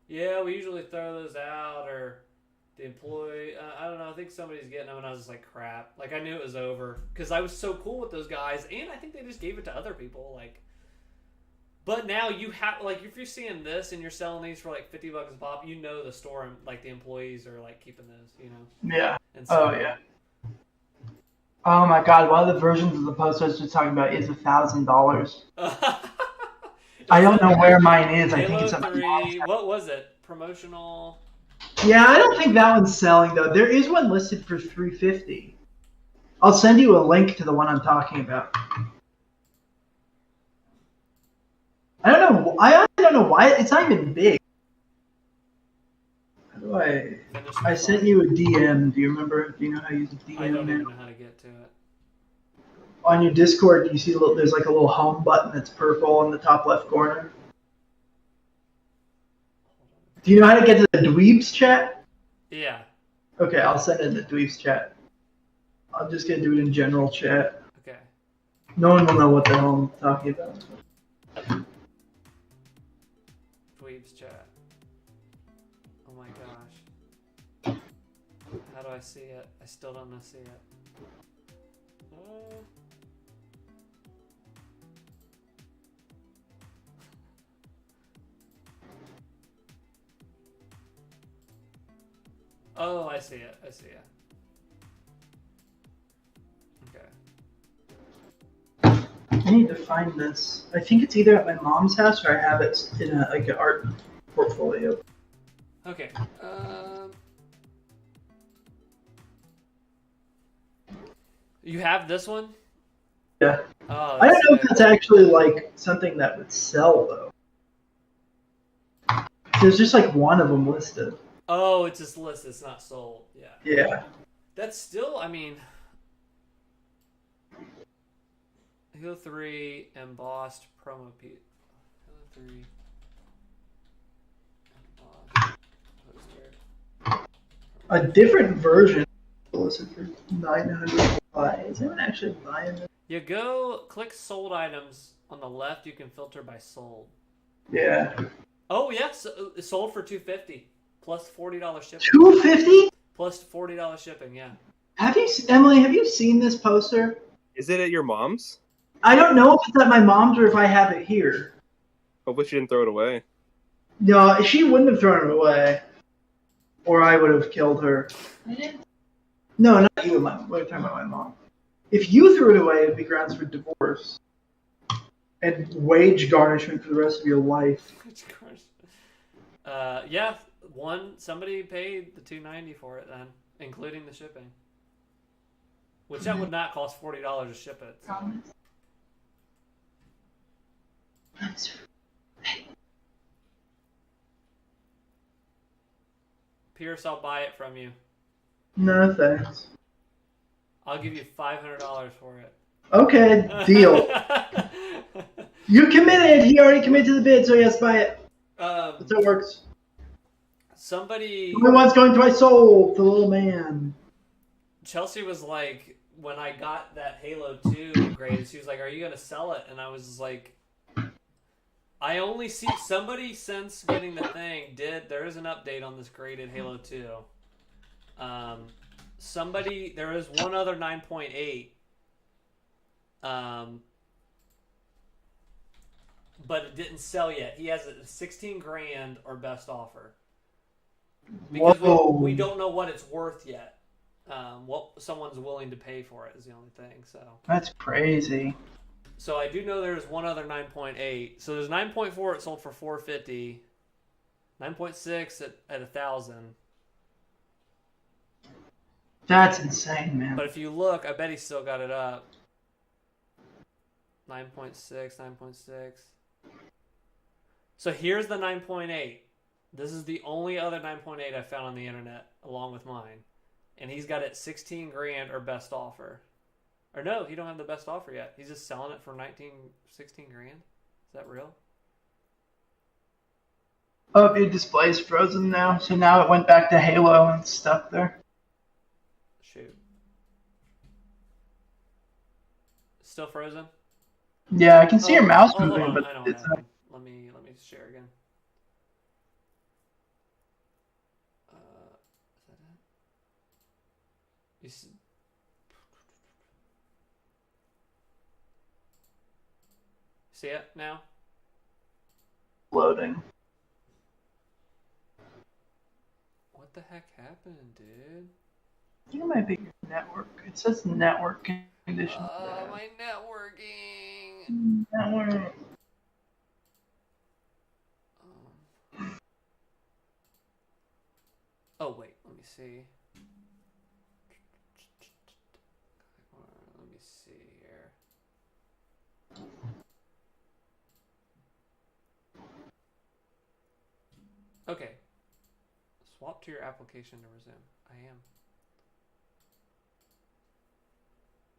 yeah, we usually throw those out, or the employee, I don't know, I think somebody's getting them, and I was just like, crap. Like I knew it was over because I was so cool with those guys, and I think they just gave it to other people, like. But now you have, like, if you're seeing this and you're selling these for like $50 a pop, you know the store and like the employees are like keeping those, you know. Yeah. And so, yeah. Oh my God! One of the versions of the post I was just talking about is $1,000. I don't know where mine is. I think it's at my mom's house. What was it? Promotional. Yeah, I don't think that one's selling though. There is one listed for $350. I'll send you a link to the one I'm talking about. I don't know. I honestly don't know why it's not even big. How do I sent you a DM. Do you remember? Do you know how to use a DM? I don't even know how to get to it. On your Discord, you see there's like a little home button that's purple in the top left corner. Do you know how to get to the Dweebs chat? Yeah. Okay, I'll send it in the Dweebs chat. I'm just gonna do it in general chat. Okay. No one will know what the hell I'm talking about. Dweebs chat. Oh my gosh. How do I see it? I still don't know see it. Oh, I see it. I see it. Okay. I need to find this. I think it's either at my mom's house or I have it in like an art portfolio. Okay. You have this one? Yeah. Oh, I don't know if that's actually like something that would sell though. There's just like one of them listed. Oh, it's just listed. It's not sold. Yeah. Yeah. That's still, I mean, Halo 3 embossed promo piece. Halo 3 embossed poster. A different version closer for 900 buy. Is anyone actually buying this? You go click sold items on the left. You can filter by sold. Yeah. Oh yes, sold for $250 plus $40 shipping. $250? Plus $40 shipping. Yeah. Emily? Have you seen this poster? Is it at your mom's? I don't know if it's at my mom's or if I have it here. Hopefully she didn't throw it away. No, she wouldn't have thrown it away, or I would have killed her. I didn't. No, not you. We're talking about my mom. If you threw it away, it'd be grounds for divorce and wage garnishment for the rest of your life. Yeah. Somebody paid the $290 for it then, including the shipping. Which that would not cost $40 to ship it. So. Promise. Pierce, I'll buy it from you. No thanks. I'll give you $500 for it. Okay, deal. You committed. He already committed to the bid, so he has to buy it. That's how it works. Somebody. Everyone's going to my soul, the little man. Chelsea was like, when I got that Halo 2 graded, she was like, "Are you gonna sell it?" And I was like, "I only see somebody since getting the thing there is an update on this graded Halo 2. There is one other 9.8. But it didn't sell yet. He has a 16 grand or best offer. Because we don't know what it's worth yet. What someone's willing to pay for it is the only thing. So That's crazy. So I do know there's one other 9.8. So there's 9.4 it sold for $450. 9.6 at $1,000. That's insane, man. But if you look, I bet he still got it up. 9.6, 9.6. So here's the 9.8. This is the only other 9.8 I found on the internet, along with mine. And he's got it 16 grand or best offer. Or no, he don't have the best offer yet. He's just selling it for 16 grand. Is that real? Oh, your display's frozen now, so now it went back to Halo and it's stuck there. Shoot. Still frozen? Yeah, I can see your mouse hold moving, on. but I know what it's not. happened. Let me share again. Is that it? You see it now? Loading. What the heck happened, dude? I think it might be your network. It says network conditions. My networking. Network. Oh wait, let me see. Let me see here. Okay. Swap to your application to resume. I am.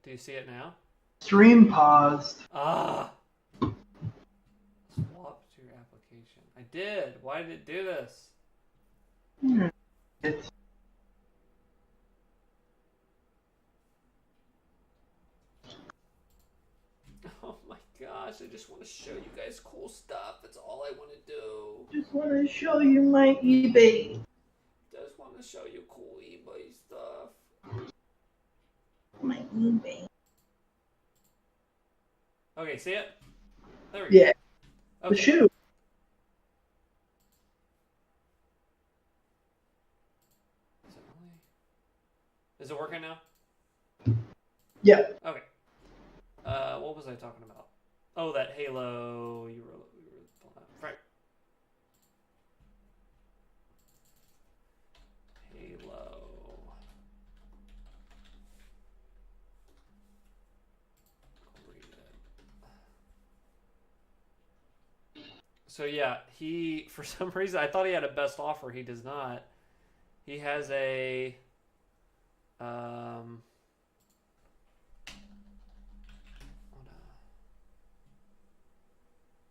Do you see it now? Stream paused. Ah! Swap to your application. I did. Why did it do this? It's Oh my gosh, I just want to show you guys cool stuff. That's all I want to do. just want to show you my eBay. Just want to show you cool eBay stuff. My eBay. Okay, see it? There we go. Yeah. Okay. The shoe. Is it working now? Yeah. Okay. What was I talking about? Oh, that Halo you were pulling up. Right. Halo. So yeah, he for some reason I thought he had a best offer. He does not. He has a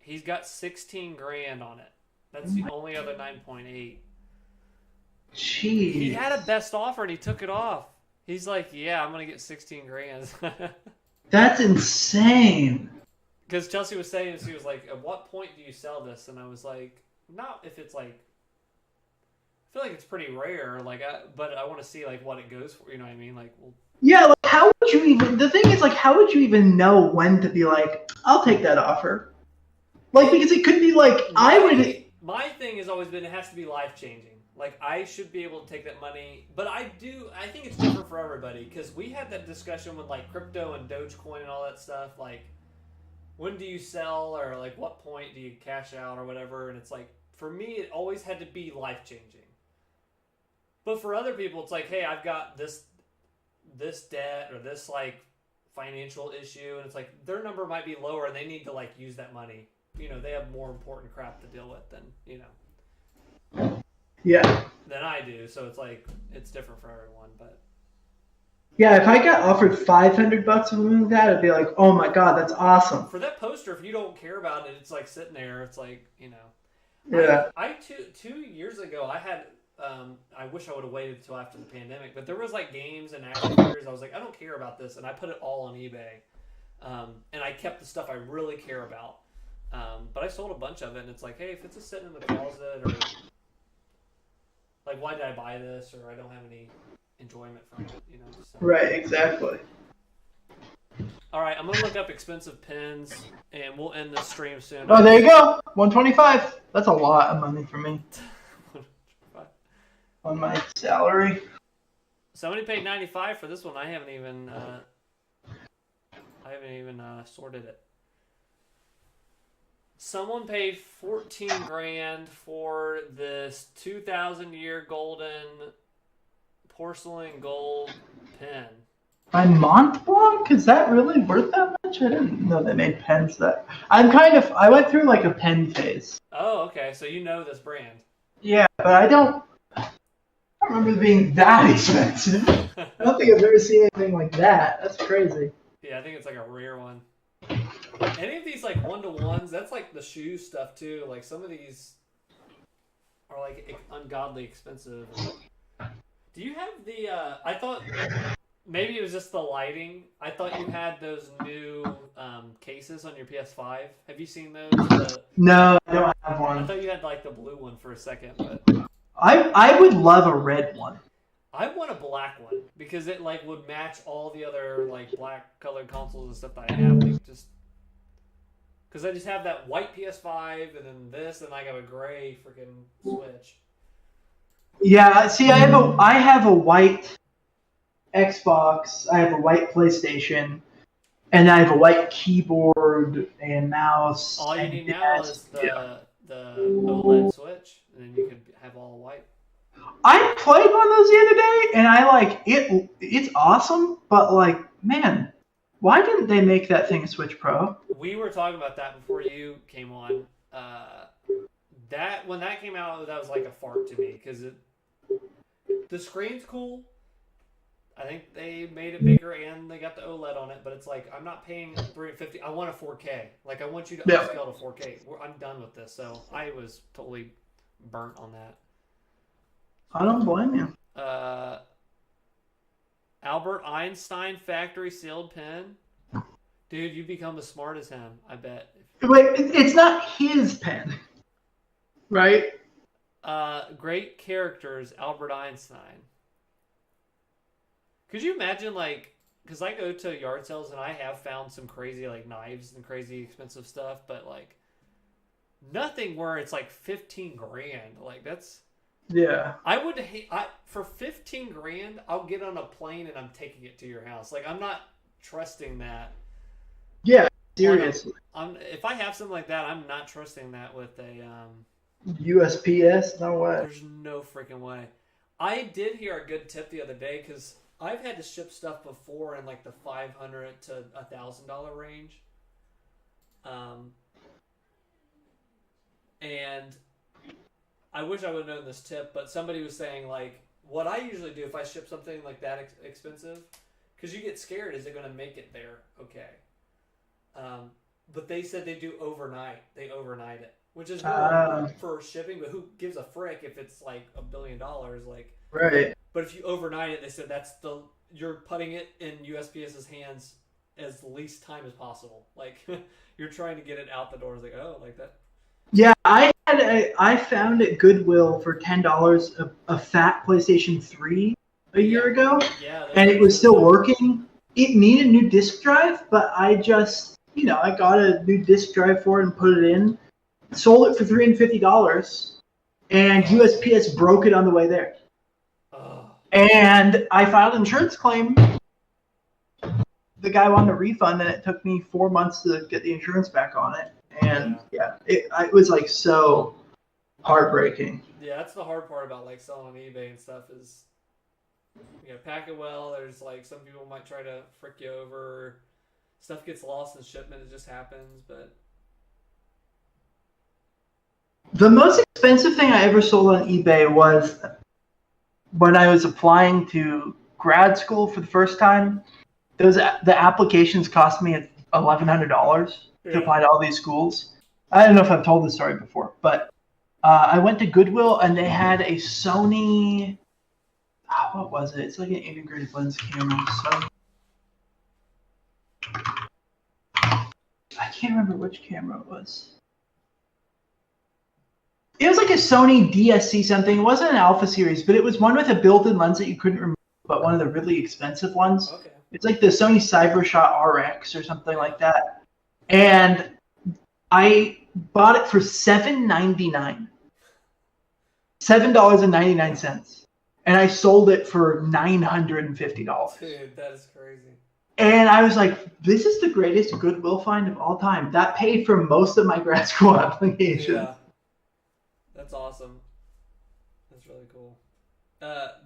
he's got 16 grand on it. That's the only other 9.8. Jeez. He had a best offer and he took it off. He's like, yeah, I'm gonna get 16 grand. That's insane. Because Chelsea was saying, she was like, at what point do you sell this? And I was like, not if it's like, I feel like it's pretty rare, like, but I want to see like what it goes for. You know what I mean? Like, well, Yeah, like how would you even? The thing is, like, how would you even know when to be like, I'll take that offer? Like, because it could be like I would. My thing has always been it has to be life changing. Like I should be able to take that money, but I think it's different for everybody because we had that discussion with like crypto and Dogecoin and all that stuff. Like, when do you sell or like what point do you cash out or whatever? And it's like for me, it always had to be life changing. But for other people, it's like, hey, I've got this debt or this like financial issue, and it's like their number might be lower and they need to like use that money. You know, they have more important crap to deal with than Yeah. than I do. So it's like it's different for everyone. But Yeah, if I got offered $500 or something like that, I'd be like, oh my god, that's awesome. for that poster, if you don't care about it, it's like sitting there. It's like Yeah. I 2 years ago I had. I wish I would have waited until after the pandemic, but there was like games and action figures. I was like, I don't care about this, and I put it all on eBay, and I kept the stuff I really care about. But I sold a bunch of it, and it's like, hey, if it's just sitting in the closet, or like, why did I buy this, or I don't have any enjoyment from it, So. Right, exactly. All right, I'm gonna look up expensive pins, and we'll end this stream soon. Oh, there you go. 125. That's a lot of money for me on my salary. Somebody paid $95 for this one. I haven't even sorted it. Someone paid 14 grand for this 2,000-year golden porcelain gold pin. By Mont Blanc? Is that really worth that much? I didn't know they made pens that. I went through like a pen phase. Oh, okay. So you know this brand. Yeah, but I don't remember it being that expensive. I don't think I've ever seen anything like that. That's crazy. Yeah, I think it's like a rare one. Any of these like 1-to-1s, that's like the shoe stuff too. Like some of these are like ungodly expensive. Do you have the? I thought maybe it was just the lighting. I thought you had those new cases on your PS5. Have you seen those? No, I don't have I one. thought you had like the blue one for a second, but I would love a red one. I want a black one because it like would match all the other like black colored consoles and stuff that I have. Like just because I just have that white PS5 and then this, and I have a gray freaking Switch. Yeah, see, I have a white Xbox, I have a white PlayStation, and I have a white keyboard and mouse. All you and need now is the OLED Switch, and then you could have all white. I played one of those the other day, and I like it. It's awesome, but like, man, why didn't they make that thing a Switch Pro? We were talking about that before you came on. That when that came out, that was like a fart to me because the screen's cool. I think they made it bigger and they got the OLED on it, but it's like I'm not paying $350. I want a 4K. Like I want you to upscale to 4K. I'm done with this. So I was totally burnt on that. I don't blame you. Albert Einstein factory sealed pen. Dude, you become as smart as him, I bet. Wait, it's not his pen, right? Great characters, Albert Einstein. Could you imagine, like, because I go to yard sales and I have found some crazy, like, knives and crazy expensive stuff, but, like, nothing where it's, like, 15 grand. Like, that's... Yeah. I would hate... for 15 grand, I'll get on a plane and I'm taking it to your house. Like, I'm not trusting that. Yeah, seriously. If I have something like that, I'm not trusting that with a... USPS? No way. There's no freaking way. I did hear a good tip the other day because I've had to ship stuff before in like the $500 to $1,000 range. And I wish I would have known this tip, but somebody was saying like, what I usually do if I ship something like that expensive, because you get scared, is it going to make it there? Okay. But they said they do overnight. They overnight it. Which is good for shipping, but who gives a frick if it's like $1 billion? Like, right. But if you overnight it, they said you're putting it in USPS's hands as least time as possible. Like you're trying to get it out the door. It's like, oh, like that. Yeah, I found at Goodwill for $10 a fat PlayStation 3 a year ago, Yeah. and it was still working. It needed a new disc drive, but I just, I got a new disc drive for it and put it in. Sold it for $350, and USPS broke it on the way there. Oh. And I filed an insurance claim. The guy wanted a refund, and it took me 4 months to get the insurance back on it. And it was like so heartbreaking. Yeah, that's the hard part about like selling on eBay and stuff is you gotta pack it well. There's like some people might try to frick you over. Stuff gets lost in shipment. It just happens. But the most expensive thing I ever sold on eBay was when I was applying to grad school for the first time. The applications cost me $1,100 to apply to all these schools. I don't know if I've told this story before, but I went to Goodwill and they had a Sony. What was it? It's like an integrated lens camera. So I can't remember which camera it was. It was like a Sony DSC something. It wasn't an Alpha series, but it was one with a built-in lens that you couldn't remove, but one of the really expensive ones. Okay. It's like the Sony CyberShot RX or something like that. And I bought it for $7.99. $7.99. And I sold it for $950. Dude, that is crazy. And I was like, this is the greatest Goodwill find of all time. That paid for most of my grad school applications. Yeah. That's awesome. That's really cool.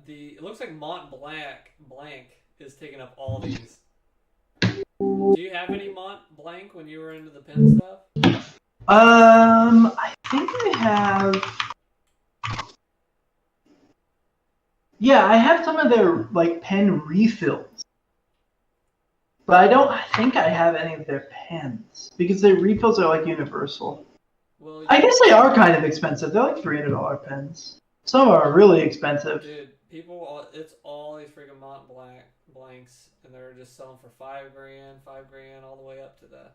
It looks like Mont Blanc is taking up all these. Do you have any Mont Blanc when you were into the pen stuff? I think I have. Yeah, I have some of their like pen refills, but I don't think I have any of their pens because their refills are like universal. Well, I guess they are kind of expensive. They're like $300 pens. Some are really expensive. Dude, it's all these freaking Mont Blancs, and they're just selling for $5 grand, all the way up to the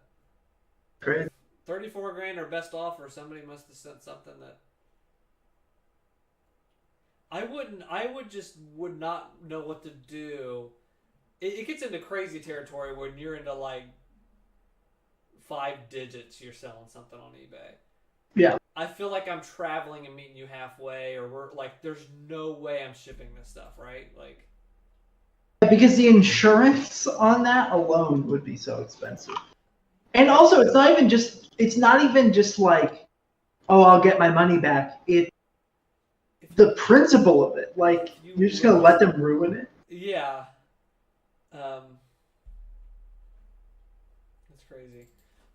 Great. $34 grand or best offer. Somebody must have sent something that I would not know what to do. It gets into crazy territory when you're into like 5 digits. You're selling something on eBay. Yeah. I feel like I'm traveling and meeting you halfway, or we're like, there's no way I'm shipping this stuff, right? Like, because the insurance on that alone would be so expensive. And also, it's not even just like, oh, I'll get my money back. The principle of it, like you're just gonna let them ruin it. Yeah. That's crazy.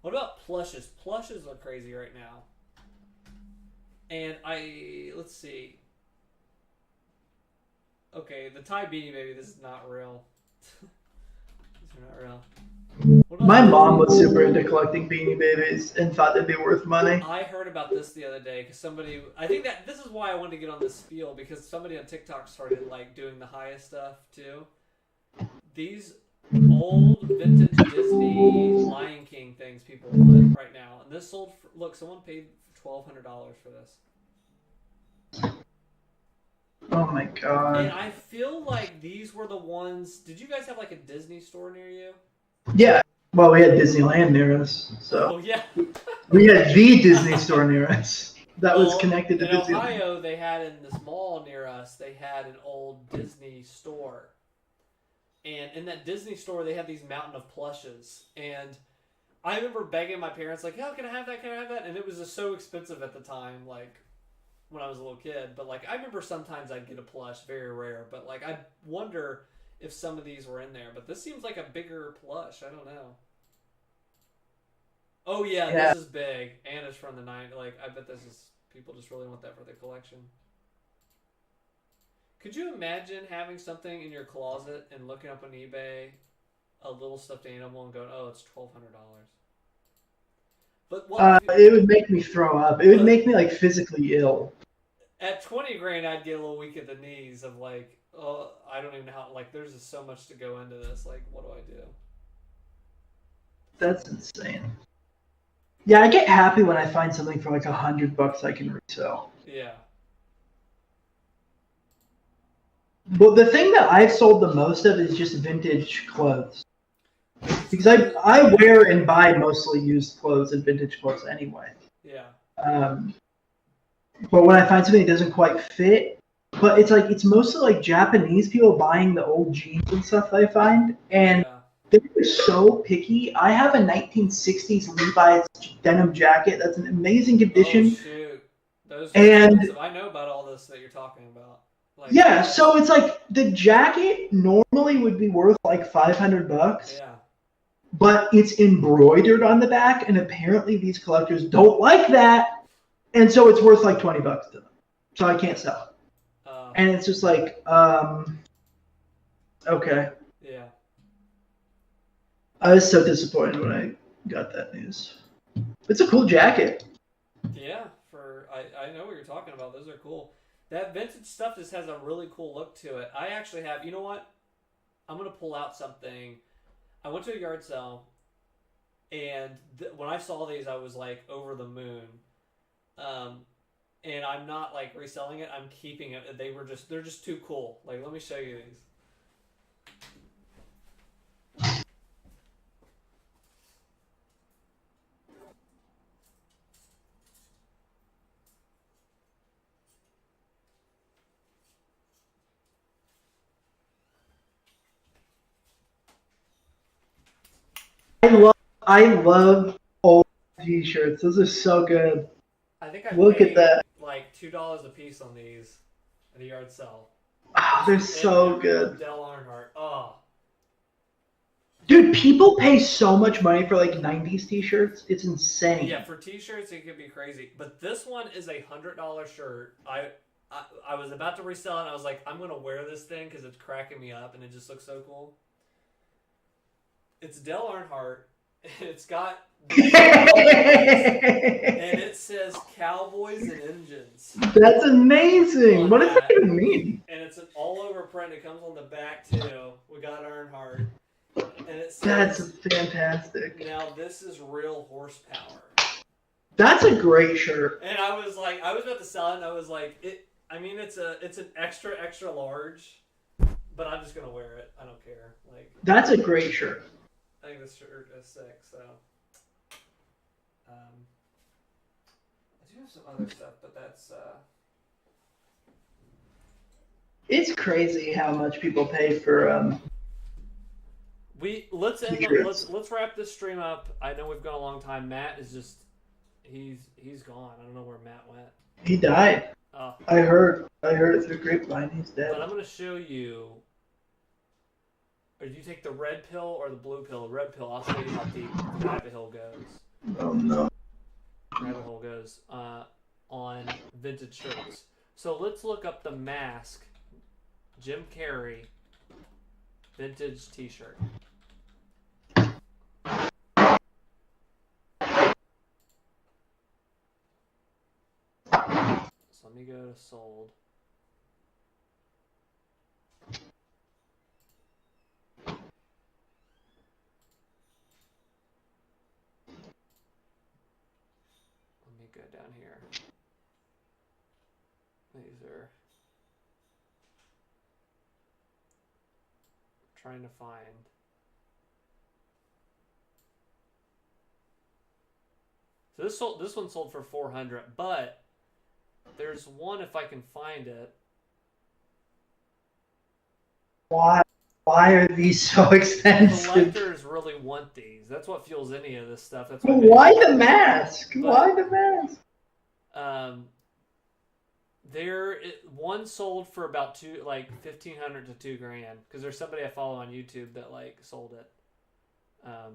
What about plushes? Plushes are crazy right now. And let's see. Okay, the Thai Beanie Baby, this is not real. These are not real. My mom was super into collecting Beanie Babies and thought they'd be worth money. I heard about this the other day because I think that this is why I wanted to get on this spiel, because somebody on TikTok started like doing the highest stuff too. These old vintage Disney Lion King things people want right now, and this sold for, look, someone paid $1,200 for this. Oh my god. And I feel like these were the ones. Did you guys have like a Disney store near you? Yeah. Well, we had Disneyland near us, so. Oh yeah. We had the Disney store near us that was connected to Disneyland. In Ohio, they had in this mall near us. They had an old Disney store, and in that Disney store, they had these mountain of plushes. And I remember begging my parents, like, "Oh, can I have that? Can I have that?" And it was just so expensive at the time, like when I was a little kid. But like, I remember sometimes I'd get a plush, very rare. But like, I wonder if some of these were in there. But this seems like a bigger plush. I don't know. Oh yeah, this is big, and it's from the 90s. Like, I bet this is people just really want that for their collection. Could you imagine having something in your closet and looking up on eBay, a little stuffed animal, and going, "Oh, it's $1,200." But it would make me throw up. It would make me like physically ill. At 20 grand, I'd get a little weak at the knees of like, oh, I don't even know how. Like, there's just so much to go into this. Like, what do I do? That's insane. Yeah, I get happy when I find something for like $100 I can resell. Yeah. But the thing that I've sold the most of is just vintage clothes. Because I wear and buy mostly used clothes and vintage clothes anyway. Yeah. But when I find something that doesn't quite fit, but it's like it's mostly like Japanese people buying the old jeans and stuff I find, and they're so picky. I have a 1960s Levi's denim jacket that's an amazing condition. Oh shoot, those and expensive. I know about all this that you're talking about. Like, yeah, so it's like the jacket normally would be worth like $500. Yeah. But it's embroidered on the back, and apparently these collectors don't like that, and so it's worth like $20 to them. So I can't sell it. And it's just like, okay. Yeah. I was so disappointed when I got that news. It's a cool jacket. Yeah, I know what you're talking about. Those are cool. That vintage stuff just has a really cool look to it. I actually have, you know what? I'm going to pull out something. I went to a yard sale, and when I saw these, I was like over the moon. And I'm not like reselling it. I'm keeping it. They're just too cool. Like, let me show you these. I love old t-shirts. Those are so good. I think I Look paid at that. like $2 a piece on these at a yard sale. Oh, they're so good. Dale Earnhardt. Oh. Dude, people pay so much money for like 90s t-shirts. It's insane. Yeah, for t-shirts it could be crazy. But this one is a $100 shirt. I was about to resell it and I was like, I'm going to wear this thing because it's cracking me up and it just looks so cool. It's Dale Earnhardt. It's got and it says Cowboys and Engines. That's amazing. What does that even mean? And it's an all-over print. It comes on the back too. We got Earnhardt. And it says, that's fantastic. Now this is real horsepower. That's a great shirt. And I was about to sell it and I was like, it's an extra large, but I'm just gonna wear it. I don't care. Like, that's a great shirt. I think this shirt is sick, so I do have some other stuff, but that's it's crazy how much people pay for let's wrap this stream up. I know we've gone a long time. Matt is just he's gone. I don't know where Matt went. He died. Oh. I heard it through grapevine. He's dead. But I'm gonna show you. Or do you take the red pill or the blue pill? The red pill, I'll show you how deep the rabbit hole goes. Oh no. Rabbit hole goes on vintage shirts. So let's look up the Mask Jim Carrey vintage t-shirt. So let me go to sold. Let me go down here. These are trying to find. So this one sold for $400, but there's one if I can find it. Why are these so expensive? Collectors really want these. That's what fuels any of this stuff. That's why the mask? Why the mask? One sold for about $1,500 to $2,000 because there's somebody I follow on YouTube that sold it. I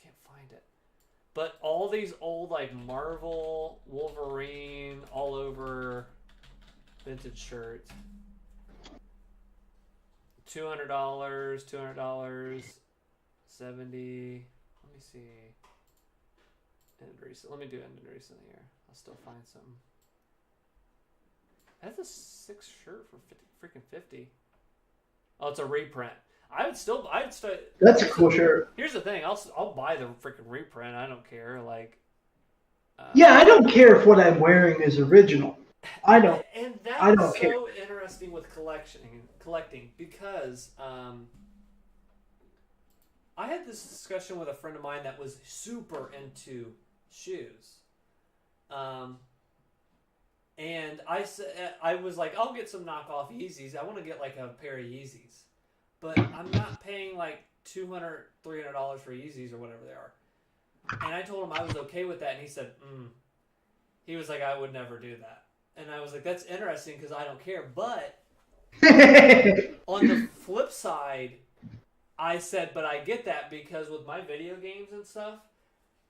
can't find it, but all these old Marvel, Wolverine, all over vintage shirts. $200, $200, 70. Let me see. Ended recent. Let me do ended recently here. I'll still find some. That's a 6 shirt for freaking 50. Oh, it's a reprint. I'd still. That's a cool shirt. Here's the thing. I'll buy the freaking reprint. I don't care. Like. Yeah, I don't care if what I'm wearing is original. I don't. And I that's don't care. so interesting with collecting because I had this discussion with a friend of mine that was super into shoes. And I was like, I'll get some knockoff Yeezys. I want to get like a pair of Yeezys. But I'm not paying like $200, $300 for Yeezys or whatever they are. And I told him I was okay with that. And he said, He was like, I would never do that. And I was like, that's interesting because I don't care. But on the flip side, I said, but I get that because with my video games and stuff,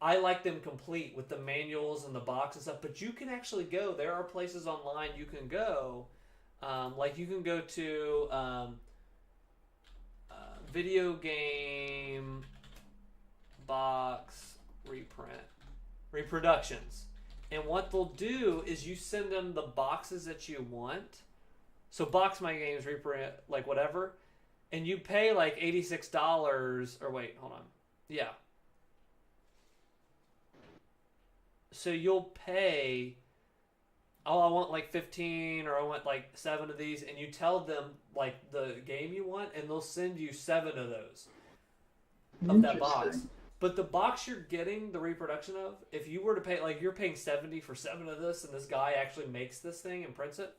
I like them complete with the manuals and the box and stuff. But you can actually go. There are places online you can go. Like you can go to video game box reproductions. And what they'll do is you send them the boxes that you want. So box my games, reprint, like whatever. And you pay like $86 or wait, hold on. Yeah. So you'll pay, oh, I want like 15 or I want like 7 of these. And you tell them like the game you want and they'll send you 7 of those. Of that box. But the box you're getting the reproduction of, if you were to pay, like you're paying $70 for 7 of this and this guy actually makes this thing and prints it,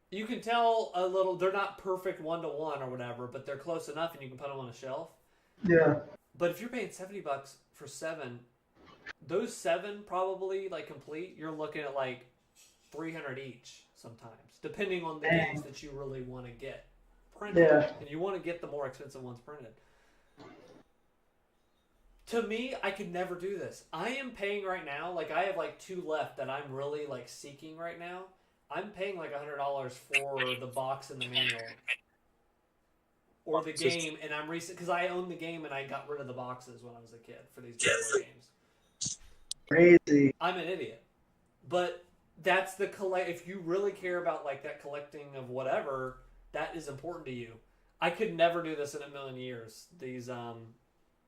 you can tell a little, they're not perfect 1-to-1 or whatever, but they're close enough and you can put them on a shelf. Yeah. But if you're paying $70 for 7, those 7 probably like complete, you're looking at like $300 each sometimes, depending on the games that you really want to get printed. Yeah. And you want to get the more expensive ones printed. To me, I could never do this. I am paying right now, like I have like 2 left that I'm really like seeking right now. I'm paying like $100 for the box and the manual. Or the game, and I'm recent because I own the game and I got rid of the boxes when I was a kid for these games. Crazy. I'm an idiot. But that's the if you really care about like that collecting of whatever, that is important to you. I could never do this in a million years. These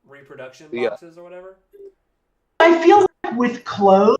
reproduction boxes or whatever. I feel like with clothes,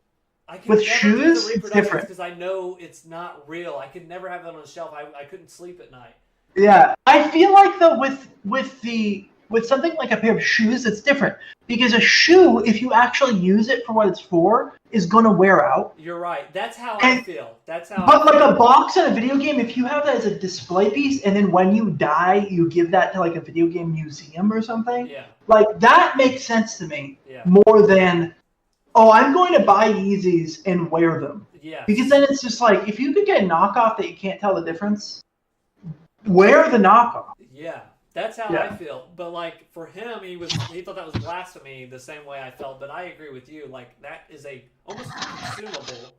with shoes, it's different because I know it's not real. I could never have it on a shelf. I couldn't sleep at night. Yeah, I feel like though with something like a pair of shoes, it's different because a shoe, if you actually use it for what it's for, is gonna wear out. You're right. That's how I feel. That's how. But like a box in a video game, if you have that as a display piece, and then when you die, you give that to like a video game museum or something. Yeah. Like that makes sense to me. Yeah. More than, oh, I'm going to buy Yeezys and wear them. Yeah. Because then it's just like if you could get a knockoff that you can't tell the difference, wear the knockoff. Yeah. That's how I feel. But like for him, he thought that was blasphemy the same way I felt. But I agree with you. Like that is almost consumable.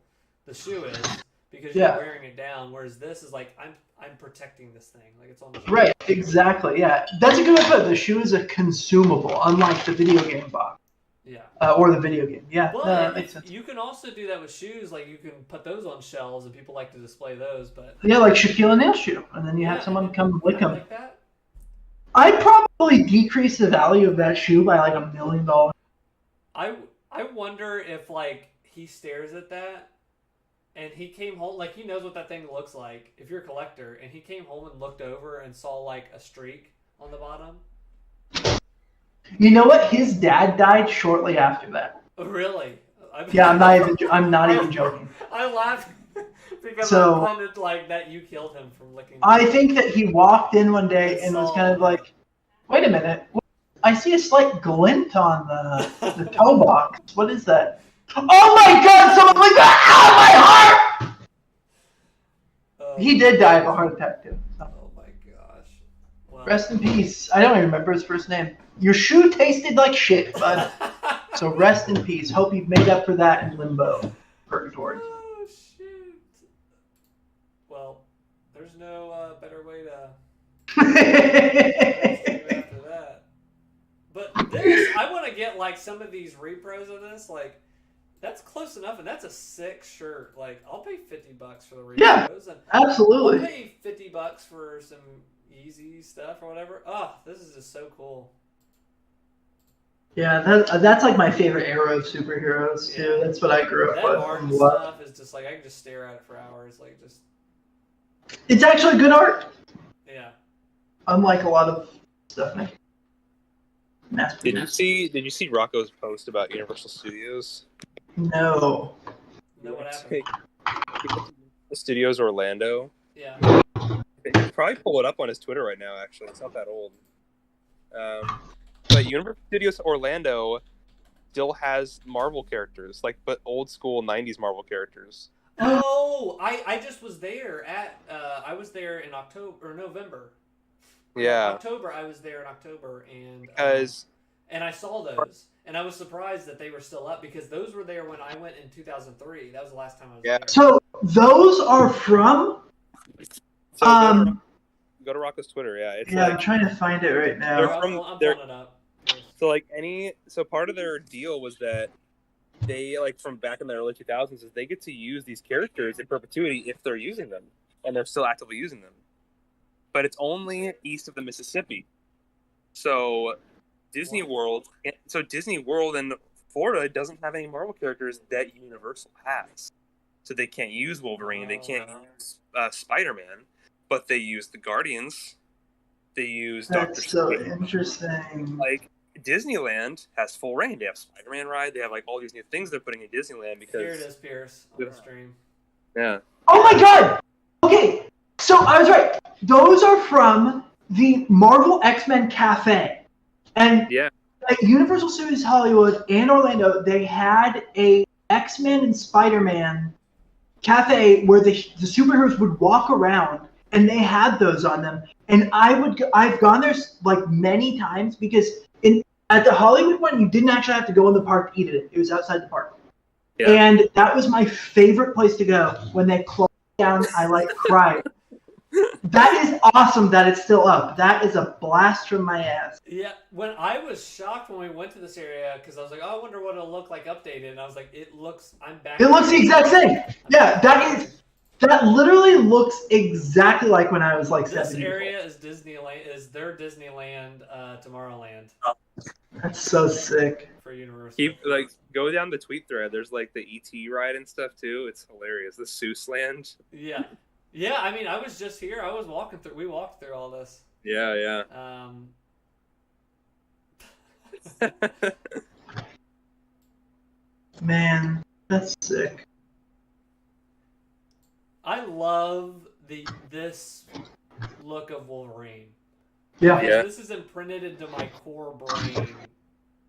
The shoe is because you're wearing it down. Whereas this is like I'm protecting this thing. Like it's on the shoe. Right. Exactly. Yeah. That's a good way to put it. The shoe is a consumable, unlike the video game box. Yeah. Or the video game. Yeah. Well, that makes sense. You can also do that with shoes. Like you can put those on shelves, and people like to display those. But yeah, like Shaquille O'Neal shoe, and then you have someone come lick them. Like that. I'd probably decrease the value of that shoe by like $1 million. I wonder if like he stares at that and he came home like he knows what that thing looks like if you're a collector and he came home and looked over and saw like a streak on the bottom. You know what? His dad died shortly after that. Really? Yeah, I'm not even joking. I laughed because So, I wanted like that you killed him from licking. I think that he walked in one day and was kind of like, wait a minute. I see a slight glint on the toe box. What is that? Oh my god, someone licked that out of my heart! He did die of a heart attack too. So. Oh my gosh. Well, Rest in peace. I don't even remember his first name. Your shoe tasted like shit, bud. So rest in peace. Hope you've made up for that in limbo. Purgatory. Oh shoot. Well, there's no better way to after that. But this, I want to get like some of these repros of this. Like, That's close enough, and that's a sick shirt. Like, I'll pay $50 for the Reebok. Yeah, And absolutely. I'll pay $50 for some Yeezy stuff or whatever. Oh, this is just so cool. Yeah, that's like my favorite era of superheroes too. Yeah. That's what I grew up That with. art and and loved. stuff is just like I can just stare at it for hours. Like, just It's actually good art, yeah. unlike a lot of stuff mass Did you produced. see Rocco's post about Universal Studios? No. Know what happened? Studios Orlando. Yeah. You can probably pull it up on his Twitter right now. Actually, it's not that old. But Universal Studios Orlando still has Marvel characters, but old school '90s Marvel characters. Oh, I just was there at I was there in October or November. Yeah. October. I was there in October and I saw those and I was surprised that they were still up because those were there when I went in 2003. That was the last time I was there. So those are from. So go to Rocco's Twitter. Yeah, it's I'm trying to find it right now. They're I'm from- pulling they're- it up. So part of their deal was that they from back in the early 2000s is they get to use these characters in perpetuity if they're using them and they're still actively using them, but it's only east of the Mississippi. So Disney World in Florida doesn't have any Marvel characters that Universal has, so they can't use Wolverine, they can't use Spider-Man, but they use the Guardians, they use Doctor That's so Strange. interesting. Disneyland has full reign. They have Spider-Man ride. They have all these new things they're putting in Disneyland because Here it is, Pierce, on the stream. Yeah. Oh my god! Okay, so I was right. Those are from the Marvel X-Men Cafe. And Yeah. at Universal Studios Hollywood and Orlando, they had a X-Men and Spider-Man cafe where the superheroes would walk around and they had those on them. And I've gone there many times because at the Hollywood one, you didn't actually have to go in the park to eat it. It was outside the park. Yeah. And that was my favorite place to go. When they closed down, I cried. That is awesome that it's still up. That is a blast from my ass. Yeah, when I was shocked when we went to this area because I was like, oh, I wonder what it'll look like updated, and I was like, I'm back. It looks the exact same. Yeah, that literally looks exactly like when I was This 7 years area is Disneyland. Is their Disneyland, Tomorrowland old. That's so sick. for Universal. Keep go down the tweet thread. There's the ET ride and stuff too. It's hilarious. The Seuss Land. Yeah, yeah. I mean, I was just here. I was walking through. We walked through all this. Yeah, yeah. Man, that's sick. I love this look of Wolverine. Yeah. Yeah. This is imprinted into my core brain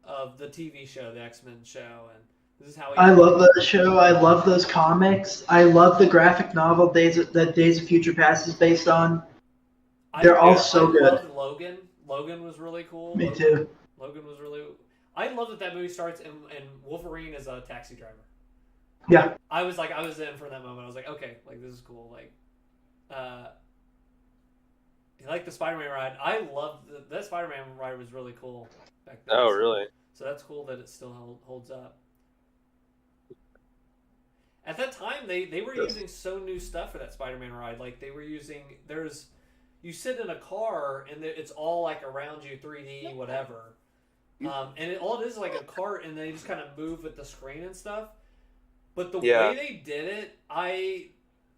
of the TV show, the X-Men show, and this is how I love that show. I love those comics. I love the graphic novel that Days of Future Past is based on. They're all so good. I loved Logan. Logan was really cool. Me too. Logan was really. I love that movie starts and Wolverine is a taxi driver. Yeah. I was in for that moment. I was like, okay, this is cool. The Spider-Man ride. I loved that Spider-Man ride was really cool back then. Oh, really? So that's cool that it still holds up. At that time, they were using so new stuff for that Spider-Man ride. They were using you sit in a car and it's all around you, 3D, whatever. And all it is a cart, and they just kind of move with the screen and stuff. But the way they did it,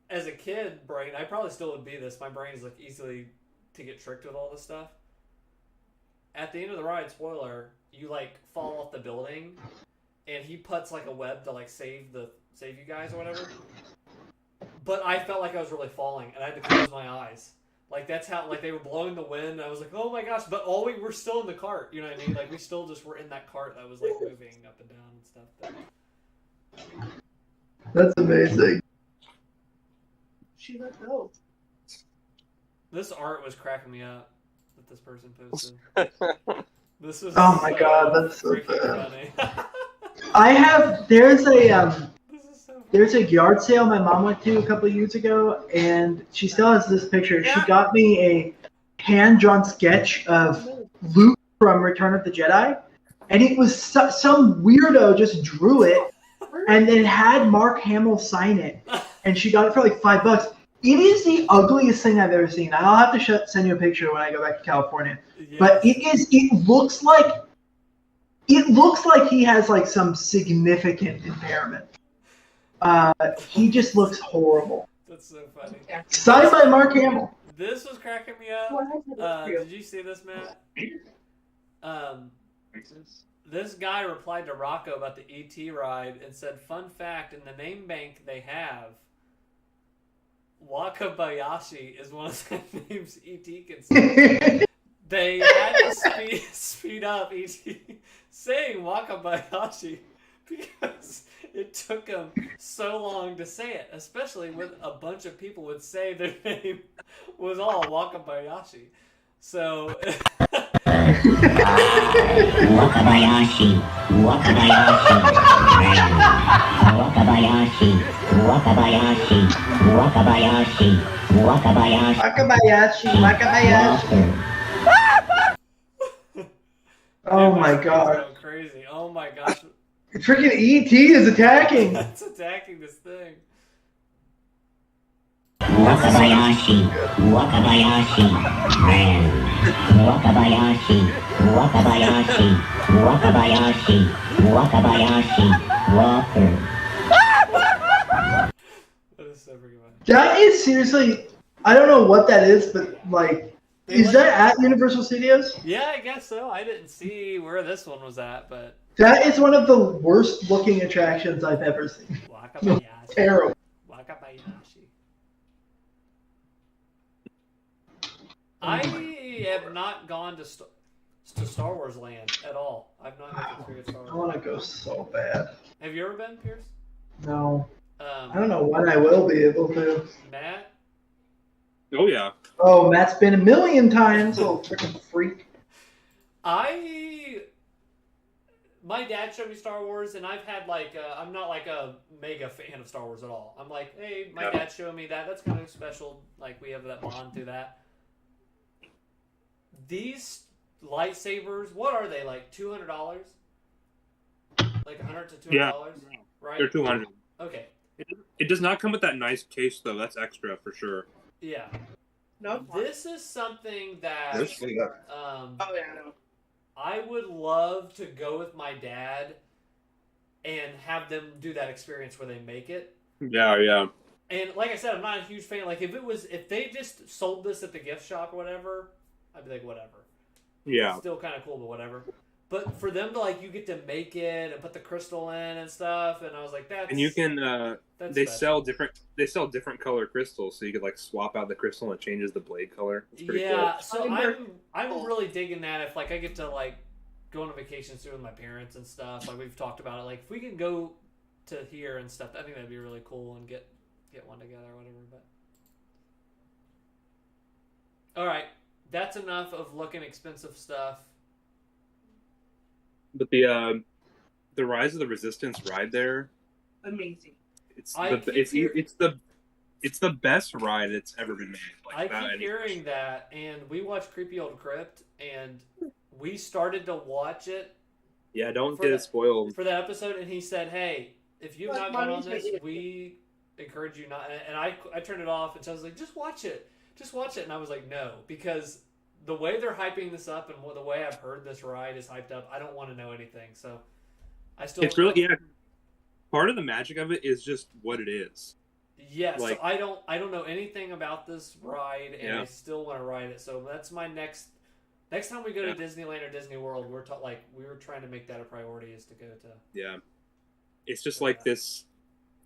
as a kid brain, I probably still would be this. My brain is easily to get tricked with all this stuff. At the end of the ride, spoiler, you fall off the building, and he puts a web to save you guys or whatever. But I felt like I was really falling, and I had to close my eyes. That's how they were blowing the wind. And I was like, oh my gosh! But we were still in the cart. You know what I mean? We still just were in that cart that was moving up and down and stuff. That's amazing. She let go. This art was cracking me up that this person posted. This was Oh my god, that's so freaking bad. funny. There's a yard sale my mom went to a couple of years ago, and she still has this picture. She got me a hand-drawn sketch of Luke from Return of the Jedi, and it was some weirdo just drew it, and it had Mark Hamill sign it, and she got it for like $5. It is the ugliest thing I've ever seen. I'll have to send you a picture when I go back to California. Yes. But it looks like he has like some significant impairment. He just looks horrible. That's so funny. Signed by Mark Hamill. This was cracking me up. Did you see this, Matt? This guy replied to Rocco about the ET ride and said, "Fun fact: in the name bank they have, Wakabayashi is one of the names ET can say." They had to speed up ET saying Wakabayashi because it took him so long to say it, especially when a bunch of people would say their name was all Wakabayashi. So Wakabayashi, Wakabayashi, Wakabayashi, Wakabayashi, Wakabayashi, Wakabayashi, Wakabayashi. Oh my god. Going crazy. Oh my gosh. Freaking ET is attacking. That's attacking this thing. Wakabayashi, Wakabayashi, Wakabayashi, Wakabayashi, Wakabayashi, Wakabayashi, Walker. That is so freaking funny. That is seriously, I don't know what that is, but like, is that at Universal Studios? Yeah, I guess so. I didn't see where this one was at, but That is one of the worst looking attractions I've ever seen. Wakabayashi. Terrible. Wakabayashi. I have not gone to Star Wars Land at all. I've not got to experience Star Wars. I want to go so bad. Have you ever been, Pierce? No. I don't know when I will be able to. Matt? Oh yeah. Oh, Matt's been a million times, little freaking freak. My dad showed me Star Wars, and I've had I'm not like a mega fan of Star Wars at all. I'm like, hey, my dad showed me that. That's kind of special. Like, we have that bond through that. These lightsabers, what are they, like $200? Like $100 to $200, Yeah. right? They're 200. Okay. It does not come with that nice case though. That's extra for sure. Yeah. No. This is something that Oh yeah, no. I would love to go with my dad and have them do that experience where they make it. Yeah. And like I said, I'm not a huge fan. Like if they just sold this at the gift shop or whatever, I'd be like, whatever. Yeah. It's still kind of cool, but whatever. But for them to you get to make it and put the crystal in and stuff, and I was like, that's. And you can they special. sell different color crystals, so you could swap out the crystal and it changes the blade color. It's pretty Yeah, cool. so I'm really digging that. If I get to go on a vacation soon with my parents and stuff, we've talked about it. Like if we can go to here and stuff, I think that'd be really cool and get one together or whatever. But all right, that's enough of looking expensive stuff. But the Rise of the Resistance ride there, Amazing. it's the best ride that's ever been made. I keep hearing that, and we watched Creepy Old Crypt, and we started to watch it. Yeah, don't get it spoiled for that episode. And he said, "Hey, if you've not gone on this, we encourage you not." And I turned it off, and so I was like, "Just watch it, just watch it." And I was like, "No," because the way they're hyping this up and the way I've heard this ride is hyped up, I don't want to know anything. So I still. It's really part of the magic of it is just what it is. Yes, so I don't know anything about this ride, and I still want to ride it. So that's my next time we go to Disneyland or Disney World. We were trying to make that a priority is to go to. Yeah, it's just this.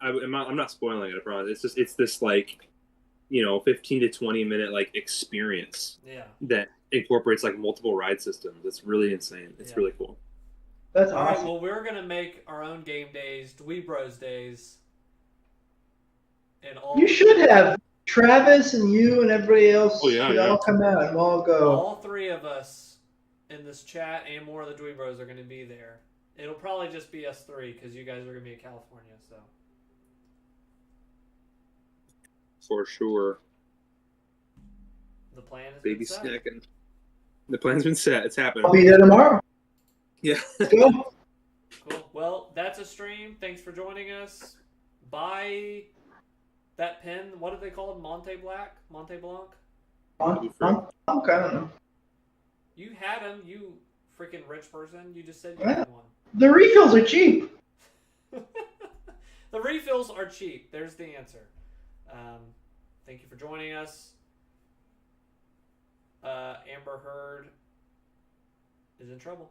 I'm not spoiling it. I promise. It's this 15 to 20 minute experience. Yeah. That incorporates multiple ride systems. It's really insane. It's really cool. That's all awesome. right. Well, we're gonna make our own game days, DweeBros days. And you should have Travis and you and everybody else should all come out and we'll all go. All three of us in this chat and more of the DweeBros are going to be there. It'll probably just be us three because you guys are going to be in California. So for sure. The plan is baby snacking. The plan's been set. It's happening. I'll be there tomorrow. Yeah. Let's go. Cool. Well, that's a stream. Thanks for joining us. Buy that pen. What are they called? Monte Black? Monte Blanc? I don't know. You had them, you freaking rich person. You just said you had one. The refills are cheap. The refills are cheap. There's the answer. Thank you for joining us. Amber Heard is in trouble.